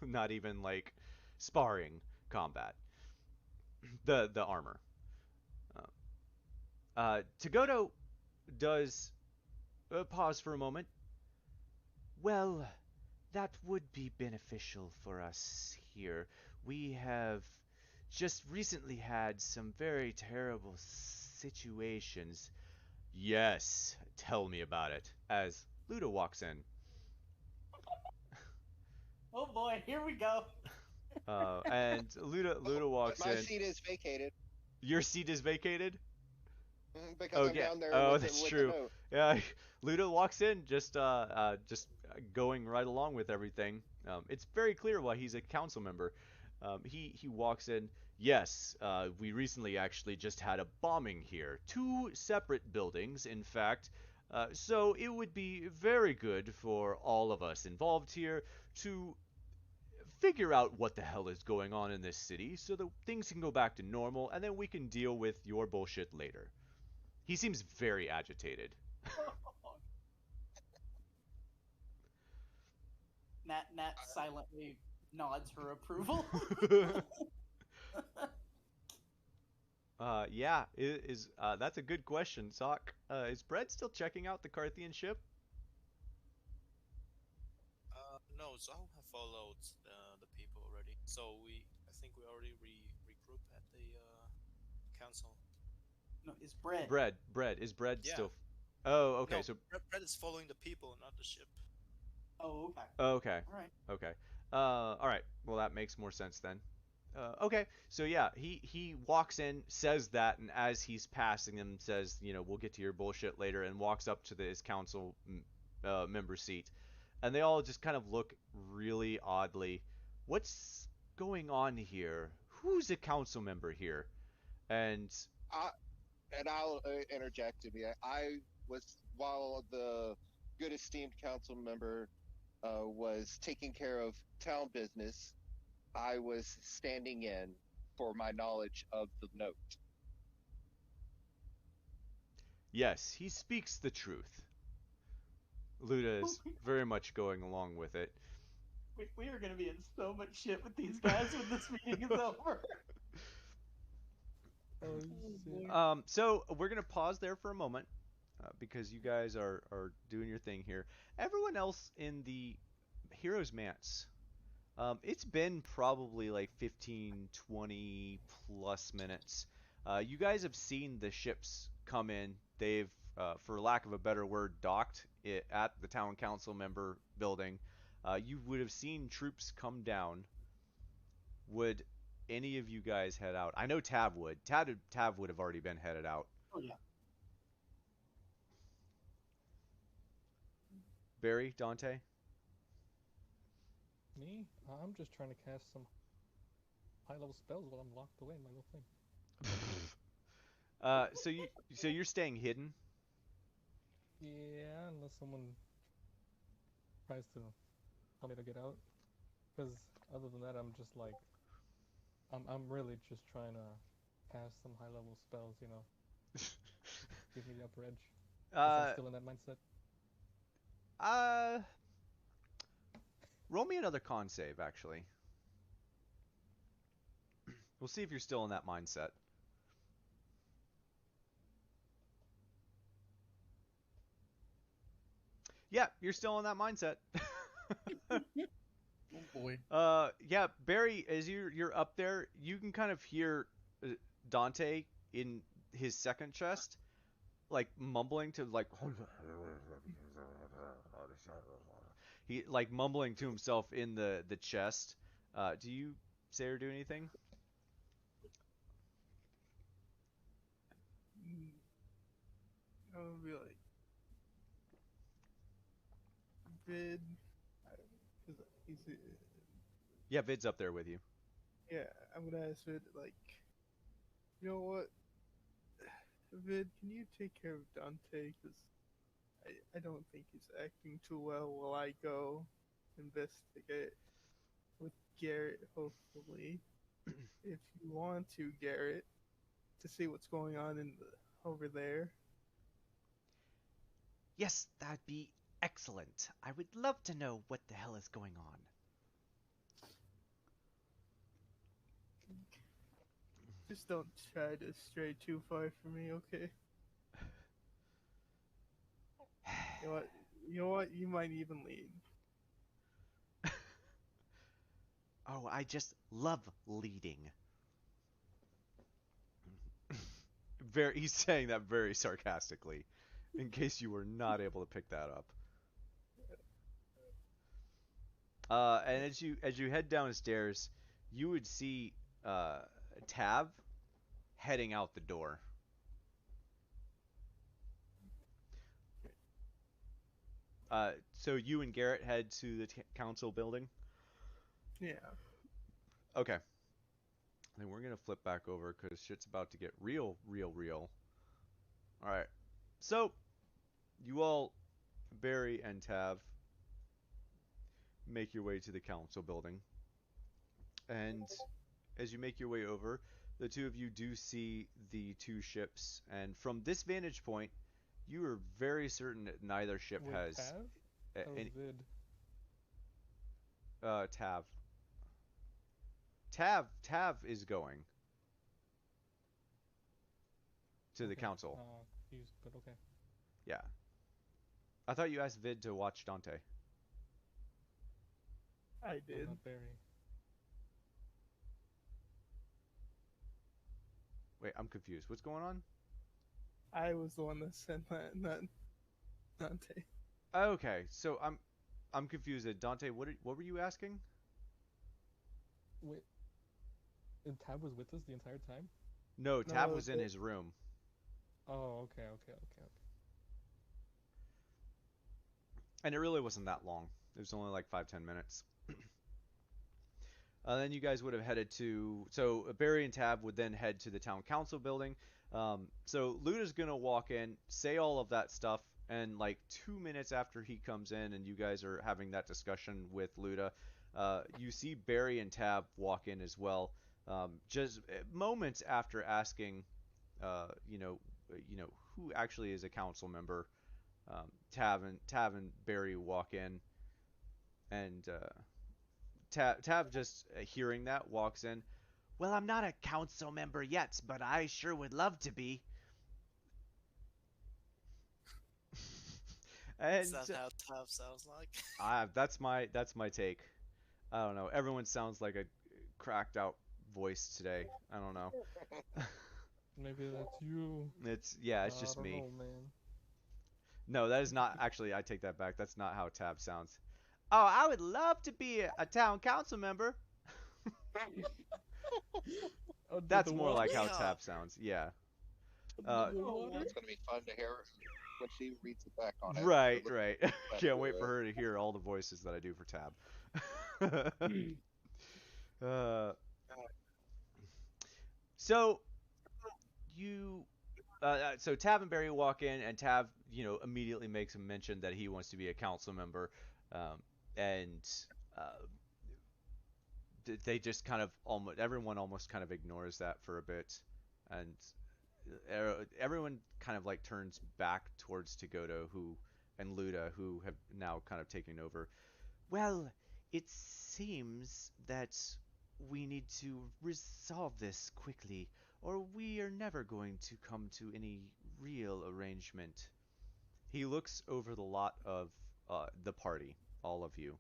Speaker 1: not even like sparring combat. The armor. Tagoto does pause for a moment. Well, that would be beneficial for us here. we have just recently had some very terrible situations. Yes, tell me about it. As Luda walks in.
Speaker 2: Oh boy, here we go.
Speaker 1: And Luda walks
Speaker 4: My
Speaker 1: in.
Speaker 4: seat is vacated
Speaker 1: Your seat is vacated?
Speaker 4: because
Speaker 1: Oh
Speaker 4: I'm
Speaker 1: yeah.
Speaker 4: down there
Speaker 1: Oh,
Speaker 4: with
Speaker 1: that's
Speaker 4: with the
Speaker 1: true.
Speaker 4: note.
Speaker 1: Yeah, Luda walks in, just going right along with everything. It's very clear why he's a council member. He walks in. Yes, we recently actually just had a bombing here. Two separate buildings, in fact. So it would be very good for all of us involved here to figure out what the hell is going on in this city so that things can go back to normal and then we can deal with your bullshit later. He seems very agitated.
Speaker 2: Nat silently nods her approval.
Speaker 1: Yeah, is that's a good question, Sock. Is Brett still checking out the Carthian ship?
Speaker 5: No, Zhao have followed the people already. So I think we already regroup at the council.
Speaker 2: No, it's bread.
Speaker 1: Bread. Is Bread
Speaker 5: Yeah.
Speaker 1: still? Oh, okay.
Speaker 5: No,
Speaker 1: So,
Speaker 5: Brett is following the people, not the ship.
Speaker 2: Oh, okay.
Speaker 1: okay,
Speaker 2: All right.
Speaker 1: okay. All right. Well, that makes more sense then. Okay, so yeah, he walks in, says that, and as he's passing them, says, we'll get to your bullshit later, and walks up to his council member seat, and they all just kind of look really oddly. What's going on here? Who's a council member here? And
Speaker 4: I, and I'll interject to me. I was while the good esteemed council member was taking care of town business, I was standing in for my knowledge of the note.
Speaker 1: yes, he speaks the truth. Luda is very much going along with it.
Speaker 2: We are going to be in so much shit with these guys when this meeting is over.
Speaker 6: Oh, shit.
Speaker 1: So we're gonna pause there for a moment because you guys are doing your thing here. Everyone else in the Heroes Manse, it's been probably like 15, 20 plus minutes. You guys have seen the ships come in. They've, for lack of a better word, docked at the town council member building. You would have seen troops come down. Would any of you guys head out? I know Tav would. Tav would have already been headed out.
Speaker 2: Oh yeah.
Speaker 1: Barry, Dante.
Speaker 6: Me? I'm just trying to cast some high-level spells while I'm locked away in my little thing.
Speaker 1: So you're staying hidden.
Speaker 6: Yeah, unless someone tries to tell me to get out. Because other than that, I'm just like, I'm really just trying to cast some high-level spells, give me the upper edge. Since I'm
Speaker 1: Uh,
Speaker 6: still in that mindset.
Speaker 1: uh, roll me another con save, actually. We'll see if you're still in that mindset. Yeah, you're still in that mindset.
Speaker 2: Oh boy.
Speaker 1: Yeah, Barry, as you're up there, you can kind of hear Dante in his second chest, like mumbling to like he like mumbling to himself in the chest. Do you say or do anything?
Speaker 3: I would be like, Vid, because he's,
Speaker 1: Yeah, Vid's up there with you.
Speaker 3: yeah, I'm gonna ask Vid, like, you know what, Vid, can you take care of Dante? Because I don't think he's acting too well while I go investigate with Garrett, hopefully. If you want to, Garrett, to see what's going on over there.
Speaker 1: Yes, that'd be excellent. I would love to know what the hell is going on.
Speaker 3: Just don't try to stray too far from me, okay? You know what? You know what? You might even lead.
Speaker 1: Oh, I just love leading. He's saying that very sarcastically, in case you were not able to pick that up. And as you head downstairs, you would see Tab heading out the door. So you and Garrett head to the council building.
Speaker 3: Yeah.
Speaker 1: Okay. Then we're gonna flip back over because shit's about to get real, real, real. All right. So you all, Barry and Tav, make your way to the council building, and as you make your way over, the two of you do see the two ships, and from this vantage point, you are very certain that neither ship
Speaker 6: Wait,
Speaker 1: has
Speaker 6: Tav? That was
Speaker 1: any.
Speaker 6: Vid.
Speaker 1: Tav. Tav is going to the
Speaker 6: Okay.
Speaker 1: council.
Speaker 6: Confused, but okay.
Speaker 1: Yeah. I thought you asked Vid to watch Dante.
Speaker 3: I did.
Speaker 6: Not Barry.
Speaker 1: Wait, I'm confused. What's going on?
Speaker 3: I was the one that said that, not Dante.
Speaker 1: Okay, so I'm confused. Dante, what were you asking?
Speaker 6: Wait, and Tab was with us the entire time?
Speaker 1: No, Tab
Speaker 3: No,
Speaker 1: was in his room.
Speaker 6: Oh, okay.
Speaker 1: And it really wasn't that long. It was only like 5-10 minutes. Then you guys would have headed to. So Barry and Tab would then head to the town council building. So Luda's gonna walk in, say all of that stuff, and like 2 minutes after he comes in, and you guys are having that discussion with Luda, you see Barry and Tab walk in as well. Just moments after asking, uh, you know, who actually is a council member. Tav and Barry walk in, and Tav just hearing that walks in. Well, I'm not a council member yet, but I sure would love to be.
Speaker 5: Is
Speaker 1: And
Speaker 5: that how Tav sounds like?
Speaker 1: that's my take. I don't know. Everyone sounds like a cracked out voice today. I don't know.
Speaker 6: Maybe that's you.
Speaker 1: It's
Speaker 6: I
Speaker 1: just
Speaker 6: don't
Speaker 1: me.
Speaker 6: know, man.
Speaker 1: No, that is not actually. I take that back. That's not how Tab sounds. Oh, I would love to be a town council member.
Speaker 6: Oh,
Speaker 1: That's
Speaker 6: the
Speaker 1: more
Speaker 6: water?
Speaker 1: like how
Speaker 5: Yeah.
Speaker 1: Tab sounds. Yeah.
Speaker 6: The water?
Speaker 4: It's gonna be fun to hear when she reads it back on it.
Speaker 1: Right,
Speaker 4: Look
Speaker 1: right.
Speaker 4: back
Speaker 1: Can't
Speaker 4: to
Speaker 1: wait for
Speaker 4: it.
Speaker 1: her to hear all the voices that I do for Tab. uh, so you, so Tab and Barry walk in, and Tab, immediately makes a mention that he wants to be a council member, and uh, they just kind of almost everyone almost kind of ignores that for a bit, and everyone kind of like turns back towards Tagoto who and Luda who have now kind of taken over. Well, it seems that we need to resolve this quickly, or we are never going to come to any real arrangement. He looks over the lot of the party, all of you.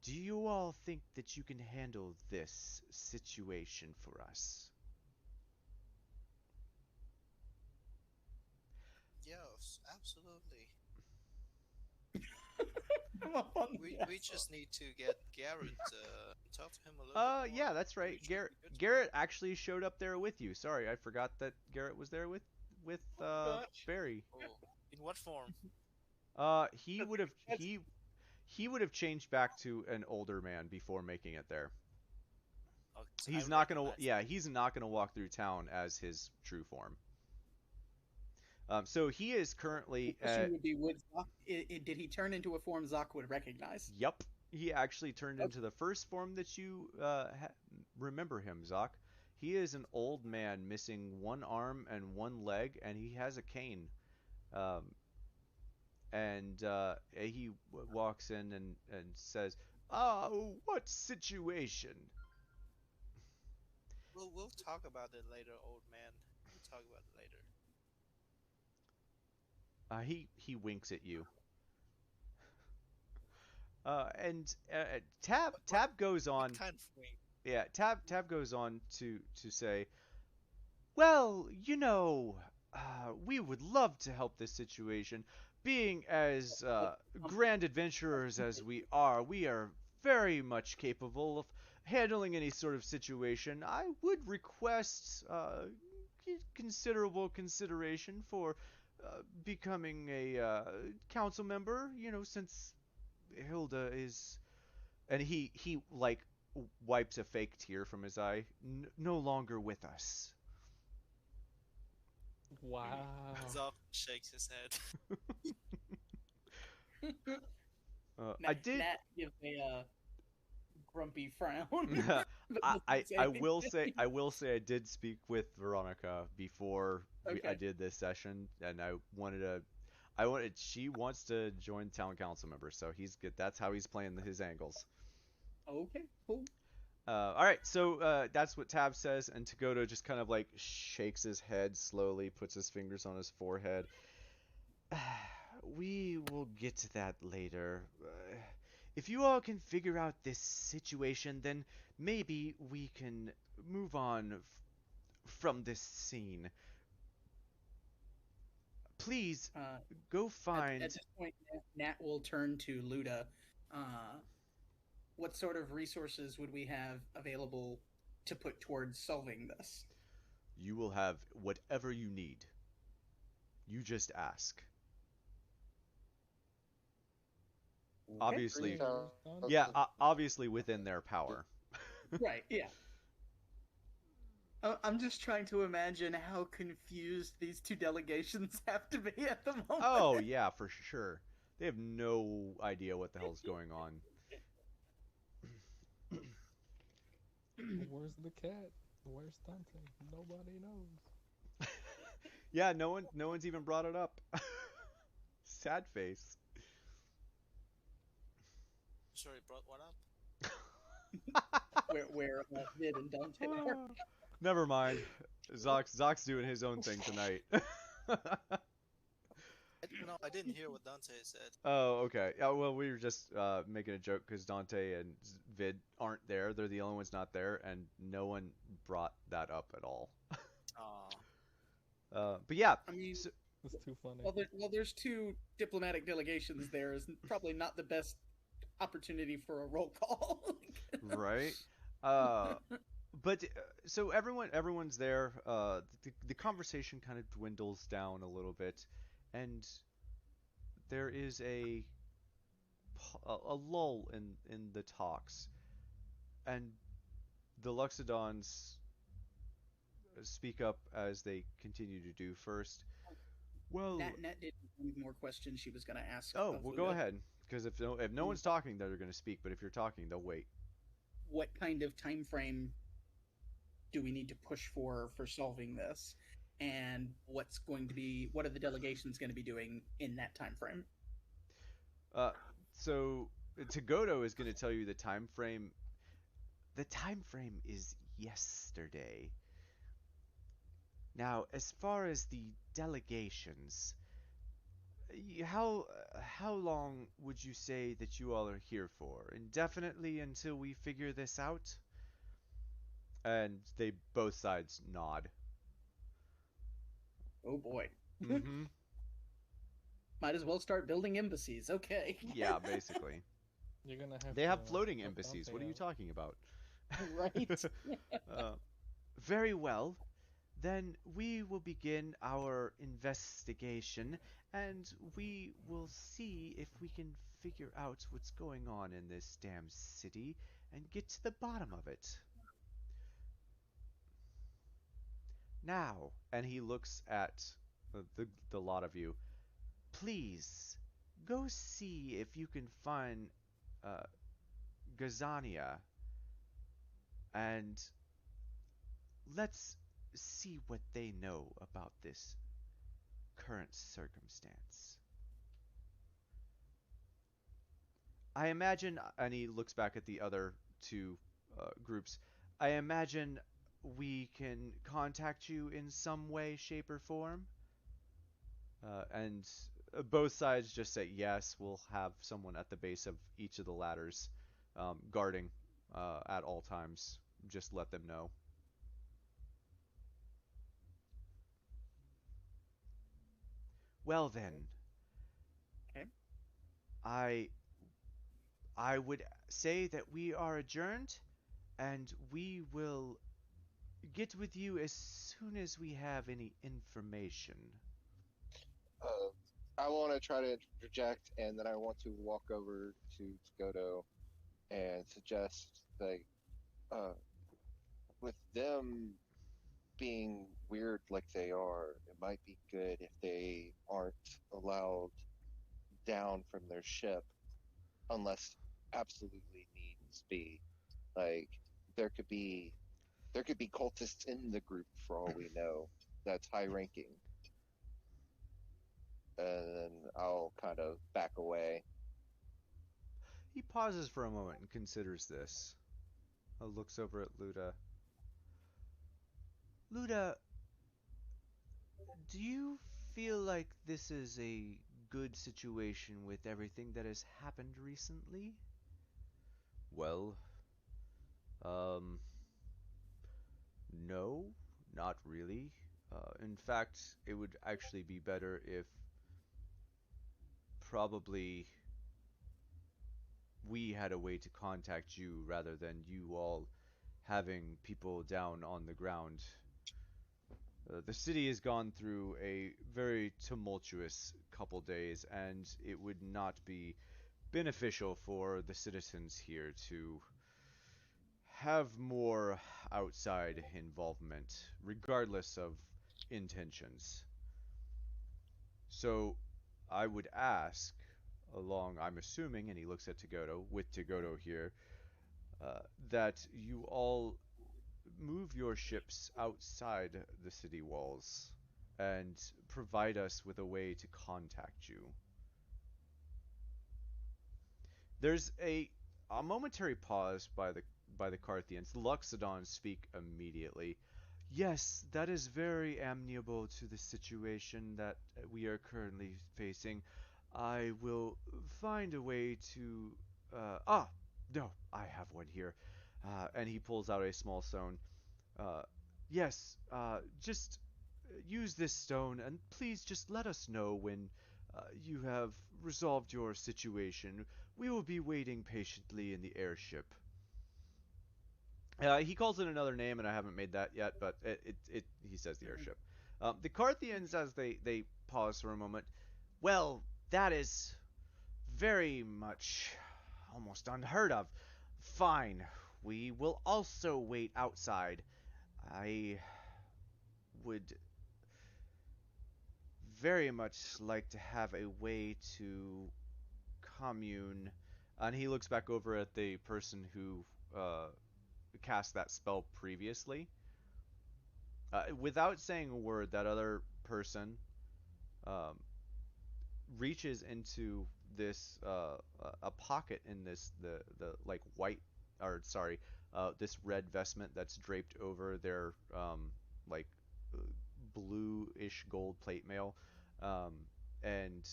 Speaker 1: Do you all think that you can handle this situation for us?
Speaker 5: Yes, absolutely.
Speaker 2: Come on.
Speaker 5: We just need to get Garrett, talk to him a little bit more.
Speaker 1: Yeah, that's right.
Speaker 5: It should
Speaker 1: Garrett
Speaker 5: be good.
Speaker 1: Garrett actually showed up there with you. Sorry, I forgot that Garrett was there with
Speaker 3: Gosh.
Speaker 1: Barry.
Speaker 5: Oh, in what form?
Speaker 1: He would have he would have changed back to an older man before making it there.
Speaker 5: Oh, 'cause
Speaker 1: He's
Speaker 5: I
Speaker 1: not gonna
Speaker 5: recognize
Speaker 1: yeah,
Speaker 5: him.
Speaker 1: he's not gonna walk through town as his true form. So he is currently
Speaker 2: The question would be, did he turn into a form Zoc would recognize?
Speaker 1: Yup. He actually turned
Speaker 2: Okay.
Speaker 1: into the first form that you remember him, Zoc. He is an old man missing one arm and one leg, and he has a cane. Um, and he walks in and says, "Oh, what situation?"
Speaker 5: We'll talk about it later, old man. We'll talk about it later.
Speaker 1: He winks at you. And Tab goes
Speaker 5: What
Speaker 1: on.
Speaker 5: kind of wing?
Speaker 1: Yeah, Tab goes on to say, well, we would love to help this situation. Being as grand adventurers as we are very much capable of handling any sort of situation. I would request considerable consideration for becoming a council member. Since Hilda is, and he like wipes a fake tear from his eye, no longer with us.
Speaker 6: Wow.
Speaker 5: Zop shakes his head.
Speaker 1: I did.
Speaker 2: Nat gives a grumpy frown. but
Speaker 1: I,
Speaker 2: doesn't say
Speaker 1: I
Speaker 2: anything.
Speaker 1: will say I did speak with Veronica before I
Speaker 2: Okay.
Speaker 1: did this session, and I wanted she wants to join town council member, so he's good. That's how he's playing his angles.
Speaker 2: Okay, cool.
Speaker 1: All right, so that's what Tab says, and Tagoto just kind of like shakes his head slowly, puts his fingers on his forehead. We will get to that later. If you all can figure out this situation, then maybe we can move on from this scene. Please
Speaker 2: Uh,
Speaker 1: go
Speaker 2: at
Speaker 1: find.
Speaker 2: this point, Nat will turn to Luda. What sort of resources would we have available to put towards solving this?
Speaker 1: You will have whatever you need. You just ask. Obviously,
Speaker 6: Prayers,
Speaker 1: yeah,
Speaker 6: Dante.
Speaker 1: obviously within their power.
Speaker 2: Right, yeah. I'm just trying to imagine how confused these two delegations have to be at the moment.
Speaker 1: Oh yeah, for sure. They have no idea what the hell's going on.
Speaker 6: Where's the cat? Where's Dante? Nobody knows.
Speaker 1: Yeah, no one's even brought it up. Sad face.
Speaker 5: Sorry, brought what up?
Speaker 2: where Vid and Dante are.
Speaker 1: Never mind. Zox doing his own thing tonight.
Speaker 5: No, I didn't hear what Dante said.
Speaker 1: Oh, okay. Yeah, well, we were just making a joke because Dante and Vid aren't there. They're the only ones not there, and no one brought that up at all. But yeah.
Speaker 2: I mean,
Speaker 1: So,
Speaker 6: It's too funny.
Speaker 2: there's two diplomatic delegations there. Is probably not the best opportunity for a roll call.
Speaker 1: right. But so everyone's there. The conversation kind of dwindles down a little bit, and there is a lull in the talks, and the Luxodons speak up as they continue to do first. Well,
Speaker 2: Nat did have more questions she was going to ask.
Speaker 1: oh,
Speaker 2: of
Speaker 1: well, go
Speaker 2: Luda.
Speaker 1: ahead, because if no one's talking, they're going to speak. But if you're talking, they'll wait.
Speaker 2: What kind of time frame do we need to push for solving this? And what are the delegations going to be doing in that time frame?
Speaker 1: So Tagoto is going to tell you the time frame. The time frame is yesterday. Now, as far as the delegations, how long would you say that you all are here for? Indefinitely until we figure this out? And they both sides nod.
Speaker 2: Oh boy.
Speaker 1: Mm-hmm.
Speaker 2: Might as well start building embassies. Okay.
Speaker 1: Yeah, basically.
Speaker 6: You're gonna have
Speaker 1: They
Speaker 6: to
Speaker 1: have floating
Speaker 6: help
Speaker 1: embassies.
Speaker 6: Dante
Speaker 1: What are you
Speaker 6: out.
Speaker 1: talking about?
Speaker 2: Right.
Speaker 1: Very well. Then we will begin our investigation, and we will see if we can figure out what's going on in this damn city and get to the bottom of it. Now, and he looks at the lot of you. Please go see if you can find uh, Gazania, and let's see what they know about this current circumstance. I imagine, and he looks back at the other two groups, I imagine we can contact you in some way, shape, or form. And both sides just say yes. We'll have someone at the base of each of the ladders, guarding at all times. Just let them know. Well then,
Speaker 2: Okay.
Speaker 1: I I would say that we are adjourned, and we will get with you as soon as we have any information.
Speaker 4: Uh, I want to try to interject, and then I want to walk over to Godo and suggest, like, uh, with them being weird like they are, it might be good if they aren't allowed down from their ship unless absolutely needs be. Like, there could be there could be cultists in the group for all we know. That's high ranking, and then I'll kind of back away.
Speaker 1: He pauses for a moment and considers this. Looks over at Luda. Luda, do you feel like this is a good situation with everything that has happened recently? Well, um, no, not really. In fact, it would actually be better if probably we had a way to contact you rather than you all having people down on the ground. The city has gone through a very tumultuous couple days, and it would not be beneficial for the citizens here to have more outside involvement, regardless of intentions. So I would ask, along, I'm assuming, and he looks at Togoto, with Togoto here, uh, that you all move your ships outside the city walls and provide us with a way to contact you. There's a momentary pause by the Carthians. The Luxodons speak immediately. Yes, that is very amiable to the situation that we are currently facing. I will find a way to. No, I have one here. And he pulls out a small stone. Uh, yes, just use this stone, and please just let us know when you have resolved your situation. We will be waiting patiently in the airship. He calls it another name, and I haven't made that yet, but he says the airship. The Carthians, as they pause for a moment, well, that is very much almost unheard of. Fine, we will also wait outside. I would very much like to have a way to commune. And he looks back over at the person who cast that spell previously. Without saying a word, that other person um, reaches into this a pocket in the like white, or sorry, this red vestment that's draped over their like bluish gold plate mail, um, and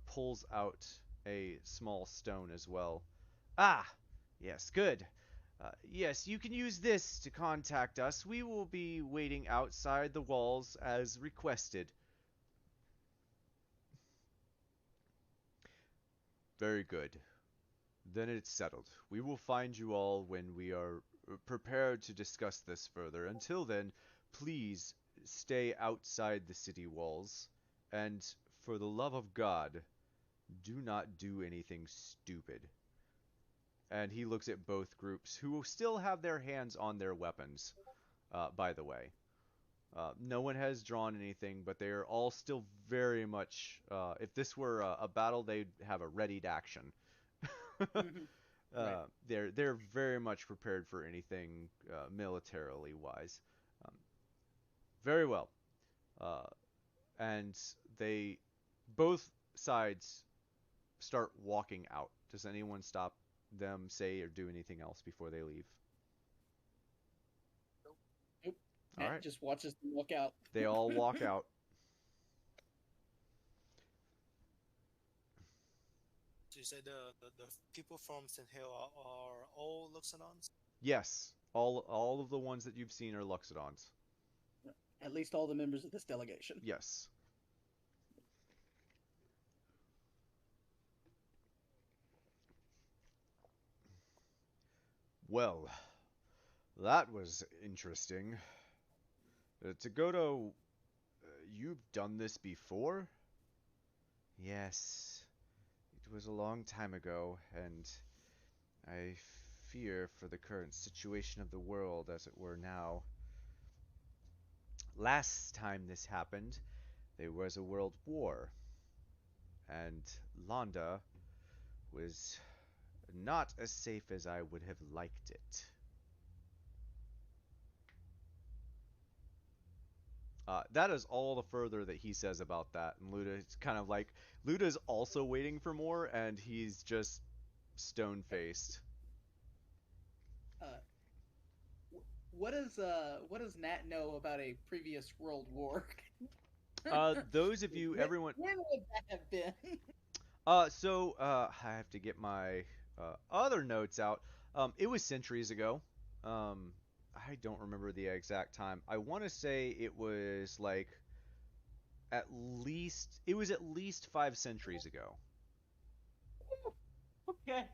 Speaker 1: pulls out a small stone as well. Ah, yes, good. Yes, you can use this to contact us. We will be waiting outside the walls as requested. Very good. Then it's settled. We will find you all when we are prepared to discuss this further. Until then, please stay outside the city walls. And for the love of God, do not do anything stupid. And he looks at both groups, who still have their hands on their weapons, by the way. No one has drawn anything, but they are all still very much. If this were a battle, they'd have a readied action.
Speaker 2: Right.
Speaker 1: They're very much prepared for anything militarily wise. Um, very well, uh, and they both sides start walking out. Does anyone stop them, say, or do anything else before they leave?
Speaker 2: Nope.
Speaker 1: All
Speaker 2: Matt
Speaker 1: right,
Speaker 2: just watches them walk out.
Speaker 1: they all walk out.
Speaker 5: said the people from St. Hill are all Luxodons?
Speaker 1: Yes, all of the ones that you've seen are Luxodons.
Speaker 2: At least all the members of this delegation.
Speaker 1: Yes. Well, that was interesting. Tagoto, you've done this before? Yes. It was a long time ago, and I fear for the current situation of the world as it were now. Last time this happened, there was a world war, and Londa was not as safe as I would have liked it. That is all the further that he says about that, and Luda's kind of like Luda's also waiting for more, and he's just stone-faced.
Speaker 2: Uh, what does Nat know about a previous world war?
Speaker 1: Those of you, everyone.
Speaker 2: When would that have been?
Speaker 1: I have to get my other notes out. It was centuries ago. I don't remember the exact time. I want to say it was like it was at least 5 centuries ago.
Speaker 2: Okay.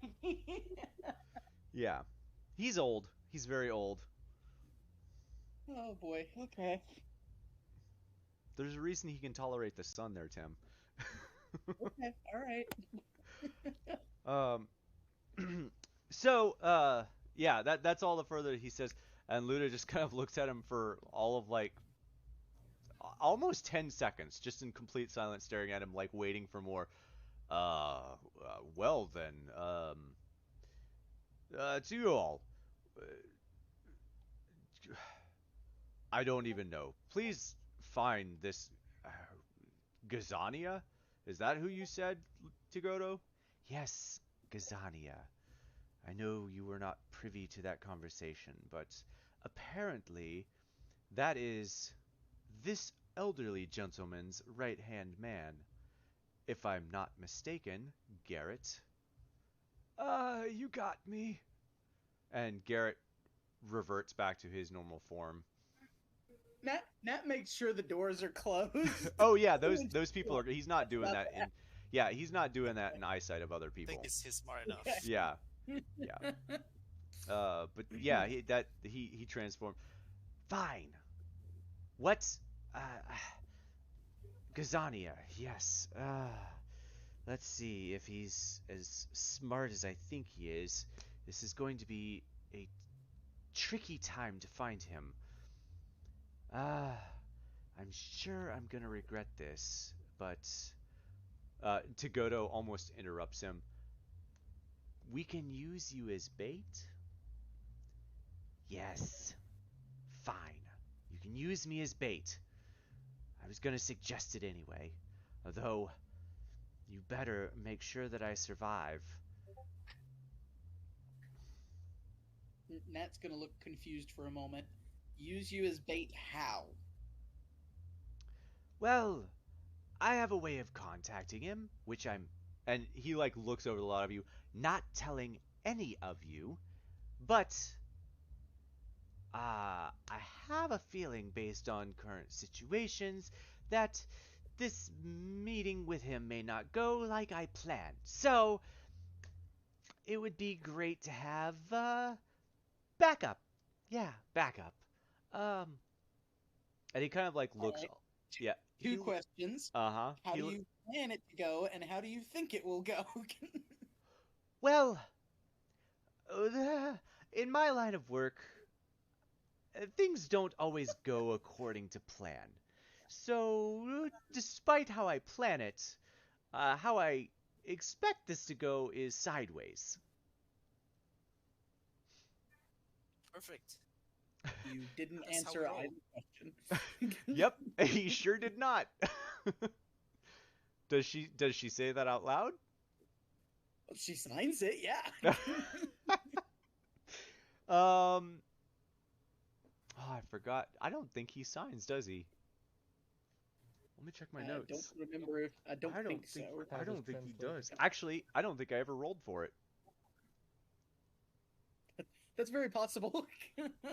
Speaker 1: Yeah, he's old. He's very old.
Speaker 2: Oh boy. Okay.
Speaker 1: There's a reason he can tolerate the sun there, Tim.
Speaker 2: Okay. All right.
Speaker 1: Yeah, that's all the further he says, and Luda just kind of looks at him for all of like almost 10 seconds, just in complete silence, staring at him, like waiting for more. Well then, to you all, I don't even know. Please find this Gazania. Is that who you said, Tigoto? Yes, Gazania. I know you were not privy to that conversation, but apparently that is this elderly gentleman's right-hand man. If I'm not mistaken, Garrett. You got me. And Garrett reverts back to his normal form.
Speaker 2: Nat makes sure the doors are closed.
Speaker 1: Oh yeah, those people are. He's not doing that in. Yeah, he's not doing that in eyesight of other
Speaker 5: I
Speaker 1: people.
Speaker 5: think he's smart enough.
Speaker 2: Okay.
Speaker 1: Yeah, yeah. But yeah, he transformed. Fine. What? Uh, Gazania. Yes. Let's see if he's as smart as I think he is. This is going to be a tricky time to find him. I'm sure I'm gonna regret this, but Tagoto almost interrupts him. We can use you as bait? Yes. Fine. You can use me as bait. I was gonna suggest it anyway. Although, you better make sure that I survive.
Speaker 2: Nat's gonna look confused for a moment. Use you as bait? How?
Speaker 1: Well, I have a way of contacting him, which and he like looks over a lot of you, not telling any of you, but I have a feeling based on current situations that this meeting with him may not go like I planned. So, it would be great to have backup. Yeah, backup. Um and he kind of like
Speaker 2: All
Speaker 1: looks.
Speaker 2: right.
Speaker 1: Yeah.
Speaker 2: Two questions.
Speaker 1: Uh-huh.
Speaker 2: How do you plan it to go, and how do you think it will go?
Speaker 1: Well, in my line of work, things don't always go according to plan. So, despite how I plan it, how I expect this to go is sideways.
Speaker 5: Perfect.
Speaker 2: You didn't
Speaker 5: That's how
Speaker 2: answer
Speaker 5: we roll.
Speaker 2: either question.
Speaker 1: Yep, he sure did not. Does she say that out loud?
Speaker 2: She signs it, yeah.
Speaker 1: Oh, I forgot. I don't think he signs, does he? Let me check my
Speaker 2: I don't
Speaker 1: notes.
Speaker 2: remember if I don't think so.
Speaker 1: I
Speaker 6: Has
Speaker 1: don't
Speaker 6: it
Speaker 1: think he
Speaker 6: translated?
Speaker 1: does. Actually, I don't think I ever rolled for it.
Speaker 2: That's very possible.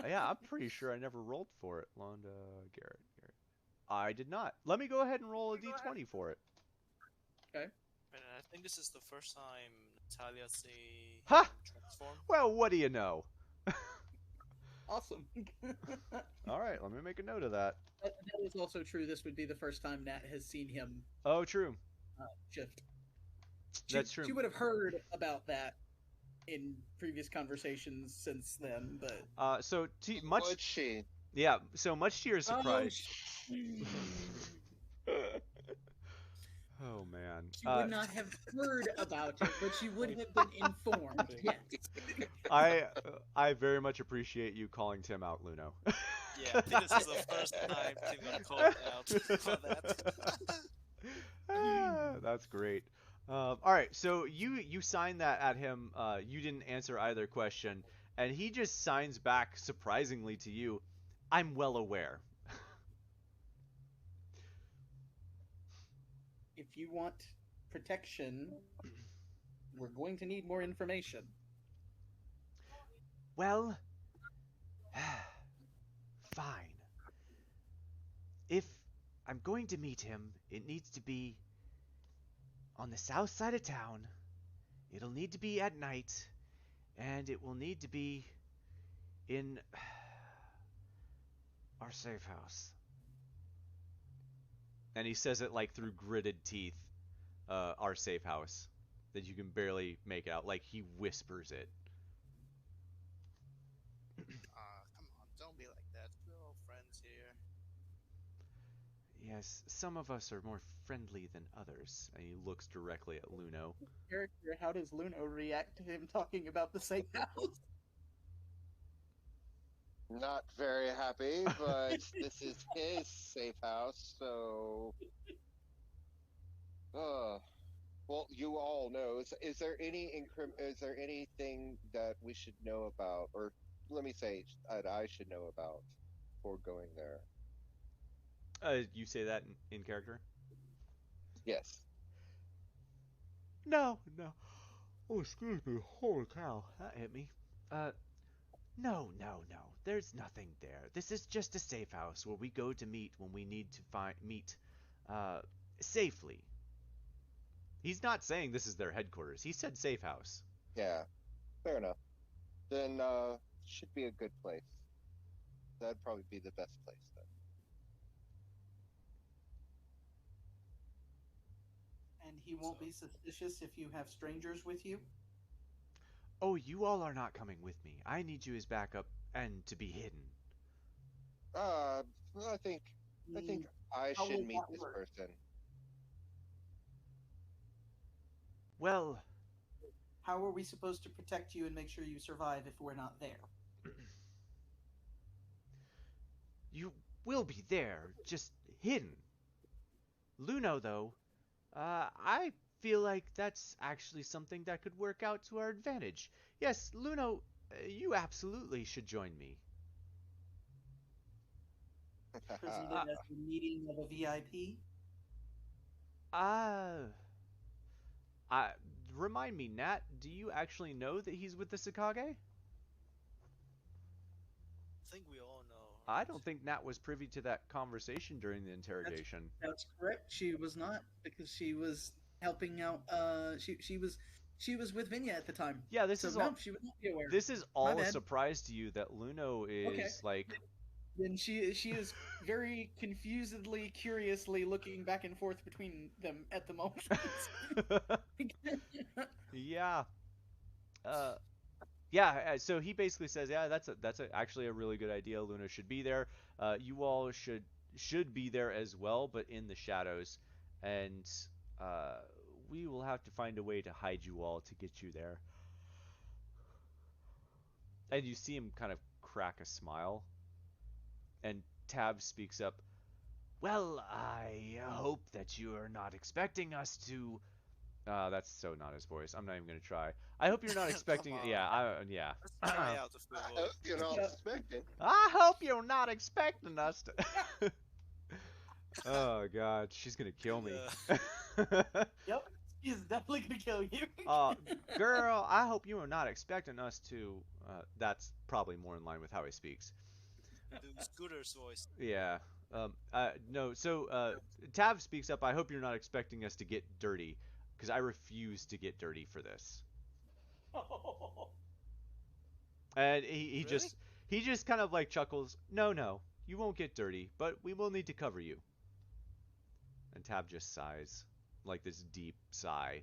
Speaker 1: Yeah, I'm pretty sure I never rolled for it. Londa, Garrett. I did not. Let me go ahead and roll a d20 for it.
Speaker 2: Okay.
Speaker 5: And I think this is the first time Natalia see
Speaker 1: Ha!
Speaker 5: him transform.
Speaker 1: Well, what do you know?
Speaker 2: Awesome.
Speaker 1: All right, let me make a note of that.
Speaker 2: That is also true. This would be the first time Nat has seen him
Speaker 1: Oh, true.
Speaker 2: shift.
Speaker 1: That's true.
Speaker 2: She would have heard about that in previous conversations since then, but
Speaker 1: So
Speaker 4: Would she?
Speaker 1: yeah. So much to your surprise. Oh man.
Speaker 2: She would not have heard about it, but she would have been informed. Yes.
Speaker 1: I very much appreciate you calling Tim out, Luno.
Speaker 5: Yeah, I think this is the first time Tim got called out for that.
Speaker 1: That's great. All right, so you sign that at him. You didn't answer either question, and he just signs back surprisingly to you. I'm well aware.
Speaker 2: If you want protection, we're going to need more information.
Speaker 1: Well, fine. If I'm going to meet him, it needs to be on the south side of town. It'll need to be at night, and it will need to be in our safe house. And he says it like through gritted teeth, our safe house, that you can barely make out. Like he whispers it.
Speaker 5: Come on, don't be like that. We're all friends here.
Speaker 1: Yes, some of us are more friendly than others. And he looks directly at Luno.
Speaker 2: Character, how does Luno react to him talking about the safe house?
Speaker 4: Not very happy, but this is his safe house, so. Well, you all know. Is there is there anything that we should know about, or let me say that I should know about before going there?
Speaker 1: You say that in character?
Speaker 4: Yes.
Speaker 1: No. Oh, excuse me. Holy cow, that hit me. No. There's nothing there. This is just a safe house where we go to meet when we need to meet, safely. He's not saying this is their headquarters. He said safe house.
Speaker 4: Yeah. Fair enough. Then should be a good place. That'd probably be the best place then.
Speaker 2: And he won't be suspicious if you have strangers with you?
Speaker 1: Oh, you all are not coming with me. I need you as backup and to be hidden.
Speaker 4: I think I
Speaker 2: How
Speaker 4: should
Speaker 2: would
Speaker 4: meet
Speaker 2: that
Speaker 4: this
Speaker 2: work?
Speaker 4: person.
Speaker 1: Well,
Speaker 2: How are we supposed to protect you and make sure you survive if we're not there?
Speaker 1: you will be there, just hidden. Luno, though, I feel like that's actually something that could work out to our advantage. Yes, Luno, you absolutely should join me.
Speaker 2: Presented as the meeting of a VIP?
Speaker 1: Remind me, Nat, do you actually know that he's with the Sakage?
Speaker 5: I think we all know.
Speaker 1: I don't think Nat was privy to that conversation during the interrogation.
Speaker 2: That's correct. She was not, because she was helping out. She was with Vinya at the time.
Speaker 1: Yeah,
Speaker 2: So no, she would not be aware.
Speaker 1: this is all a
Speaker 2: bad.
Speaker 1: surprise to you that Luno is
Speaker 2: Okay.
Speaker 1: like
Speaker 2: Then she is very confusedly, curiously looking back and forth between them at the moment.
Speaker 1: yeah. Yeah, so he basically says, yeah, that's actually a really good idea. Luna should be there. You all should be there as well, but in the shadows, and we will have to find a way to hide you all to get you there. And you see him kind of crack a smile, and Tab speaks up. Well, I hope that you are not expecting us to. That's so not his voice. I'm not even gonna try. I hope you're not expecting.
Speaker 5: Come on.
Speaker 1: Yeah.
Speaker 5: Let's try out the full
Speaker 4: I hope
Speaker 5: voice.
Speaker 4: you're not expecting.
Speaker 1: I hope you're not expecting us to. Oh God, she's gonna kill me.
Speaker 5: Yeah.
Speaker 2: Yep, he's definitely gonna kill you.
Speaker 1: uh, Girl, I hope you are not expecting us to. That's probably more in line with how he speaks.
Speaker 5: Do Scooter's voice.
Speaker 1: Yeah. No. So, Tav speaks up. I hope you're not expecting us to get dirty, because I refuse to get dirty for this. And
Speaker 5: Really?
Speaker 1: he just kind of like chuckles. No, no, you won't get dirty, but we will need to cover you. And Tab just sighs, like this deep sigh.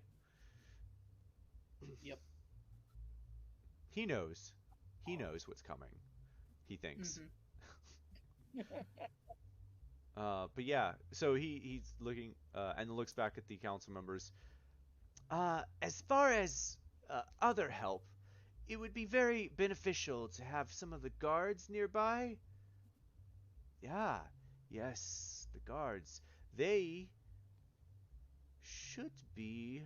Speaker 2: Yep.
Speaker 1: He knows. He knows what's coming. He thinks.
Speaker 2: Hmm.
Speaker 1: But yeah, so he's looking and looks back at the council members. As far as other help, it would be very beneficial to have some of the guards nearby. Yeah, yes, the guards. They should be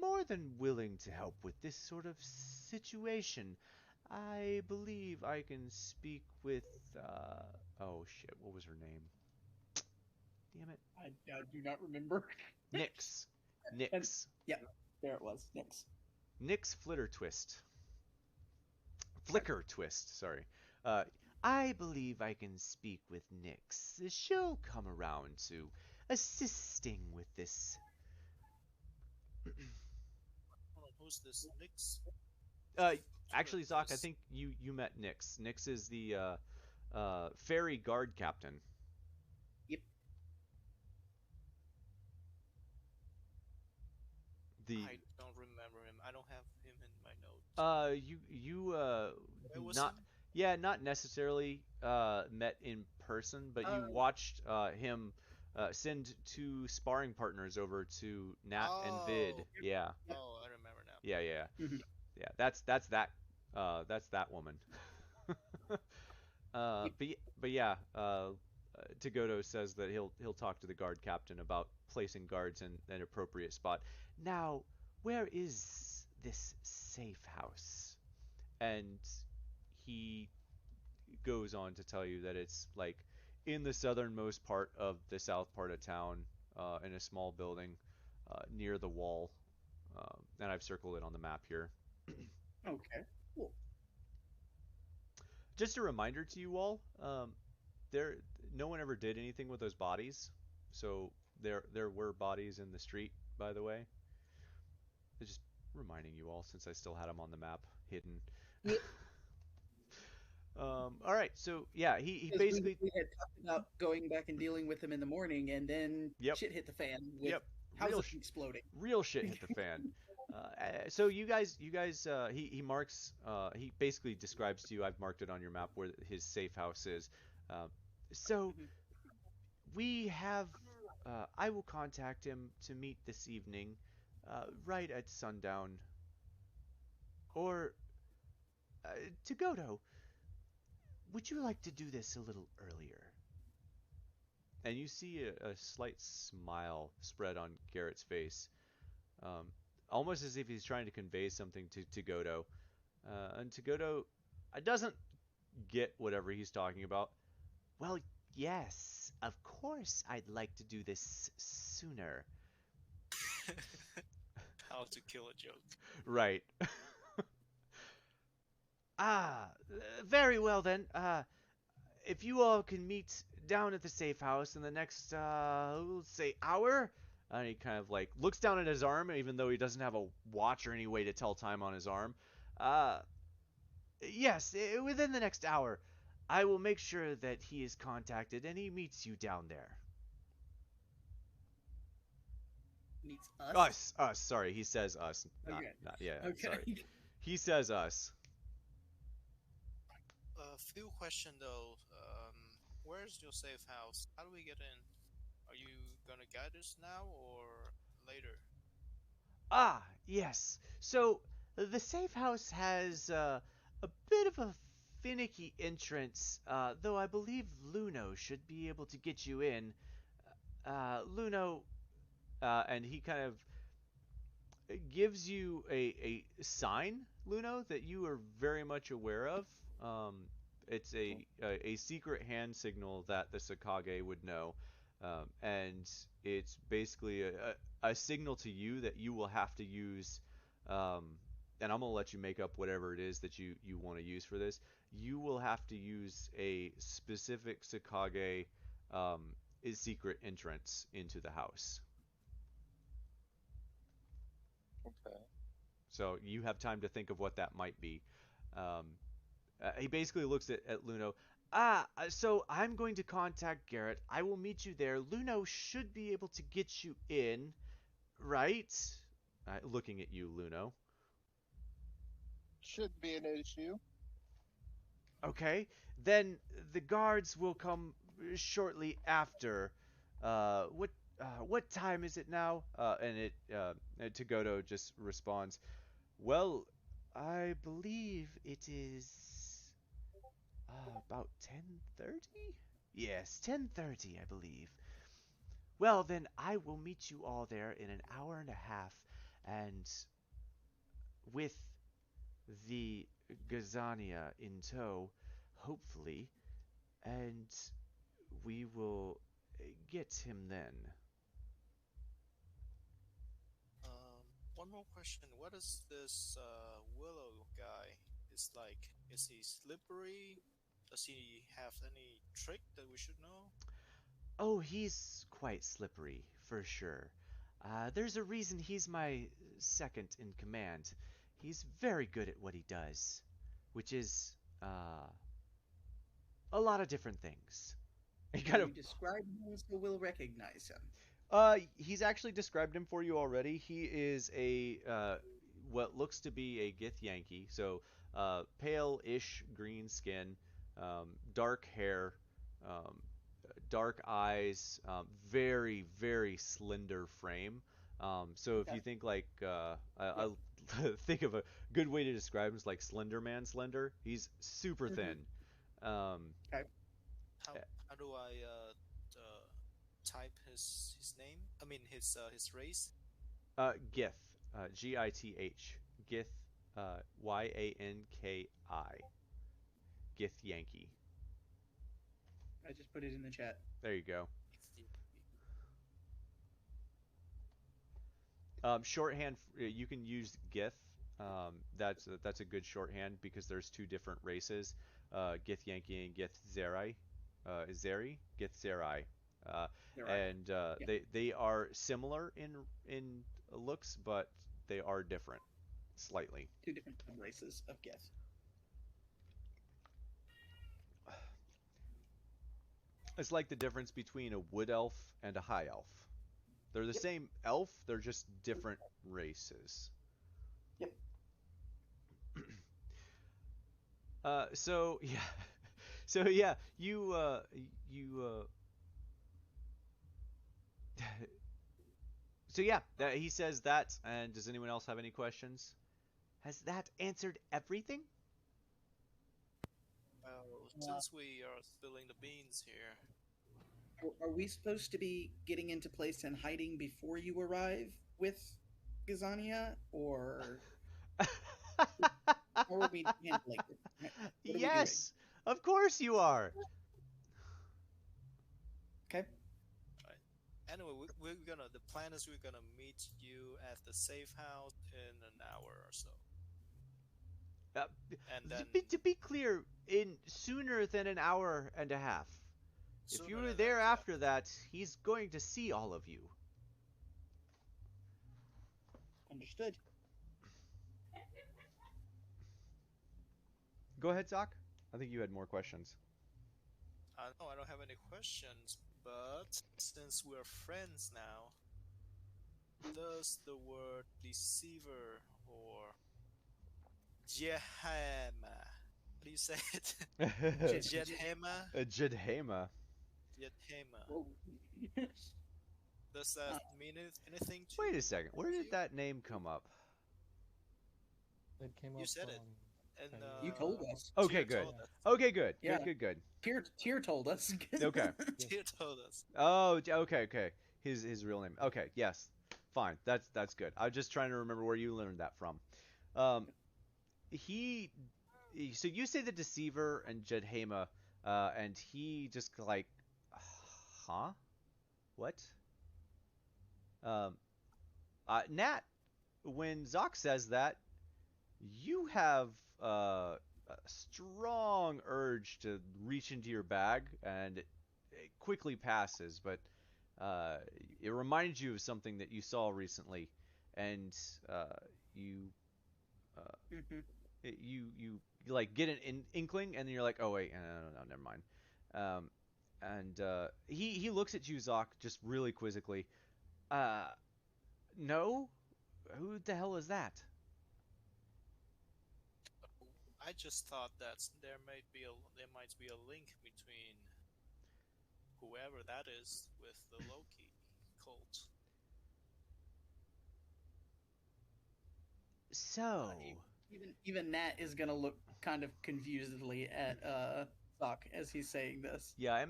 Speaker 1: more than willing to help with this sort of situation. I believe I can speak with. Oh shit, what was her name? Damn it.
Speaker 2: I do not remember.
Speaker 1: Nix.
Speaker 2: And
Speaker 1: Nix.
Speaker 2: yeah, there it was. Next.
Speaker 1: Nix Flitter Twist. Flicker Twist, sorry. Uh, I believe I can speak with Nix. She'll come around to assisting with this.
Speaker 5: Hold on, who's this? Nix?
Speaker 1: Uh,
Speaker 5: Flitter
Speaker 1: Actually, Zoc, I
Speaker 5: Twist.
Speaker 1: think you met Nix. Nix is the ferry guard captain.
Speaker 2: Yep.
Speaker 1: The
Speaker 5: I don't remember him. I don't have him in my notes.
Speaker 1: you
Speaker 5: Where was
Speaker 1: not
Speaker 5: him?
Speaker 1: yeah, not necessarily met in person, but you
Speaker 2: Uh,
Speaker 1: watched him send two sparring partners over to Nat and Vid.
Speaker 5: Oh,
Speaker 1: Yeah,
Speaker 5: oh, I remember now.
Speaker 1: yeah, yeah,
Speaker 2: Mhm.
Speaker 1: yeah. That's that woman.
Speaker 2: Yep.
Speaker 1: But yeah, Tagoto says that he'll talk to the guard captain about placing guards in an appropriate spot. Now, where is this safe house? And he goes on to tell you that it's like in the southernmost part of the south part of town, in a small building near the wall. And I've circled it on the map here.
Speaker 2: Okay. Cool.
Speaker 1: Just a reminder to you all, there no one ever did anything with those bodies, so there were bodies in the street. By the way, just reminding you all since I still had them on the map hidden.
Speaker 2: Yep.
Speaker 1: All right, so yeah, he
Speaker 2: Because
Speaker 1: basically.
Speaker 2: we had talked about going back and dealing with him in the morning, and then
Speaker 1: Yep.
Speaker 2: shit hit the fan with
Speaker 1: Yep.
Speaker 2: houses exploding.
Speaker 1: Real shit hit the fan. So he marks, he basically describes to you. I've marked it on your map where his safe house is. Uh, so
Speaker 2: Mhm.
Speaker 1: we have, I will contact him to meet this evening, right at sundown. Or, Tagoto, would you like to do this a little earlier? And you see a slight smile spread on Garrett's face, um, almost as if he's trying to convey something to Godo. And to Godo doesn't get whatever he's talking about. Well, yes, of course I'd like to do this sooner.
Speaker 5: How to kill a joke.
Speaker 1: Right. Very well then. If you all can meet down at the safe house in the next, let's say, hour. And he kind of like looks down at his arm, even though he doesn't have a watch or any way to tell time on his arm. Uh, yes, within the next hour, I will make sure that he is contacted and he meets you down there.
Speaker 2: Meets us.
Speaker 1: Us. Sorry, he says us.
Speaker 2: Okay.
Speaker 1: Not yeah.
Speaker 2: Okay.
Speaker 1: Sorry, he says us.
Speaker 5: A few question though. Where's your safe house? How do we get in? Are you gonna guide us now or later?
Speaker 1: Ah, yes. So the safe house has a bit of a finicky entrance, though I believe Luno should be able to get you in. Luno, and he kind of gives you a sign, Luno, that you are very much aware of. it's a secret hand signal that the Sakage would know, and it's basically a signal to you that you will have to use. And I'm gonna let you make up whatever it is that you want to use for this. You will have to use a specific Sakage secret entrance into the house.
Speaker 4: Okay.
Speaker 1: So you have time to think of what that might be. Um, he basically looks at Luno. So I'm going to contact Garrett. I will meet you there. Luno should be able to get you in, right? Looking at you, Luno.
Speaker 4: Should be an issue.
Speaker 1: Okay, then the guards will come shortly after. What time is it now? And Togoto just responds, "Well, I believe it is about 10:30. Yes, 10:30, I believe. Well, then I will meet you all there in an hour and a half, and with the Gazania in tow, hopefully, and we will get him then."
Speaker 5: One more question. What is this Willow guy? Is like, is he slippery? Does he have any trick that we should know?
Speaker 1: Oh, he's quite slippery, for sure. There's a reason he's my second in command. He's very good at what he does, which is a lot of different things. He
Speaker 2: Can
Speaker 1: kind of
Speaker 2: you describe him so we'll recognize him?
Speaker 1: He's actually described him for you already. He is a what looks to be a Gith Yankee, so pale-ish green skin, dark hair, um, dark eyes, very very slender frame. So if
Speaker 2: Okay.
Speaker 1: you think like
Speaker 2: Yeah.
Speaker 1: I think of a good way to describe him is like Slender Man slender. He's super
Speaker 2: Mhm.
Speaker 1: thin. Um,
Speaker 2: Okay.
Speaker 5: How how do I type his name? I mean his race.
Speaker 1: Gith, Gith, Gith, Yanki, Gith Yankee.
Speaker 2: I just put it in the chat.
Speaker 1: There you go.
Speaker 5: It's the
Speaker 1: Shorthand, you can use Gith. That's a good shorthand because there's two different races, Gith Yankee and Gith Zerai, Gith Zerai, uh,
Speaker 2: You're right.
Speaker 1: and
Speaker 2: Yeah.
Speaker 1: they are similar in looks, but they are different slightly.
Speaker 2: Two different races of Geth.
Speaker 1: It's like the difference between a wood elf and a high elf. They're the
Speaker 2: Yep.
Speaker 1: same elf, they're just different races.
Speaker 2: Yep.
Speaker 1: So yeah, so yeah, you so yeah, he says that. And does anyone else have any questions? Has that answered everything?
Speaker 5: well, since we are spilling the beans here,
Speaker 2: Are we supposed to be getting into place and hiding before you arrive with Gazania, or how are we handling it? What are we doing?
Speaker 1: Yes, of course you are.
Speaker 2: Okay.
Speaker 5: right? Anyway, we're gonna. The plan is we're gonna meet you at the safe house in an hour or so,
Speaker 1: Uh,
Speaker 5: and then
Speaker 1: to be clear, in sooner than an hour and a half. If you
Speaker 5: sooner
Speaker 1: were
Speaker 5: than
Speaker 1: there
Speaker 5: that, yeah.
Speaker 1: after that, he's going to see all of you.
Speaker 2: Understood.
Speaker 1: Go ahead, Zach. I think you had more questions.
Speaker 5: No, I don't have any questions, but since we're friends now, does the word deceiver or Djedhema, how do you say it? Djedhema?
Speaker 1: Djedhema.
Speaker 5: Djedhema.
Speaker 2: Whoa.
Speaker 5: Does that mean anything to
Speaker 1: Wait
Speaker 5: you?
Speaker 1: a second. Where did that name come up?
Speaker 6: It came
Speaker 5: You
Speaker 6: up
Speaker 5: said it.
Speaker 6: from
Speaker 5: And
Speaker 6: Chinese.
Speaker 2: You told us.
Speaker 1: Okay,
Speaker 5: Tyr
Speaker 1: good.
Speaker 5: told us.
Speaker 1: Okay, good.
Speaker 2: Yeah.
Speaker 1: Good.
Speaker 2: Tyr told us.
Speaker 1: Okay.
Speaker 5: Tyr told us.
Speaker 1: Oh, okay. His real name. Okay, yes. Fine. That's good. I'm just trying to remember where you learned that from. He So you say the deceiver and Djedhema, and he just like, huh? What? Um, Nat, when Zoc says that, you have a strong urge to reach into your bag, and it quickly passes, but uh, it reminds you of something that you saw recently, and uh, you uh,
Speaker 2: Mhm.
Speaker 1: you like get an inkling, and then you're like, oh wait, no, never mind. Um, and he looks at you, Zoc, just really quizzically. Uh, no, who the hell is that?
Speaker 5: I just thought that there might be a link between whoever that is with the Loki cult.
Speaker 1: So,
Speaker 2: Even Nat is gonna look kind of confusedly at Sock as he's saying this.
Speaker 1: yeah, I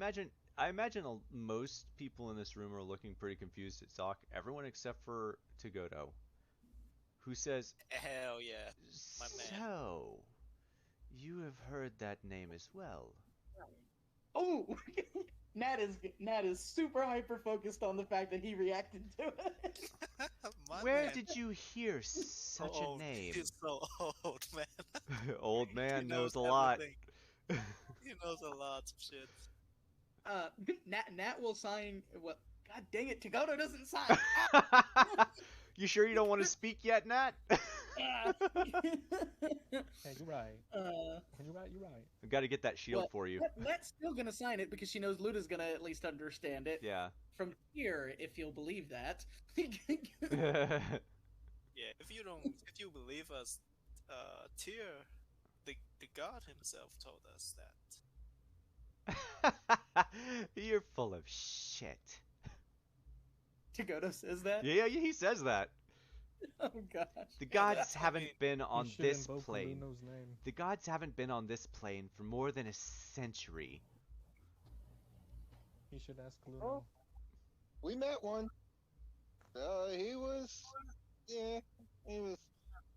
Speaker 1: imagine most people in this room are looking pretty confused at Zoc. Everyone except for Togoto, who says,
Speaker 5: Hell yeah, my man.
Speaker 1: "So, you have heard that name as well."
Speaker 2: Oh, Nat is super hyper focused on the fact that he reacted to it.
Speaker 5: My
Speaker 1: Where
Speaker 5: man.
Speaker 1: did you hear such a
Speaker 5: Oh,
Speaker 1: name?
Speaker 5: he's so old, man.
Speaker 1: Old
Speaker 5: He
Speaker 1: man
Speaker 5: knows
Speaker 1: knows a lot.
Speaker 5: everything. He knows a lot of shit.
Speaker 2: Uh, Nat will sign. What? God dang it! Tagoto doesn't sign.
Speaker 1: You sure you don't want to speak yet, Nat?
Speaker 2: Ah.
Speaker 6: Hey, you're right.
Speaker 2: uh,
Speaker 6: You're right. You're right.
Speaker 1: I've got to get that shield
Speaker 2: well,
Speaker 1: for you.
Speaker 2: Nat's still gonna sign it because she knows Luda's gonna at least understand it
Speaker 1: Yeah.
Speaker 2: from here, if you'll believe that.
Speaker 5: Yeah, if you believe us, Tyr, the god himself told us that.
Speaker 1: You're full of shit.
Speaker 2: Tagoto says that.
Speaker 1: Yeah, he says that.
Speaker 2: Oh gosh.
Speaker 1: The
Speaker 5: Yeah,
Speaker 1: gods
Speaker 5: I
Speaker 1: haven't
Speaker 5: mean,
Speaker 1: been on
Speaker 6: You should
Speaker 1: this
Speaker 6: invoke
Speaker 1: plane.
Speaker 6: Luno's name.
Speaker 1: The gods haven't been on this plane for more than a century.
Speaker 6: You should ask Luno.
Speaker 4: Oh. We met one. He was, yeah, he was.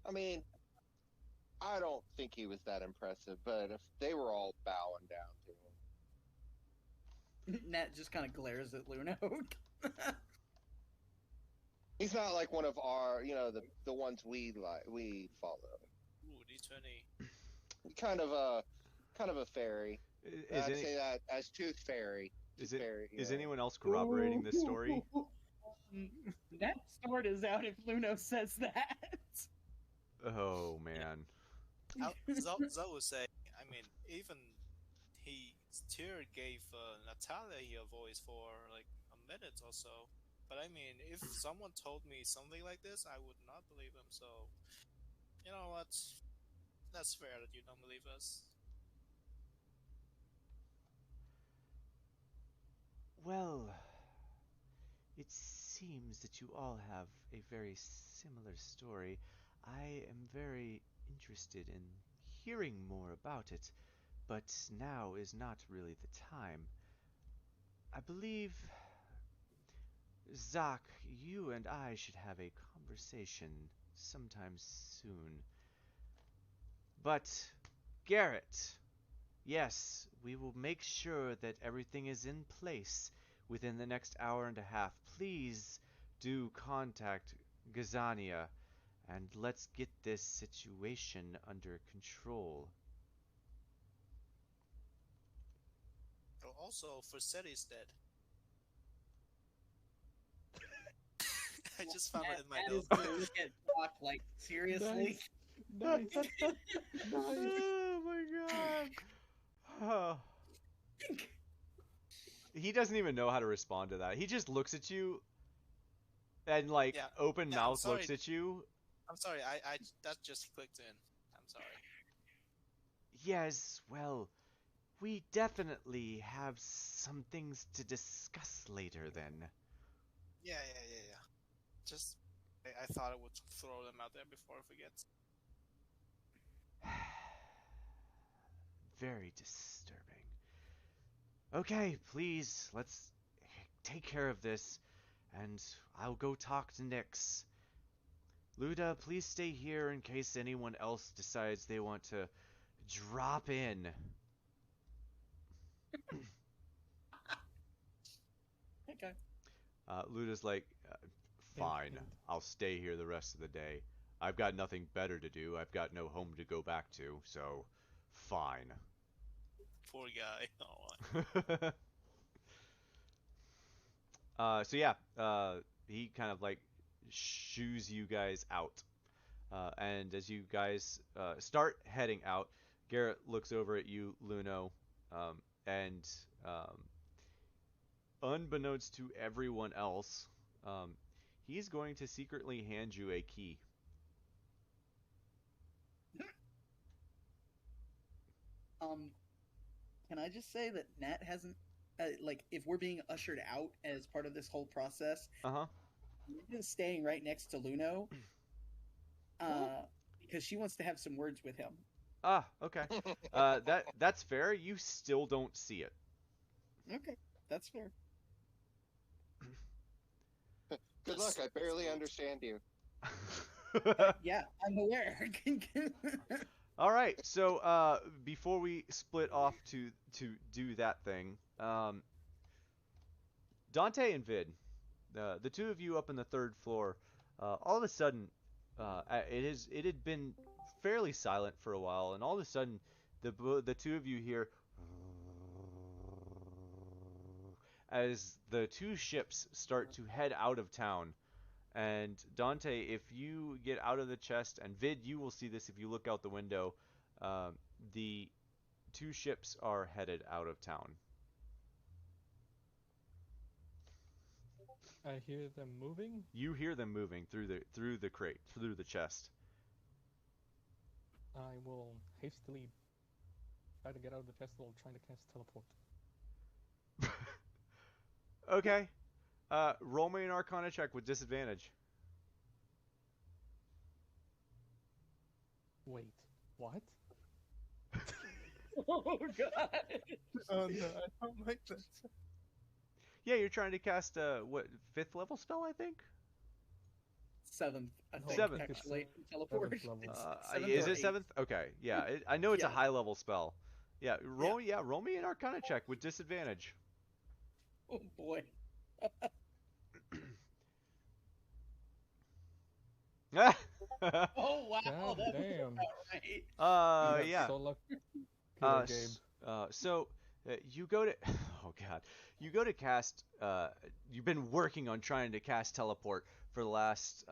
Speaker 4: I mean, I don't think he was that impressive, but if they were all bowing down to him.
Speaker 2: Nat just kind of glares at Luno.
Speaker 4: He's not like one of our, the ones we follow.
Speaker 5: ooh, D20.
Speaker 4: Kind of a fairy.
Speaker 1: Is,
Speaker 4: I'd
Speaker 1: any,
Speaker 4: say that as Tooth Fairy.
Speaker 1: is,
Speaker 4: Tooth
Speaker 1: it,
Speaker 4: Fairy,
Speaker 1: is
Speaker 4: yeah.
Speaker 1: anyone else corroborating this story?
Speaker 2: That sword is out if Luno says that.
Speaker 1: Oh, man.
Speaker 5: Zoe was saying, I mean, even Tyr gave Natalia a voice for like a minute or so. But I mean, if someone told me something like this, I would not believe him. So, you know what? That's fair that you don't believe us.
Speaker 1: Well, it seems that you all have a very similar story. I am very interested in hearing more about it, but now is not really the time. I believe, Zoc, you and I should have a conversation sometime soon. But, Garrett, yes, we will make sure that everything is in place within the next hour and a half. Please do contact Gazania, and let's get this situation under control.
Speaker 5: Oh, also, Forseti's dead. I just found it in my
Speaker 2: Nat is
Speaker 5: notes.
Speaker 2: gonna look at Doc like, seriously?
Speaker 6: Nice. Nice.
Speaker 1: Oh my god. Oh. He doesn't even know how to respond to that. He just looks at you and like
Speaker 5: Yeah.
Speaker 1: open
Speaker 5: Yeah, I'm
Speaker 1: mouth looks
Speaker 5: sorry.
Speaker 1: at you.
Speaker 5: I'm sorry, I that just clicked in. I'm sorry.
Speaker 1: Yes, well, we definitely have some things to discuss later then.
Speaker 5: Yeah. Just, I thought I would throw them out there before I forget.
Speaker 1: Very disturbing. Okay, please, let's take care of this, and I'll go talk to Nyx. Luda, please stay here in case anyone else decides they want to drop in.
Speaker 2: Okay.
Speaker 1: Luda's like,
Speaker 6: Hint,
Speaker 1: fine,
Speaker 6: hint.
Speaker 1: I'll stay here the rest of the day. I've got nothing better to do. I've got no home to go back to, so fine.
Speaker 5: Poor guy. Oh,
Speaker 1: So yeah, he kind of like shoos you guys out. And as you guys start heading out, Garrett looks over at you, Luno, and unbeknownst to everyone else, um, he's going to secretly hand you a key.
Speaker 2: Um, can I just say that Nat hasn't, like, if we're being ushered out as part of this whole process,
Speaker 1: Uh-huh.
Speaker 2: Nat is staying right next to Luno, because she wants to have some words with him.
Speaker 1: Ah, okay. That's fair. You still don't see it.
Speaker 2: Okay, that's fair.
Speaker 4: Good luck. I barely understand you.
Speaker 2: Yeah, I'm aware.
Speaker 1: All right. So before we split off to do that thing, Dante and Vid, the two of you up on the third floor, all of a sudden, it had been fairly silent for a while, and all of a sudden, the two of you hear as the two ships start to head out of town. And Dante, if you get out of the chest, and Vid, you will see this if you look out the window, the two ships are headed out of town.
Speaker 6: I hear them moving.
Speaker 1: You hear them moving through the crate, through the chest.
Speaker 6: I will hastily try to get out of the chest while trying to cast teleport.
Speaker 1: Okay. Roll me an Arcana check with disadvantage.
Speaker 6: Wait, what?
Speaker 2: Oh god.
Speaker 3: Oh no, I don't like that.
Speaker 1: Yeah, you're trying to cast a what 5th level spell, I think.
Speaker 2: 7th, I
Speaker 6: No,
Speaker 2: think.
Speaker 1: Seventh.
Speaker 2: Actually, teleport.
Speaker 6: 7th level.
Speaker 2: It's
Speaker 1: Uh,
Speaker 2: 7th
Speaker 1: is
Speaker 2: or
Speaker 1: it
Speaker 2: 8th.
Speaker 1: 7th? Okay, yeah. I know it's a
Speaker 2: Yeah.
Speaker 1: high level spell. Yeah, roll me an Arcana check with disadvantage.
Speaker 2: Oh boy.
Speaker 1: Oh
Speaker 2: Oh wow,
Speaker 6: God
Speaker 2: that was
Speaker 6: damn.
Speaker 2: about right.
Speaker 6: You got
Speaker 1: yeah.
Speaker 6: so lucky,
Speaker 1: Uh,
Speaker 6: Gabe.
Speaker 1: so you go to oh god, you go to cast. You've been working on trying to cast teleport for the last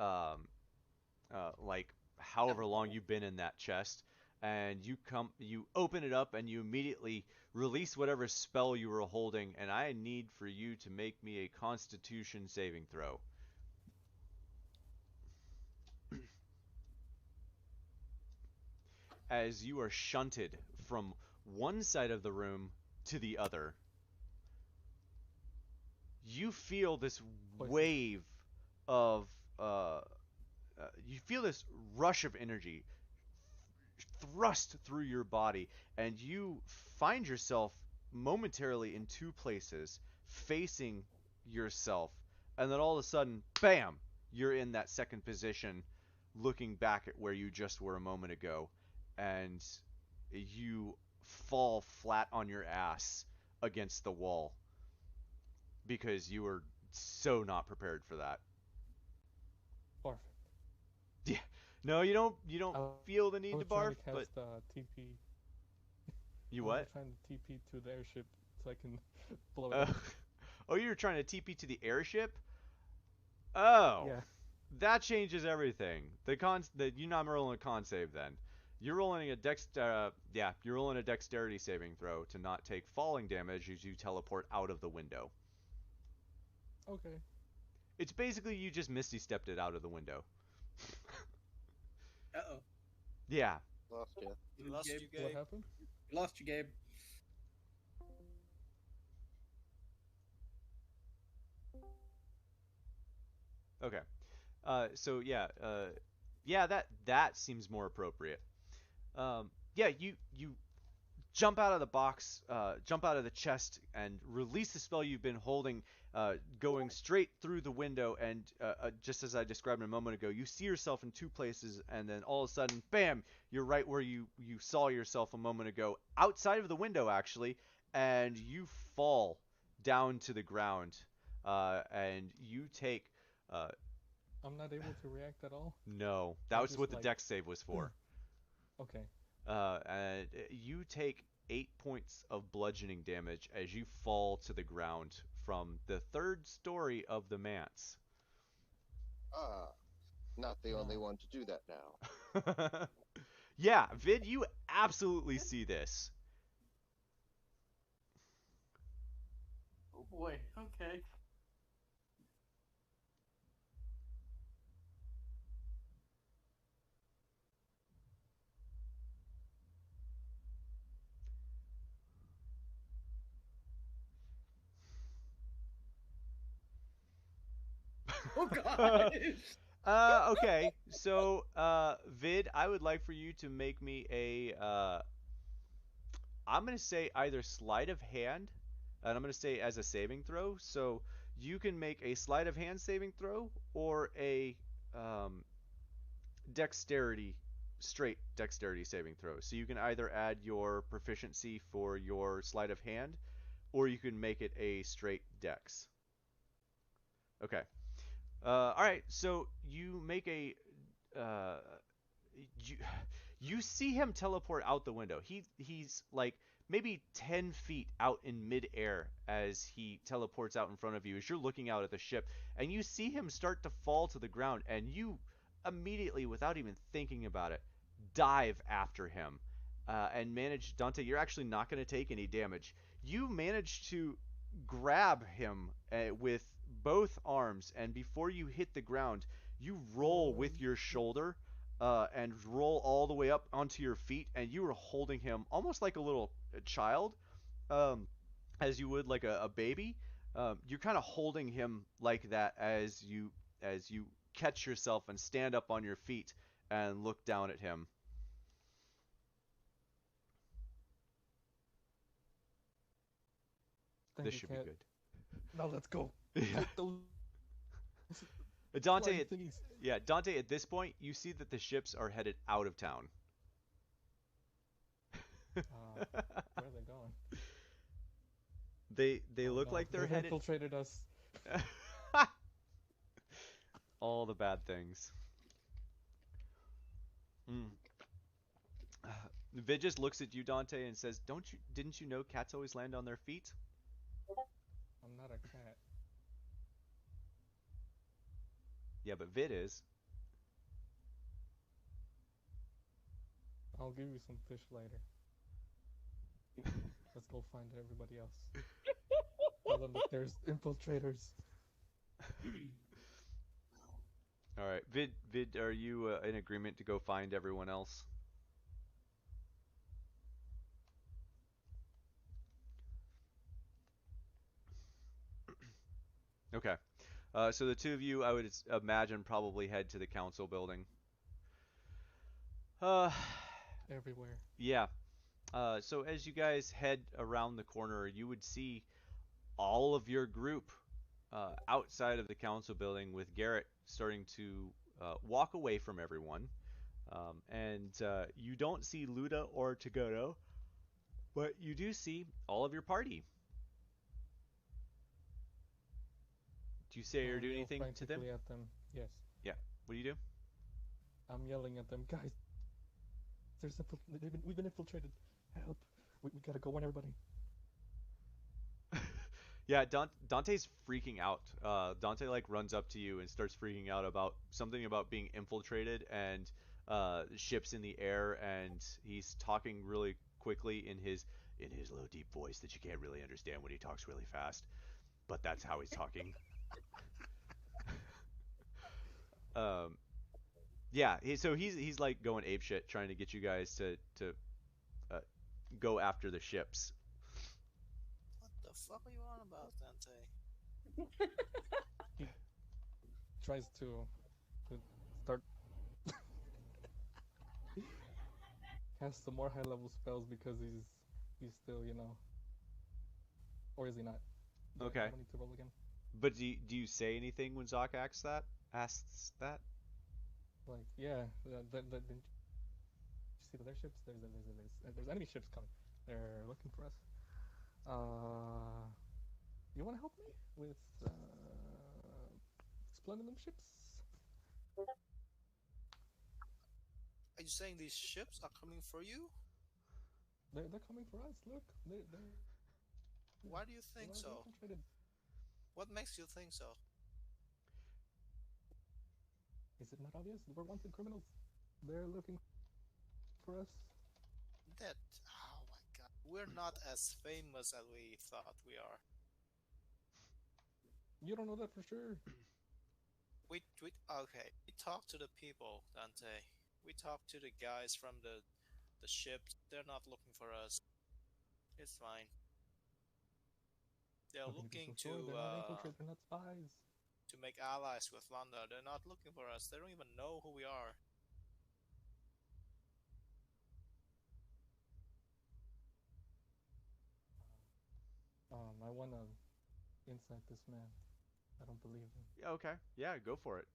Speaker 1: like however long you've been in that chest, and you open it up and you immediately release whatever spell you were holding, and I need for you to make me a Constitution saving throw. As you are shunted from one side of the room to the other. You feel this
Speaker 6: Poison.
Speaker 1: wave of you feel this rush of energy thrust through your body, and you find yourself momentarily in two places facing yourself, and then all of a sudden, bam, you're in that second position looking back at where you just were a moment ago, and you fall flat on your ass against the wall because you were so not prepared for that.
Speaker 6: Perfect.
Speaker 1: Yeah. No, you don't. You don't
Speaker 6: I
Speaker 1: feel the need to
Speaker 6: was trying
Speaker 1: barf,
Speaker 6: to
Speaker 1: but
Speaker 6: cast TP.
Speaker 1: you
Speaker 6: I
Speaker 1: what?
Speaker 6: was trying to TP to the airship so I can blow it
Speaker 1: Uh,
Speaker 6: up.
Speaker 1: oh, you were trying to TP to the airship? Oh,
Speaker 6: Yeah.
Speaker 1: that changes everything. You're not rolling a con save then. You're rolling a you're rolling a dexterity saving throw to not take falling damage as you teleport out of the window.
Speaker 6: Okay.
Speaker 1: It's basically you just misty stepped it out of the window.
Speaker 2: Uh-oh.
Speaker 1: Yeah.
Speaker 4: Lost you.
Speaker 2: You
Speaker 5: Lost
Speaker 2: Gabe?
Speaker 5: you, Gabe.
Speaker 6: What happened?
Speaker 2: We lost you, Gabe.
Speaker 1: Okay. So yeah, that seems more appropriate. Yeah, you jump out of the box, jump out of the chest, and release the spell you've been holding, going straight through the window. And just as I described a moment ago, you see yourself in two places, and then all of a sudden, bam, you're right where you saw yourself a moment ago, outside of the window, actually, and you fall down to the ground, and you take.
Speaker 6: I'm not able to react at all.
Speaker 1: No, that
Speaker 6: I'm
Speaker 1: was
Speaker 6: just
Speaker 1: what the
Speaker 6: like,
Speaker 1: dex save was for.
Speaker 6: okay.
Speaker 1: And you take 8 points of bludgeoning damage as you fall to the ground from the third story of the manse.
Speaker 4: Ah, not the only
Speaker 6: Wow.
Speaker 4: one to do that now.
Speaker 1: Yeah, Vid, you absolutely see this.
Speaker 2: Oh boy. Okay. Oh gosh.
Speaker 1: Okay, so Vid, I would like for you to make me a I'm gonna say either sleight of hand, and I'm gonna say as a saving throw. So you can make a sleight of hand saving throw or a um, dexterity, straight dexterity saving throw. So you can either add your proficiency for your sleight of hand, or you can make it a straight dex. Okay. All right. So you make a uh, you you see him teleport out the window. He's like maybe 10 feet out in midair as he teleports out in front of you as you're looking out at the ship, and you see him start to fall to the ground, and you immediately, without even thinking about it, dive after him, and manage. Dante, you're actually not going to take any damage. You manage to grab him with both arms, and before you hit the ground, you roll with your shoulder and roll all the way up onto your feet, and you are holding him almost like a little child, um, as you would like a baby. You're kind of holding him like that as you catch yourself and stand up on your feet and look down at him.
Speaker 6: Thank
Speaker 1: This
Speaker 6: you,
Speaker 1: should be
Speaker 6: Cat.
Speaker 1: good.
Speaker 6: Now let's go.
Speaker 1: Yeah.
Speaker 6: Get those
Speaker 1: Dante,
Speaker 6: flying
Speaker 1: at,
Speaker 6: thingies.
Speaker 1: yeah, Dante. At this point, you see that the ships are headed out of town.
Speaker 6: Where are they going?
Speaker 1: They
Speaker 6: Oh
Speaker 1: look
Speaker 6: no,
Speaker 1: like they're
Speaker 6: they've
Speaker 1: headed.
Speaker 6: infiltrated us.
Speaker 1: All the bad things. Mm. Vid just looks at you, Dante, and says, "Don't you? Didn't you know cats always land on their feet?"
Speaker 6: I'm not a cat.
Speaker 1: Yeah, but Vid is.
Speaker 6: I'll give you some fish later. Let's go find everybody else. Tell them that there's infiltrators.
Speaker 1: All right, Vid, are you in agreement to go find everyone else? Okay. So the two of you, I would imagine, probably head to the council building. Uh,
Speaker 6: Everywhere.
Speaker 1: yeah. So as you guys head around the corner, you would see all of your group outside of the council building, with Garrett starting to walk away from everyone. And you don't see Luda or Tagoto, but you do see all of your party. Do you say or
Speaker 6: I'll
Speaker 1: do
Speaker 6: yell
Speaker 1: anything to them?
Speaker 6: frantically at them. Yes.
Speaker 1: Yeah. What do you do?
Speaker 6: I'm yelling at them. Guys, we've been infiltrated. Help. We gotta go on everybody.
Speaker 1: Yeah, Dante's freaking out. Dante like runs up to you and starts freaking out about something about being infiltrated and ships in the air, and he's talking really quickly in his low deep voice that you can't really understand when he talks really fast, but that's how he's talking. um, yeah, so he's like going ape shit trying to get you guys to uh, go after the ships.
Speaker 5: What the fuck are you on about, Dante?
Speaker 6: He tries to start cast some more high level spells because he's he's still, or is he not? Do
Speaker 1: Okay.
Speaker 6: I need to roll again?
Speaker 1: But do you say anything when Zoc asks that? Asks that?
Speaker 6: Like, yeah, didn't you see their ships? There's enemy ships coming. They're looking for us. You want to help me with exploding them ships?
Speaker 5: Are you saying these ships are coming for you?
Speaker 6: They're coming for us. Look,
Speaker 5: Why do you think
Speaker 6: they're
Speaker 5: so?
Speaker 6: infiltrated.
Speaker 5: What makes you think so?
Speaker 6: Is it not obvious? We're wanted criminals. They're looking for us.
Speaker 5: That, oh my god, we're not as famous as we thought we are.
Speaker 6: You don't know that for sure.
Speaker 5: Okay. We talked to the people, Dante. We talked to the guys from the ships. They're not looking for us. It's fine. They're
Speaker 6: How can you be
Speaker 5: looking
Speaker 6: so sure? They're not infiltrated. They're not spies.
Speaker 5: to make allies with London. They're not looking for us. They don't even know who we are.
Speaker 6: I wanna insight this man. I don't believe him.
Speaker 1: Yeah, okay. Yeah, go for it.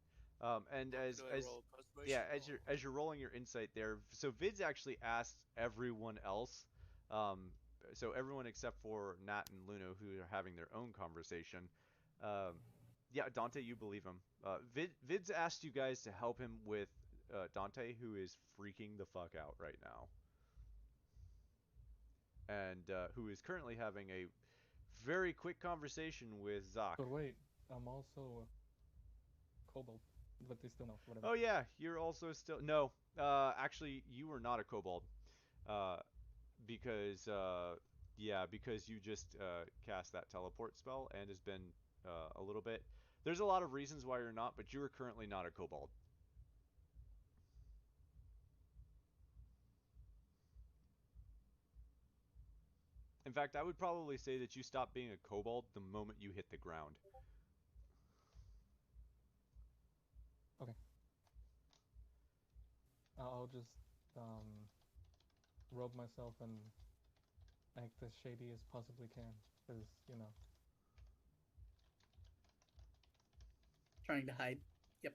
Speaker 1: And
Speaker 5: How do I
Speaker 1: as
Speaker 5: roll
Speaker 1: yeah,
Speaker 5: persuasion?
Speaker 1: as you're rolling your insight there, so Vids actually asked everyone else, um, so everyone except for Nat and Luno who are having their own conversation. Um, yeah, Dante, you believe him. Vids asked you guys to help him with Dante, who is freaking the fuck out right now, and who is currently having a very quick conversation with Zoc.
Speaker 6: But wait, I'm also a kobold. But they still know. Whatever.
Speaker 1: Oh yeah, you're also still no. Actually, you were not a kobold. Uh, because yeah, because you just cast that teleport spell and has been a little bit. There's a lot of reasons why you're not, but you are currently not a kobold. In fact, I would probably say that you stopped being a kobold the moment you hit the ground.
Speaker 6: Okay. I'll just um, rub myself and act as shady as possibly can, because
Speaker 2: Trying to hide. Yep.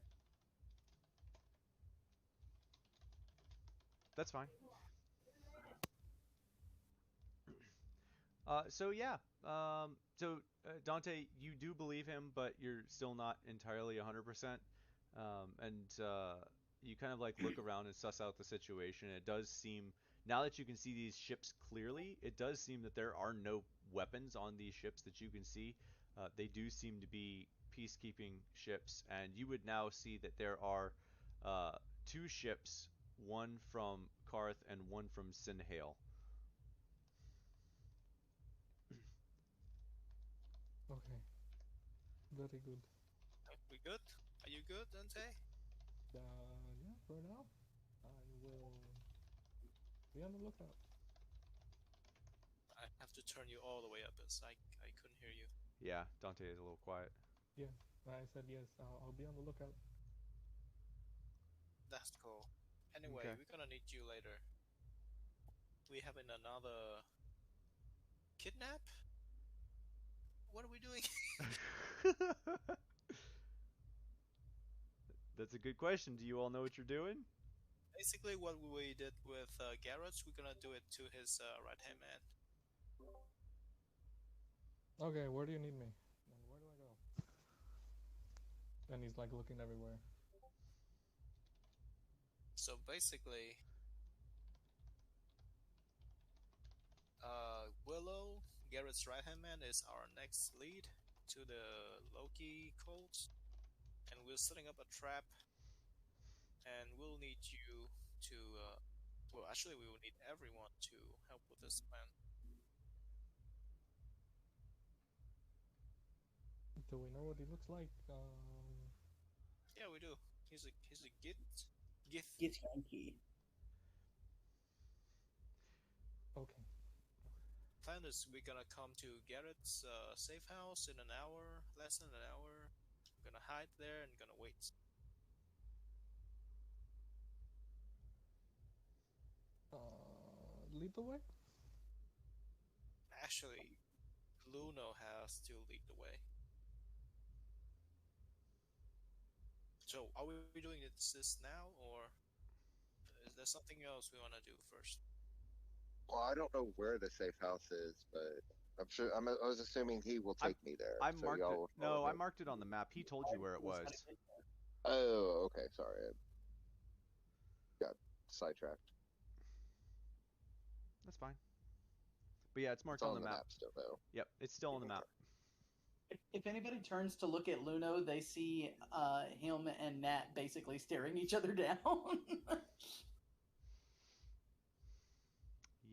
Speaker 1: That's fine. So yeah, Dante, you do believe him, but you're still not entirely 100%. And you kind of like look around and suss out the situation. It does seem, now that you can see these ships clearly, it does seem that there are no weapons on these ships that you can see. They do seem to be peacekeeping ships, and you would now see that there are uh, two ships, one from Karth and one from Sinhale.
Speaker 6: okay, very good.
Speaker 5: We good? Are you good, Dante?
Speaker 6: Yeah, for now, I will be on the lookout.
Speaker 5: I have to turn you all the way up as I couldn't hear you.
Speaker 1: Yeah, Dante is a little quiet.
Speaker 6: Yeah, I said yes. I'll be on the lookout.
Speaker 5: That's cool. Anyway,
Speaker 1: Okay.
Speaker 5: we're gonna need you later. We having another kidnap? What are we doing?
Speaker 1: That's a good question. Do you all know what you're doing?
Speaker 5: Basically, what we did with Garrett's, we're gonna do it to his right hand man.
Speaker 6: Okay, where do you need me? And where do I go? And he's like looking everywhere.
Speaker 5: So basically, Willow, Garrett's right hand man, is our next lead to the Loki cult, and we're setting up a trap. And we'll need you to. Well, actually, we will need everyone to help with this plan.
Speaker 6: Do we know what he looks like?
Speaker 5: Yeah, we do. He's a gith.
Speaker 2: Get Yankee.
Speaker 6: Okay.
Speaker 5: Plan is we're gonna come to Garrett's safe house in an hour, less than an hour. We're gonna hide there and gonna wait.
Speaker 6: Lead the way.
Speaker 5: Actually, Luno has to lead the way. So, are we doing this now, or is there something else we want to do first?
Speaker 4: Well, I don't know where the safe house is, but I'm sure. I was assuming he will
Speaker 1: I
Speaker 4: take me there,
Speaker 1: I
Speaker 4: so
Speaker 1: marked
Speaker 4: y'all
Speaker 1: it.
Speaker 4: will follow
Speaker 1: No, I
Speaker 4: him.
Speaker 1: marked it on the map. He told you where it was.
Speaker 4: Oh, okay. Sorry, I got sidetracked.
Speaker 1: That's fine. But yeah, it's
Speaker 4: It's
Speaker 1: marked on
Speaker 4: on
Speaker 1: the
Speaker 4: the
Speaker 1: map.
Speaker 4: map still, though.
Speaker 1: Yep, it's still on the map.
Speaker 2: If anybody turns to look at Luno, they see him and Nat basically staring each other down.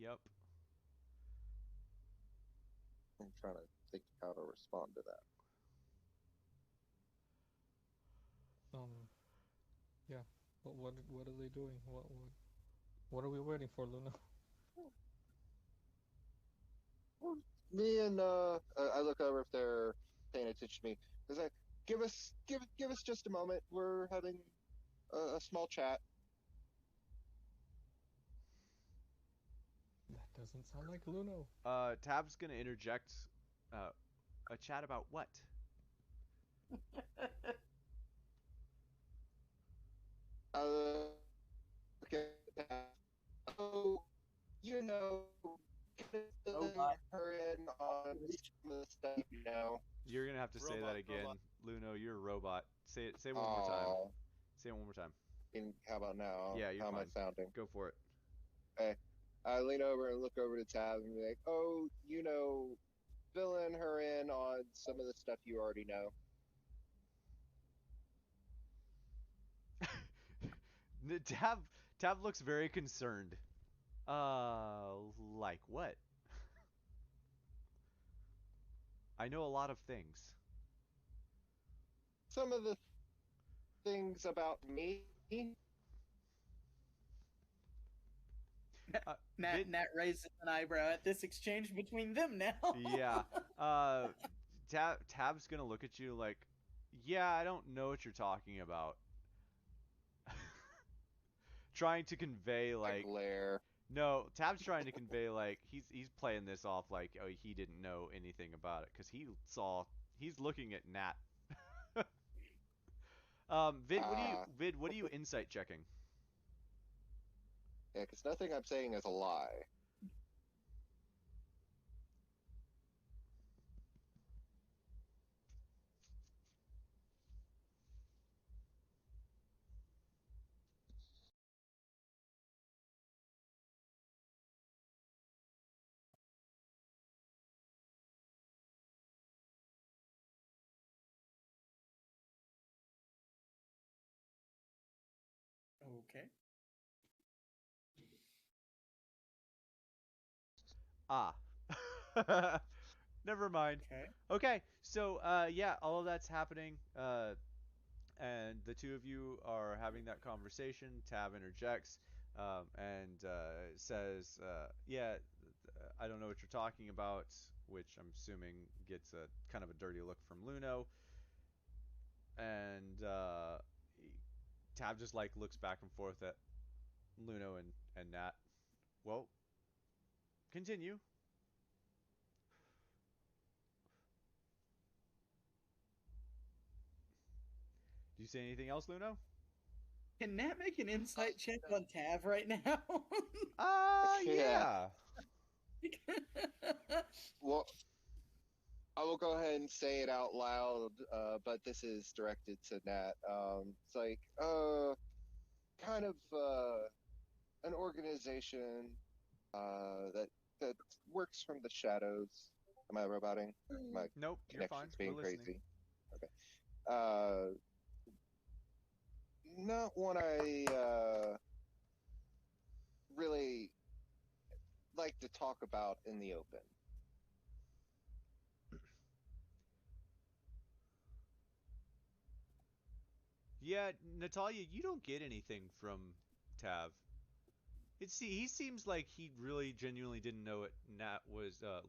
Speaker 1: Yep.
Speaker 4: I'm trying to think how to respond to that.
Speaker 6: Yeah. What are they doing? What are we waiting for, Luna?
Speaker 4: Me and I look over if they're paying attention to me. Cause I give us just a moment. We're having a small chat.
Speaker 6: That doesn't sound like Luno.
Speaker 1: Tab's gonna interject. A chat about what?
Speaker 4: Okay. Oh, you know,
Speaker 2: Oh,
Speaker 4: her in on some of the stuff, you know.
Speaker 1: You're gonna have to say that
Speaker 5: Robot,
Speaker 1: again,
Speaker 5: robot.
Speaker 1: Luno. You're a robot. Say it. Say it one more time.
Speaker 4: Oh,
Speaker 1: Say it one more time.
Speaker 4: how about now?
Speaker 1: Yeah, you're
Speaker 4: How am I
Speaker 1: fine.
Speaker 4: sounding?
Speaker 1: Go for it.
Speaker 4: Okay. I lean over and look over to Tab and be like, "Oh, you know, filling her in on some of the stuff you already know."
Speaker 1: Tab Tab looks very concerned. Like what? I know a lot of things.
Speaker 4: Some of the things about me.
Speaker 1: Uh,
Speaker 2: Nat,
Speaker 1: Vid,
Speaker 2: Nat raises an eyebrow at this exchange between them now.
Speaker 1: yeah. Tab's gonna look at you like, yeah, I don't know what you're talking about. Trying to convey
Speaker 4: I
Speaker 1: like,
Speaker 4: glare.
Speaker 1: no, Tab's trying to convey like he's playing this off like, oh, he didn't know anything about it because he's looking at Nat.
Speaker 4: Ah,
Speaker 1: Vid, what are you insight checking?
Speaker 4: yeah, because nothing I'm saying is a lie.
Speaker 2: Okay.
Speaker 1: Ah. Never mind.
Speaker 2: Okay.
Speaker 1: Okay, so yeah, all of that's happening, and the two of you are having that conversation. Tab interjects and says, "Yeah, I don't know what you're talking about," which I'm assuming gets a kind of a dirty look from Luno, and Tab just like looks back and forth at Luno and Nat. Well, continue. Do you say anything else, Luno?
Speaker 2: Can Nat make an insight check on Tav right now?
Speaker 4: Yeah.
Speaker 1: Yeah.
Speaker 4: Well, I will go ahead and say it out loud, but this is directed to Nat. It's like, kind of an organization that works from the shadows. Am I roboting? My
Speaker 1: Nope, you're fine.
Speaker 4: connection's
Speaker 1: We're
Speaker 4: being
Speaker 1: listening.
Speaker 4: crazy. Okay. Not one I really like to talk about in the open.
Speaker 1: Yeah, Natalia, you don't get anything from Tav. He seems like he really genuinely didn't know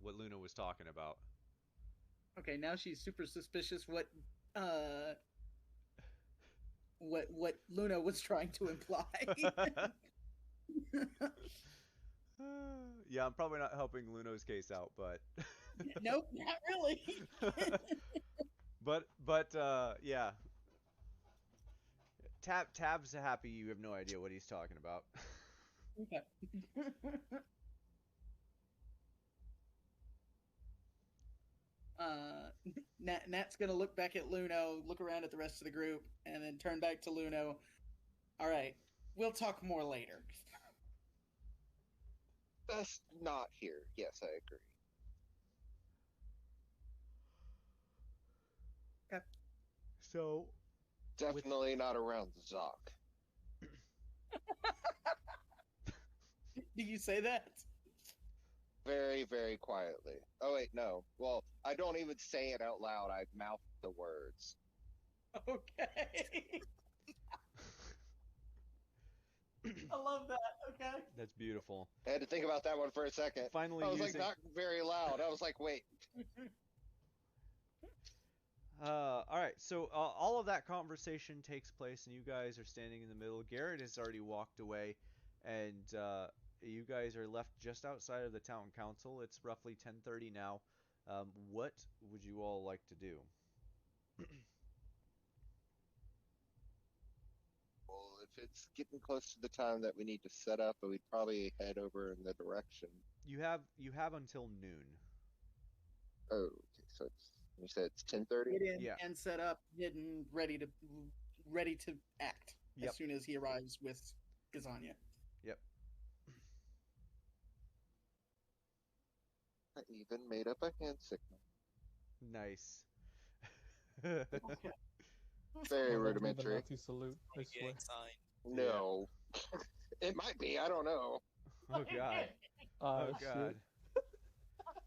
Speaker 1: what Luna was talking about.
Speaker 2: Okay, now she's super suspicious uh what Luna was trying to imply.
Speaker 1: Yeah, I'm probably not helping Luno's case out, but
Speaker 2: Nope, not really.
Speaker 1: yeah. Tab's happy you have no idea what he's talking about.
Speaker 2: Okay. uh, Nat's gonna look back at Luno, look around at the rest of the group, and then turn back to Luno. All right, we'll talk more later.
Speaker 4: Best not here. Yes, I agree.
Speaker 1: So,
Speaker 4: Definitely not around Zoc.
Speaker 2: Do you say that?
Speaker 4: Very, very quietly. Oh wait, no. Well, I don't even say it out loud. I mouth the words.
Speaker 2: Okay. I love that. Okay.
Speaker 1: that's beautiful.
Speaker 4: I had to think about that one for a second.
Speaker 1: Finally
Speaker 4: I was
Speaker 1: using
Speaker 4: like not very loud. I was like, wait.
Speaker 1: all right, so all of that conversation takes place, and you guys are standing in the middle. Garrett has already walked away, and you guys are left just outside of the town council. It's roughly 10:30 now. What would you all like to do?
Speaker 4: Well, if it's getting close to the time that we need to set up, we'd probably head over in the direction.
Speaker 1: You have until noon.
Speaker 4: Oh, okay. So it's you said it's 10:30.
Speaker 2: Get in
Speaker 1: Yeah.
Speaker 2: and set up, hidden, ready to act
Speaker 1: Yep.
Speaker 2: as soon as he arrives with Gazania.
Speaker 1: Yep.
Speaker 4: I even made up a hand signal.
Speaker 1: Nice.
Speaker 2: Okay.
Speaker 4: Very
Speaker 6: Well, that's the
Speaker 4: rudimentary.
Speaker 6: Nazi salute, I swear.
Speaker 5: Gang sign.
Speaker 4: No, it might be. I don't know.
Speaker 1: Oh God. Oh God.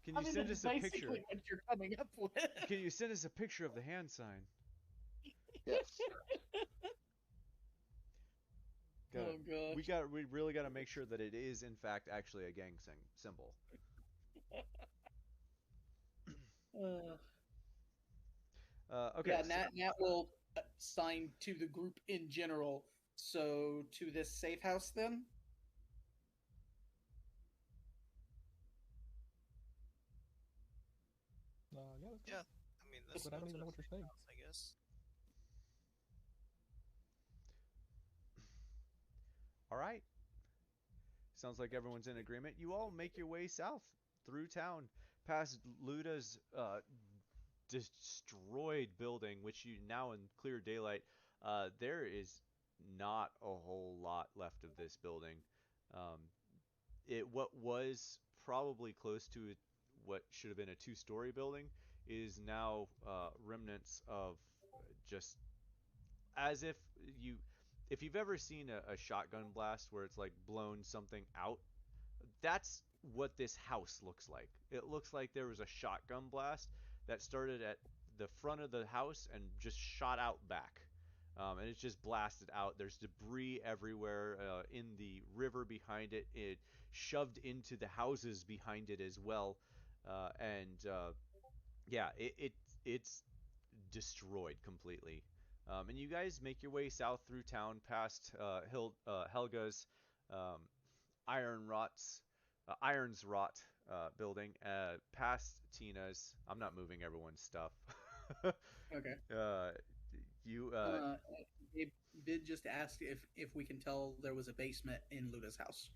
Speaker 1: Can
Speaker 2: I
Speaker 1: you
Speaker 2: mean,
Speaker 1: send
Speaker 2: that's
Speaker 1: us a
Speaker 2: basically
Speaker 1: picture?
Speaker 2: what you're coming up with.
Speaker 1: Can you send us a picture of the hand sign?
Speaker 4: Yes.
Speaker 2: Oh gosh.
Speaker 1: We really got to make sure that it is in fact actually a gang symbol.
Speaker 2: Uh,
Speaker 1: Okay.
Speaker 2: yeah,
Speaker 1: so-
Speaker 2: Nat will sign to the group in general. So to this safe house then.
Speaker 6: Yeah, let's go.
Speaker 5: Yeah. I mean, that's
Speaker 6: But I don't even know what you're saying.
Speaker 5: I guess.
Speaker 1: All right. Sounds like everyone's in agreement. You all make your way south through town, past Luda's destroyed building, which you now in clear daylight, there is not a whole lot left of this building. Um, what was probably close to what should have been a two-story building is now remnants of just as if you've ever seen a shotgun blast where it's like blown something out, that's what this house looks like. It looks like there was a shotgun blast that started at the front of the house and just shot out back. And it's just blasted out. There's debris everywhere in the river behind it. It shoved into the houses behind it as well. Yeah, it's destroyed completely. And you guys make your way south through town past Helga's um, Iron Rots, Irons Rot building, past Tina's. I'm not moving everyone's stuff.
Speaker 2: Okay.
Speaker 1: uh, you
Speaker 2: Bid just asked if we can tell there was a basement in Luda's house.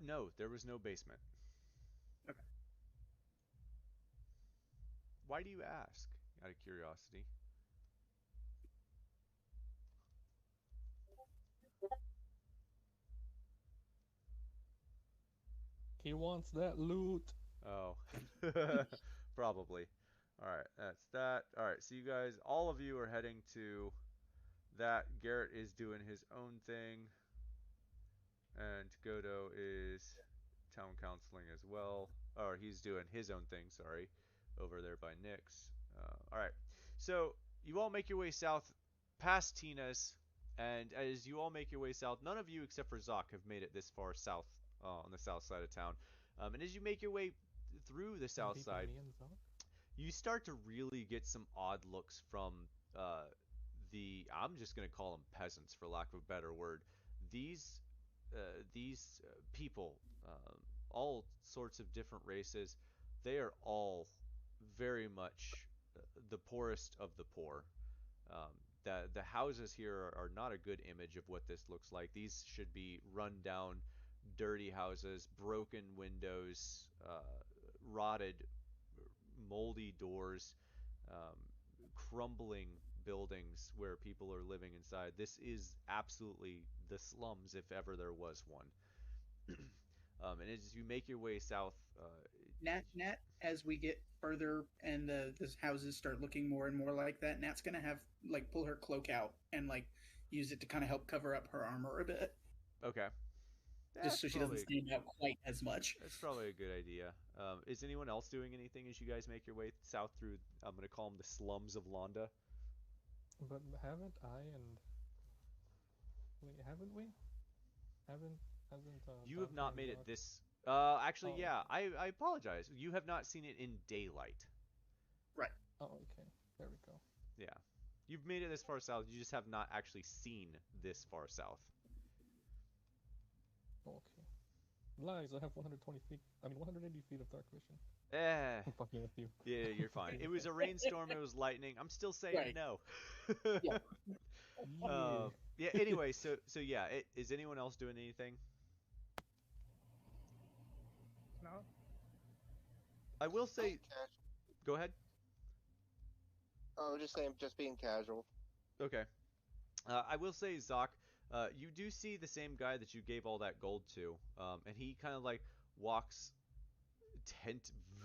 Speaker 1: no, there was no basement.
Speaker 2: Okay.
Speaker 1: Why do you ask? Out of curiosity.
Speaker 6: He wants that loot.
Speaker 1: Oh, probably. All right, that's that. All right, so you guys, all of you are heading to that. Garrett is doing his own thing, and Godo is town counseling as well. Or he's doing his own thing, sorry, over there by Nick's. All right, so you all make your way south past Tina's, and as you all make your way south, none of you except for Zoc have made it this far south on the south side of town. And as you make your way through the south
Speaker 6: Beat
Speaker 1: side,
Speaker 6: me and Zoc.
Speaker 1: you start to really get some odd looks from I'm just going to call them peasants for lack of a better word. These these people, all sorts of different races, they are all very much the poorest of the poor. The houses here are not a good image of what this looks like. These should be run down, dirty houses, broken windows, rotted, moldy doors, crumbling buildings where people are living inside. This is absolutely the slums if ever there was one. And as you make your way south,
Speaker 2: Nat, as we get further and the houses start looking more and more like that, Nat's gonna have like pull her cloak out and like use it to kind of help cover up her armor a bit,
Speaker 1: okay,
Speaker 2: just
Speaker 1: that's
Speaker 2: so she doesn't
Speaker 1: probably
Speaker 2: stand out quite as much.
Speaker 1: that's probably a good idea. Is anyone else doing anything as you guys make your way south through? I'm gonna call them the slums of Londa.
Speaker 6: But haven't I and wait, haven't we? Haven't hasn't
Speaker 1: You have
Speaker 6: Dante
Speaker 1: not
Speaker 6: and
Speaker 1: made it
Speaker 6: Doc?
Speaker 1: this. Actually,
Speaker 6: Oh,
Speaker 1: yeah,
Speaker 6: okay.
Speaker 1: I apologize. You have not seen it in daylight.
Speaker 2: Right.
Speaker 6: Oh, okay. There we go.
Speaker 1: Yeah, you've made it this far south. You just have not actually seen this far south.
Speaker 6: Oh, okay. Lies. I have 120 feet. I mean, 180 feet of dark vision.
Speaker 1: Eh,
Speaker 6: I'm fucking with you.
Speaker 1: yeah, you're fine. It was a rainstorm. It was lightning. I'm still saying
Speaker 2: Right.
Speaker 1: no.
Speaker 2: Yeah.
Speaker 6: Yeah.
Speaker 1: Yeah. Anyway, so yeah. Is anyone else doing anything?
Speaker 3: No?
Speaker 1: I will
Speaker 4: Being
Speaker 1: say.
Speaker 4: casual.
Speaker 1: Go ahead.
Speaker 4: I was just saying, just being casual.
Speaker 1: Okay. I will say, Zoc, you do see the same guy that you gave all that gold to, and he kind of like walks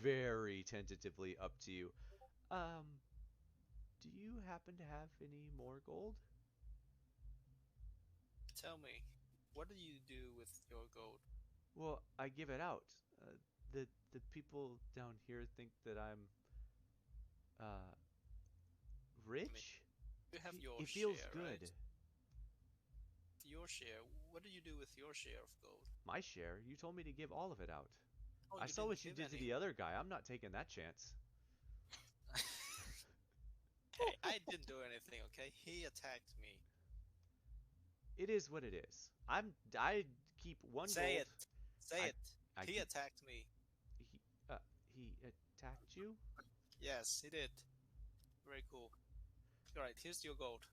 Speaker 1: very tentatively up to you. Um, do you happen to have any more gold?
Speaker 5: Tell me, what do you do with your gold?
Speaker 1: Well, I give it out. The people down here think that I'm uh
Speaker 5: I mean,
Speaker 1: rich.
Speaker 5: you have your
Speaker 1: It feels
Speaker 5: share,
Speaker 1: good.
Speaker 5: right? Your share. What do you do with your share of gold?
Speaker 1: My share. You told me to give all of it out.
Speaker 5: Oh,
Speaker 1: I
Speaker 5: you
Speaker 1: saw
Speaker 5: didn't
Speaker 1: what you
Speaker 5: give
Speaker 1: did to
Speaker 5: any.
Speaker 1: the other guy. I'm not taking that chance.
Speaker 5: Okay, I didn't do anything. Okay, he attacked me.
Speaker 1: It is what it is. I keep one
Speaker 5: Say
Speaker 1: gold.
Speaker 5: it. Say
Speaker 1: I
Speaker 5: it.
Speaker 1: I
Speaker 5: He
Speaker 1: keep
Speaker 5: attacked me.
Speaker 1: he he attacked you?
Speaker 5: Yes, he did. Very cool. Alright, here's your gold.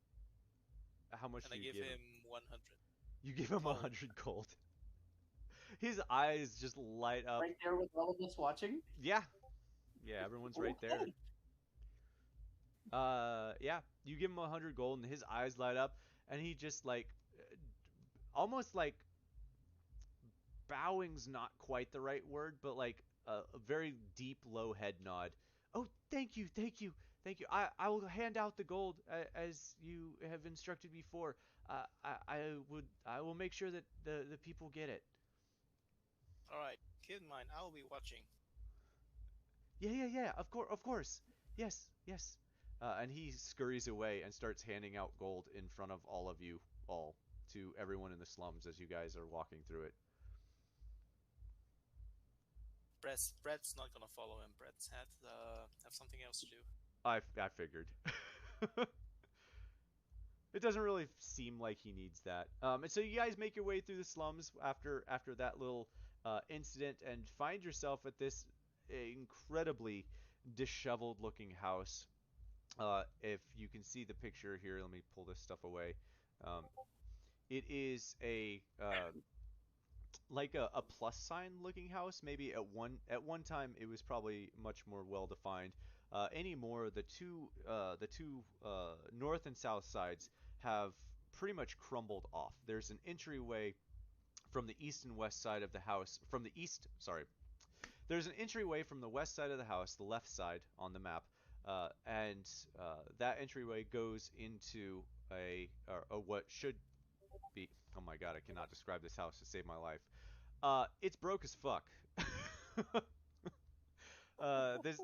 Speaker 1: How much
Speaker 5: And
Speaker 1: do
Speaker 5: I
Speaker 1: you
Speaker 5: give
Speaker 1: give him?
Speaker 5: him 100
Speaker 1: You give him a
Speaker 5: gold.
Speaker 1: 100 gold. His eyes just light up.
Speaker 2: Right there with all of us watching.
Speaker 1: Yeah, yeah, everyone's right there.
Speaker 2: Okay.
Speaker 1: Yeah, you give him 100 gold, and his eyes light up, and he just like, almost like bowing's not quite the right word, but like a very deep, low head nod. Oh, thank you, thank you, thank you. I will hand out the gold as you have instructed before. I will make sure that the people get it.
Speaker 5: Alright, keep in mind, I will be watching.
Speaker 1: Yeah, yeah, yeah. Of course. Yes, yes. And he scurries away and starts handing out gold in front of all of you all to everyone in the slums as you guys are walking through it.
Speaker 5: Brett's not gonna follow him. Brett's have something else to do.
Speaker 1: I figured. It doesn't really seem like he needs that. And so you guys make your way through the slums after that little incident and find yourself at this incredibly disheveled looking house. If you can see the picture here, let me pull this stuff away. Um, it is a like a plus sign looking house. Maybe at one time it was probably much more well defined. Anymore, the two north and south sides have pretty much crumbled off. There's an entryway from the east and west side of the house. From the east, sorry. There's an entryway from the west side of the house, the left side on the map, and that entryway goes into a what should be. Oh my god, I cannot describe this house to save my life. It's broke as fuck.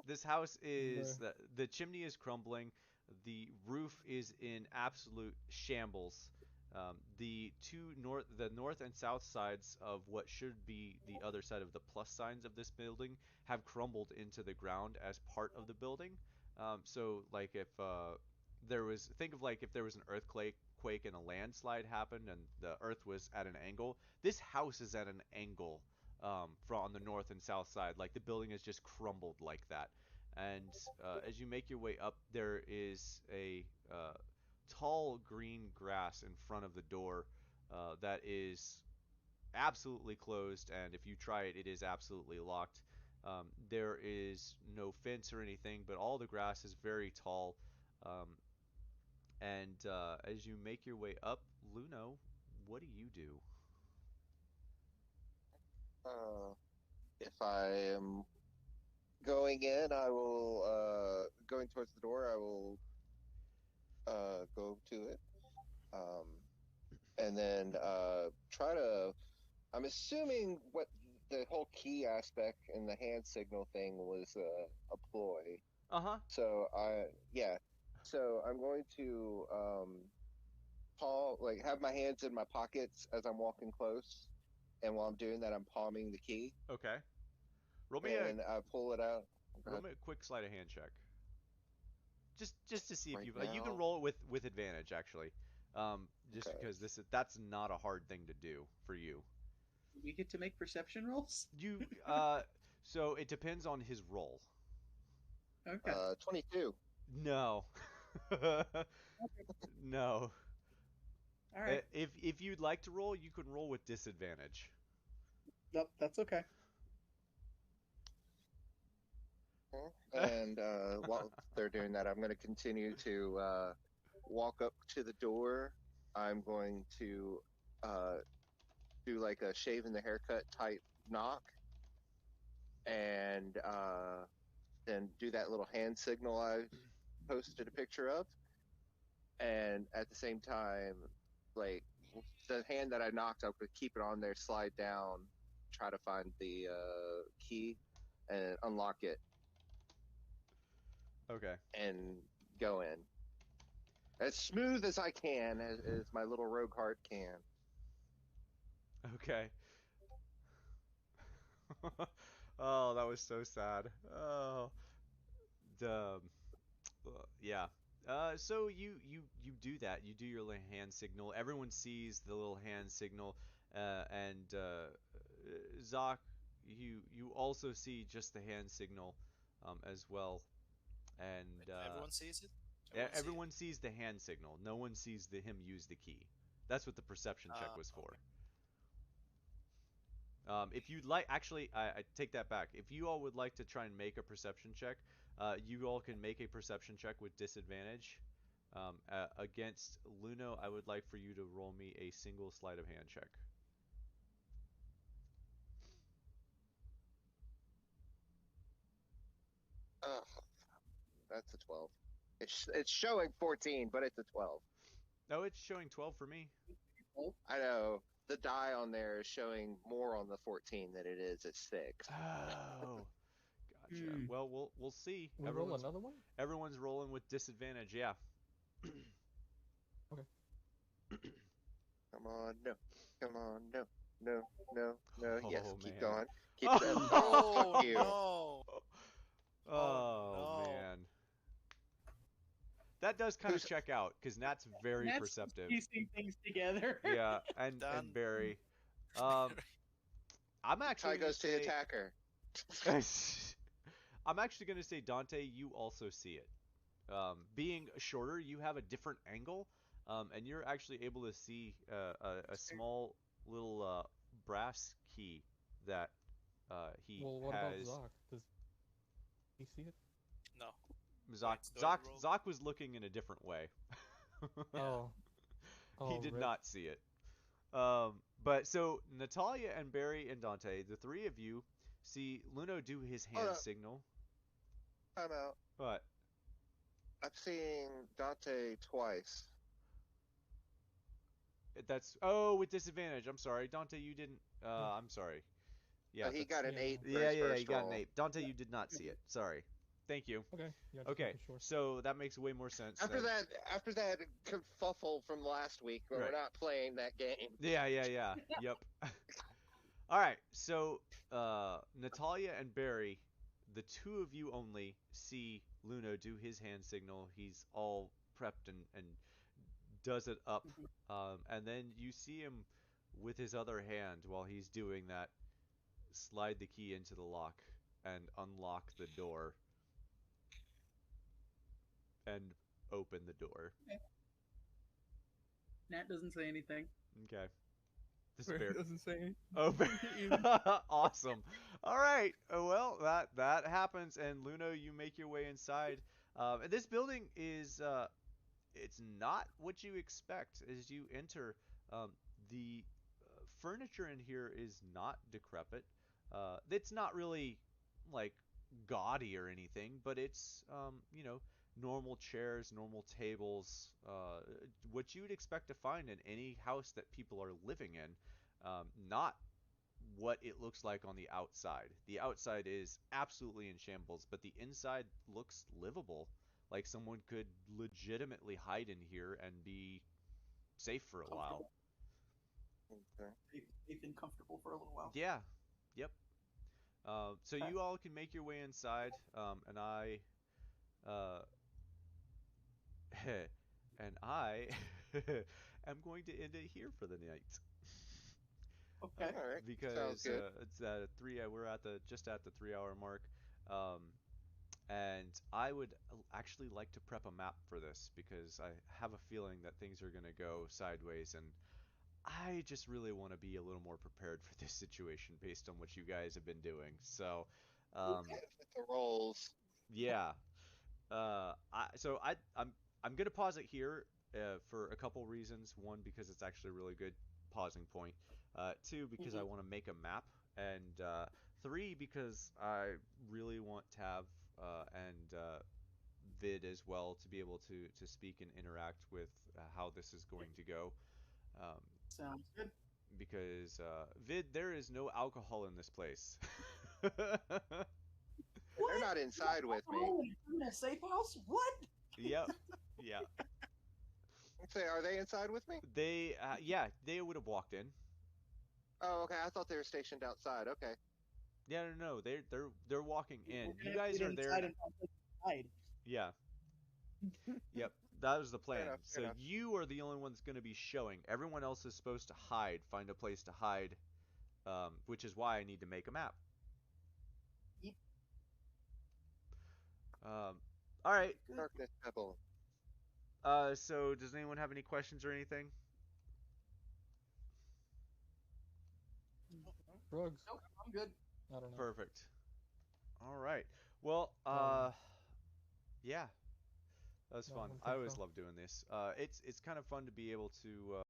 Speaker 1: This house is
Speaker 6: Bruh.
Speaker 1: the chimney is crumbling, the roof is in absolute shambles. The north and south sides of what should be the other side of the plus signs of this building have crumbled into the ground as part of the building. So like there was, think of like if there was an earthquake quake and a landslide happened and the earth was at an angle. This house is at an angle from on the north and south side. Like the building has just crumbled like that. And as you make your way up, there is a tall green grass in front of the door that is absolutely closed, and if you try it, it is absolutely locked. There is no fence or anything, but all the grass is very tall. Um, and as you make your way up, Luno, what do you do?
Speaker 4: Uh, if I am going in, I will going towards the door. I will go to it, um, and then try to. I'm assuming what the whole key aspect and the hand signal thing was a ploy.
Speaker 1: Uh-huh.
Speaker 4: So yeah. So I'm going to like have my hands in my pockets as I'm walking close, and while I'm doing that, I'm palming the key,
Speaker 1: Okay. Roll me a
Speaker 4: and I pull it out. Go
Speaker 1: roll
Speaker 4: ahead.
Speaker 1: me a quick sleight of hand check. Just to see if
Speaker 4: Right
Speaker 1: you can
Speaker 4: now.
Speaker 1: roll it with advantage actually. Just
Speaker 4: Okay.
Speaker 1: because that's not a hard thing to do for you.
Speaker 2: We get to make perception rolls.
Speaker 1: You so it depends on his roll.
Speaker 2: Okay.
Speaker 4: 22.
Speaker 1: No. No.
Speaker 2: All right.
Speaker 1: If you'd like to roll, you can roll with disadvantage.
Speaker 2: Nope, that's okay.
Speaker 4: And while they're doing that, I'm going to continue to walk up to the door. I'm going to do like a shave in the haircut type knock, and then do that little hand signal I posted a picture of. And at the same time, like the hand that I knocked, I would keep it on there, slide down, try to find the key, and unlock it,
Speaker 1: Okay.
Speaker 4: and go in as smooth as I can, as my little rogue heart can.
Speaker 1: Okay. Oh, that was so sad. Oh, the yeah. So you do that. You do your little hand signal. Everyone sees the little hand signal, and Zoc, you also see just the hand signal, as well. And
Speaker 5: Everyone sees it. Everyone see it.
Speaker 1: everyone sees the hand signal. No one sees him use the key. That's what the perception check was for.
Speaker 5: Okay.
Speaker 1: If you'd like, actually, I take that back. If you all would like to try and make a perception check, you all can make a perception check with disadvantage. Against Luno, I would like for you to roll me a single sleight of hand check.
Speaker 4: Ugh, that's a 12. It's showing 14, but it's a 12.
Speaker 1: No, it's showing 12 for me.
Speaker 4: I know the die on there is showing more on the 14 than it is at 6.
Speaker 1: Oh, gotcha.
Speaker 2: Hmm.
Speaker 1: Well, we'll see.
Speaker 6: We roll another one?
Speaker 1: Everyone's rolling with disadvantage. Yeah.
Speaker 6: Okay.
Speaker 4: Come on, no. Come on, no. No, no, no.
Speaker 1: Oh,
Speaker 4: Yes,
Speaker 1: man.
Speaker 4: keep going. Keep
Speaker 1: Oh.
Speaker 4: going. Oh, fuck you.
Speaker 5: No.
Speaker 1: Oh,
Speaker 5: no.
Speaker 1: man. That does kind of
Speaker 4: Who's-
Speaker 1: check out because Nat's very
Speaker 2: That's
Speaker 1: perceptive.
Speaker 2: piecing things together.
Speaker 1: Yeah, and
Speaker 5: Done.
Speaker 1: Barry. I'm actually
Speaker 4: Tie
Speaker 1: gonna
Speaker 4: goes to the
Speaker 1: say,
Speaker 4: attacker.
Speaker 1: I'm actually gonna say Dante, you also see it. Being shorter, you have a different angle, and you're actually able to see a small little brass key that he
Speaker 6: Well, what about
Speaker 1: has.
Speaker 6: Zoc? Does he see it?
Speaker 5: No.
Speaker 1: Zoc,
Speaker 5: Wait, go ahead,
Speaker 1: Zoc,
Speaker 5: roll.
Speaker 1: Zoc was looking in a different way.
Speaker 6: Oh.
Speaker 1: He
Speaker 6: Oh,
Speaker 1: did
Speaker 6: rip.
Speaker 1: not see it. But so Natalia and Barry and Dante, the three of you see Luno do his hand
Speaker 4: up.
Speaker 1: signal.
Speaker 4: I'm out.
Speaker 1: What?
Speaker 4: I'm seeing Dante twice.
Speaker 1: That's with disadvantage. I'm sorry, Dante. You didn't. I'm sorry. Yeah,
Speaker 4: He
Speaker 1: that's,
Speaker 4: got an
Speaker 6: yeah.
Speaker 4: 8 for
Speaker 1: yeah,
Speaker 4: his
Speaker 1: yeah,
Speaker 4: first
Speaker 1: you got
Speaker 4: roll.
Speaker 1: an 8. Dante, you did not see it. Sorry. Thank you.
Speaker 6: Okay. Yeah, just
Speaker 1: Okay,
Speaker 6: making sure.
Speaker 1: so that makes way more sense.
Speaker 4: After
Speaker 1: then.
Speaker 4: after that kerfuffle from last week, where
Speaker 1: Right.
Speaker 4: we're not playing that game.
Speaker 1: Yeah. Yep. All right. So, Natalia and Barry, the two of you only see Luno do his hand signal. He's all prepped and does it up. And then you see him with his other hand while he's doing that, slide the key into the lock and unlock the door and open the door.
Speaker 2: Nat doesn't say anything.
Speaker 1: Okay. This
Speaker 3: Ray
Speaker 1: bear.
Speaker 3: doesn't say anything.
Speaker 1: Oh, awesome. All right. Well, that happens, and Luno, you make your way inside. And this building is it's not what you expect as you enter. The furniture in here is not decrepit. It's not really like gaudy or anything, but it's normal chairs, normal tables, what you would expect to find in any house that people are living in. Not what it looks like on the outside. The outside is absolutely in shambles, but the inside looks livable. Like someone could legitimately hide in here and be safe for a while.
Speaker 4: Okay.
Speaker 2: Safe and comfortable for a little while.
Speaker 1: Yeah. Yep. So you all can make your way inside, and I, uh, and I am going to end it here for the night.
Speaker 2: Okay.
Speaker 4: All right.
Speaker 1: Because
Speaker 4: Sounds good.
Speaker 1: it's at we're at the just at the 3 hour mark, um, and I would actually like to prep a map for this because I have a feeling that things are gonna go sideways, and I just really want to be a little more prepared for this situation based on what you guys have been doing. So,
Speaker 4: With the rolls.
Speaker 1: yeah. I'm gonna pause it here for a couple reasons. One, because it's actually a really good pausing point. Two, because I want to make a map, and three, because I really want to have and Vid as well to be able to speak and interact with how this is going to go. Um,
Speaker 2: Sounds good.
Speaker 1: because Vid, there is no alcohol in this place.
Speaker 4: They're not inside with me.
Speaker 2: In a safe house? What?
Speaker 1: Yep. Yeah.
Speaker 4: Say, are they inside with me?
Speaker 1: They would have walked in.
Speaker 4: Oh, okay. I thought they were stationed outside. Okay.
Speaker 1: Yeah, no, they're walking in.
Speaker 2: We're
Speaker 1: You
Speaker 2: gonna
Speaker 1: guys
Speaker 2: get
Speaker 1: are there.
Speaker 2: inside and hide.
Speaker 1: Yeah. Yep. That was the
Speaker 4: Fair
Speaker 1: plan.
Speaker 4: enough, fair
Speaker 1: So
Speaker 4: enough.
Speaker 1: you are the only one that's going to be showing. Everyone else is supposed to hide, find a place to hide, which is why I need to make a map.
Speaker 2: Yep.
Speaker 1: All right.
Speaker 2: Good.
Speaker 4: Darkness Pebble.
Speaker 1: So does anyone have any questions or anything?
Speaker 6: Drugs.
Speaker 2: Nope, I'm good.
Speaker 6: I don't know.
Speaker 1: Perfect. All right. Well,
Speaker 6: Um,
Speaker 1: yeah, that was
Speaker 6: No, I
Speaker 1: fun.
Speaker 6: don't
Speaker 1: I
Speaker 6: think
Speaker 1: always
Speaker 6: so.
Speaker 1: love doing this. It's kind of fun to be able to